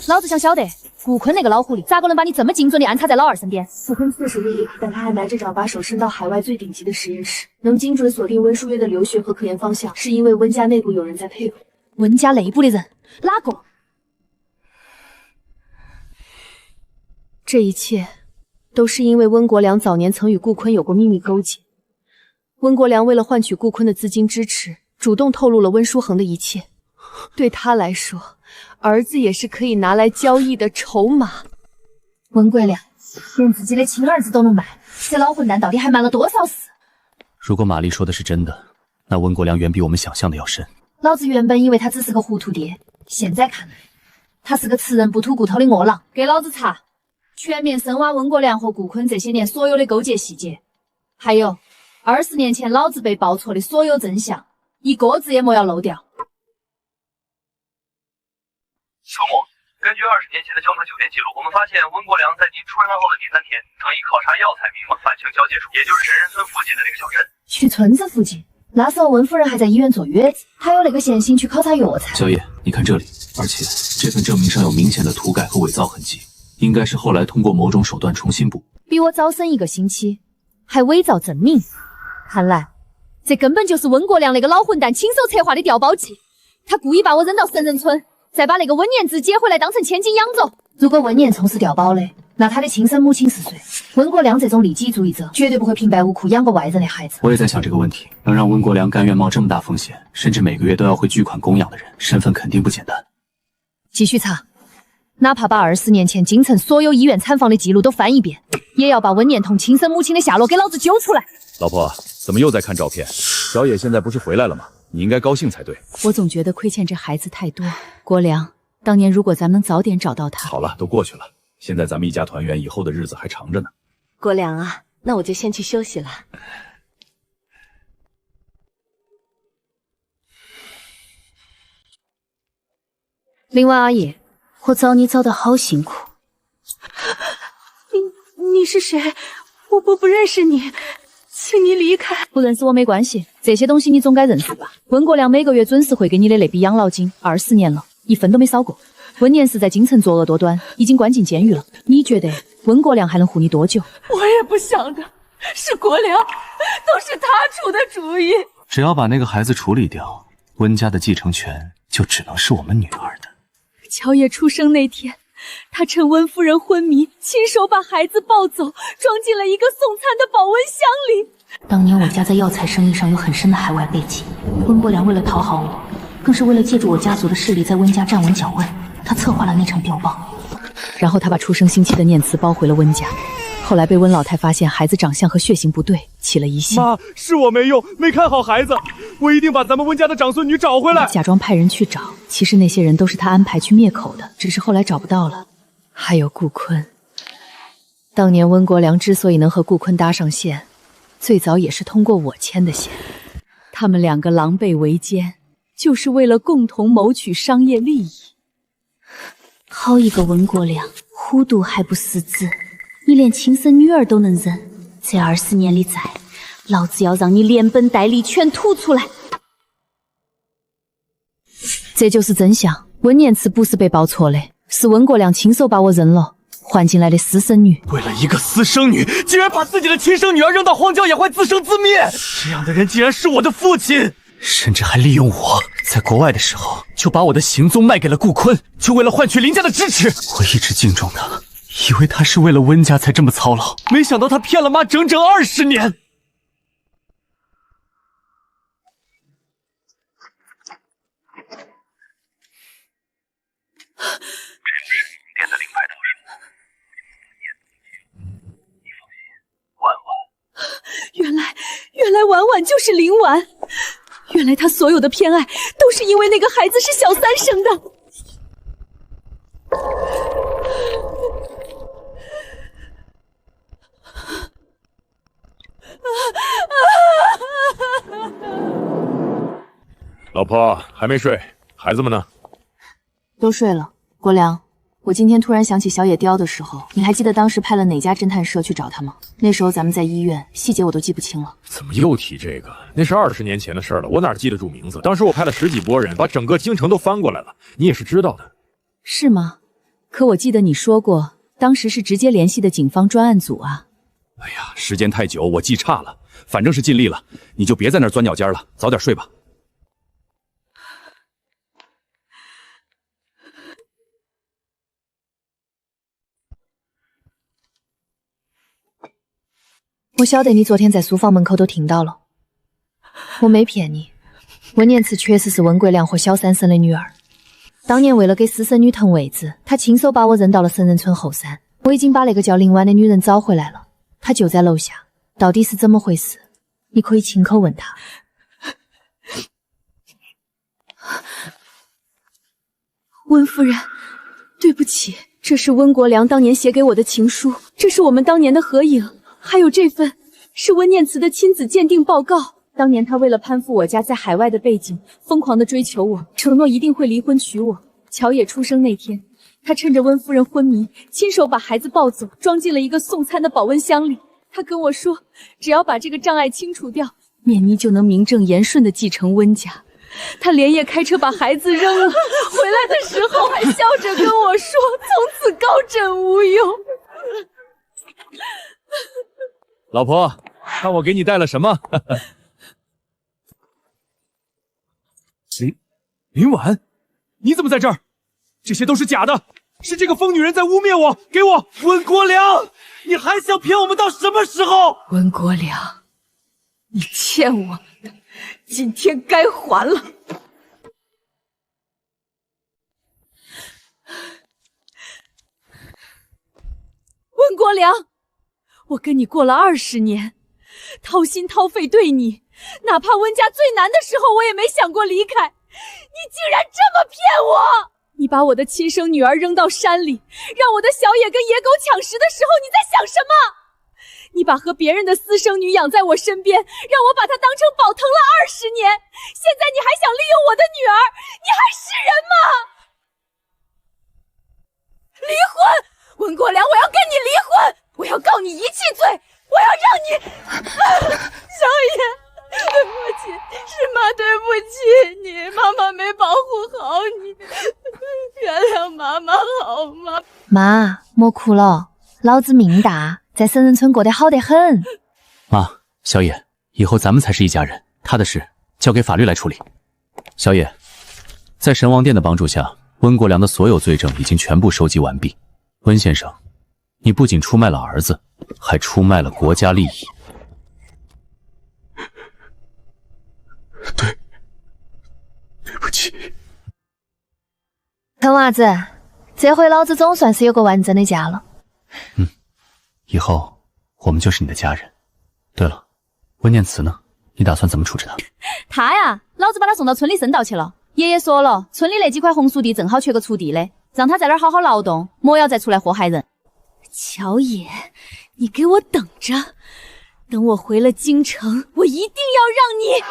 哼，老子想晓得，顾坤那个老狐狸咋个能把你这么精准地安插在老二身边？顾坤确实厉害，但他还瞒着找把手伸到海外最顶级的实验室，能精准锁定温书月的留学和科研方向，是因为温家内部有人在配合。温家内部的人？哪个？这一切都是因为温国良早年曾与顾坤有过秘密勾结。温国良为了换取顾坤的资金支持，主动透露了温书恒的一切。对他来说，儿子也是可以拿来交易的筹码。温国良连自己的亲儿子都能卖，这老混蛋到底还瞒了多少事？如果玛丽说的是真的，那温国良远比我们想象的要深。老子原本以为他只是个糊涂爹，现在看来，他是个吃人不吐骨头的饿狼。给老子查！全面深挖温国良和顾坤这些年所有的勾结细节，还有20年前老子被报错的所有真相，一个字也莫要漏掉。周末，根据20年前的交谈酒店记录，我们发现温国良在您出院后的第3天，曾以考察药材名义返清交界处，也就是神人村附近的那个小镇。去村子附近？那时候温夫人还在医院坐月子，还有那个闲心去考察药材。小野，你看这里，而且这份证明上有明显的涂改和伪造痕迹。应该是后来通过某种手段重新补。比我早生1个星期，还伪造证明，看来这根本就是温国良那个老混蛋亲手策划的调包计。他故意把我扔到神人村，再把那个温念子接回来当成千金养着。如果温念聪是调包的，那他的亲生母亲是谁？温国良这种利己主义者绝对不会平白无故养个外人的孩子。我也在想这个问题，能让温国良甘愿冒这么大风险，甚至每个月都要汇巨款供养的人，身份肯定不简单。继续查。哪怕把20年前京城所有医院产房的记录都翻一遍，也要把温念彤亲生母亲的下落给老子揪出来。老婆，怎么又在看照片？小野现在不是回来了吗？你应该高兴才对。我总觉得亏欠这孩子太多。国良，当年如果咱们能早点找到他……好了，都过去了。现在咱们一家团圆，以后的日子还长着呢。国良啊，那我就先去休息了。另外，阿姨。我找你找得好辛苦。你是谁？我不认识你，请你离开。不认识我没关系，这些东西你总该认识吧？温国良每个月准时汇给你的那笔养老金，20年了，一分都没少过。温念是在京城作恶多端，已经关进监狱了。你觉得温国良还能护你多久？我也不想的，是国良，都是他出的主意。只要把那个孩子处理掉，温家的继承权就只能是我们女儿的。乔野出生那天，他趁温夫人昏迷，亲手把孩子抱走，装进了一个送餐的保温箱里。当年我家在药材生意上有很深的海外背景，温国良为了讨好我，更是为了借助我家族的势力在温家站稳脚位，他策划了那场调包。然后他把出生星期的念慈包回了温家，后来被温老太发现孩子长相和血型不对，起了疑心。妈，是我没用，没看好孩子，我一定把咱们温家的长孙女找回来。假装派人去找，其实那些人都是他安排去灭口的，只是后来找不到了。还有顾坤，当年温国良之所以能和顾坤搭上线，最早也是通过我牵的线。他们2个狼狈为奸，就是为了共同谋取商业利益。好一个温国良，糊涂还不识字，你连亲生女儿都能认，这20年里债，老子要让你连本带利全吐出来。这就是真相，温念慈不是被报错的，是温国良亲手把我扔了，换进来的私生女。为了一个私生女，竟然把自己的亲生女儿扔到荒郊野外自生自灭，这样的人竟然是我的父亲，甚至还利用我在国外的时候就把我的行踪卖给了顾坤，就为了换取林家的支持。我一直敬重他，以为他是为了温家才这么操劳，没想到他骗了妈整整20年。店的令牌到手，你放心，万万。婉婉就是林婉。原来他所有的偏爱都是因为那个孩子是小三生的。老婆还没睡，孩子们呢？都睡了。国良，我今天突然想起小野雕的时候，你还记得当时派了哪家侦探社去找他吗？那时候咱们在医院，细节我都记不清了。怎么又提这个？那是20年前的事了，我哪记得住名字？当时我派了10几拨人，把整个京城都翻过来了，你也是知道的。是吗？可我记得你说过，当时是直接联系的警方专案组啊。哎呀，时间太久，我记差了，反正是尽力了，你就别在那儿钻脚尖了，早点睡吧。我晓得你昨天在书房门口都听到了，我没骗你，温念慈确实是温国良和小三生的女儿。当年为了给私生女腾位子，他亲手把我扔到了神人村后山。我已经把那个叫林婉的女人找回来了，她就在楼下。到底是怎么回事？你可以亲口问她。温夫人，对不起，这是温国良当年写给我的情书，这是我们当年的合影。还有这份是温念慈的亲子鉴定报告。当年他为了攀附我家在海外的背景，疯狂地追求我，承诺一定会离婚娶我。乔野出生那天，他趁着温夫人昏迷，亲手把孩子抱走，装进了一个送餐的保温箱里。他跟我说，只要把这个障碍清除掉，绵妮就能名正言顺地继承温家。他连夜开车把孩子扔了，回来的时候还笑着跟我说，从此高枕无忧。老婆，看我给你带了什么？林婉，你怎么在这儿？这些都是假的，是这个疯女人在污蔑我！给我，温国良，你还想骗我们到什么时候？温国良，你欠我的，今天该还了。温国良，我跟你过了20年，掏心掏肺对你，哪怕温家最难的时候，我也没想过离开。你竟然这么骗我！你把我的亲生女儿扔到山里，让我的小野跟野狗抢食的时候，你在想什么？你把和别人的私生女养在我身边，让我把她当成宝疼了20年，现在你还想利用我的女儿，你还是人吗？离婚！温国良，我要跟你离婚！我要告你遗弃罪！我要让你……小野，对不起，是妈对不起你，妈妈没保护好你，原谅妈妈好吗？妈，莫哭了，老子命大，在神人村过得好得很。妈，小野，以后咱们才是一家人，他的事交给法律来处理。小野，在神王殿的帮助下，温国良的所有罪证已经全部收集完毕。温先生，你不仅出卖了儿子，还出卖了国家利益。对不起。疼娃子，这回老子总算是有个完整的家了。以后我们就是你的家人。对了，温念慈呢？你打算怎么处置他？他呀，老子把他送到村里深道去了。爷爷说了，村里那几块红薯地正好缺个锄地的，让他在那儿好好劳动，莫要再出来祸害人。乔野，你给我等着，等我回了京城，我一定要让你……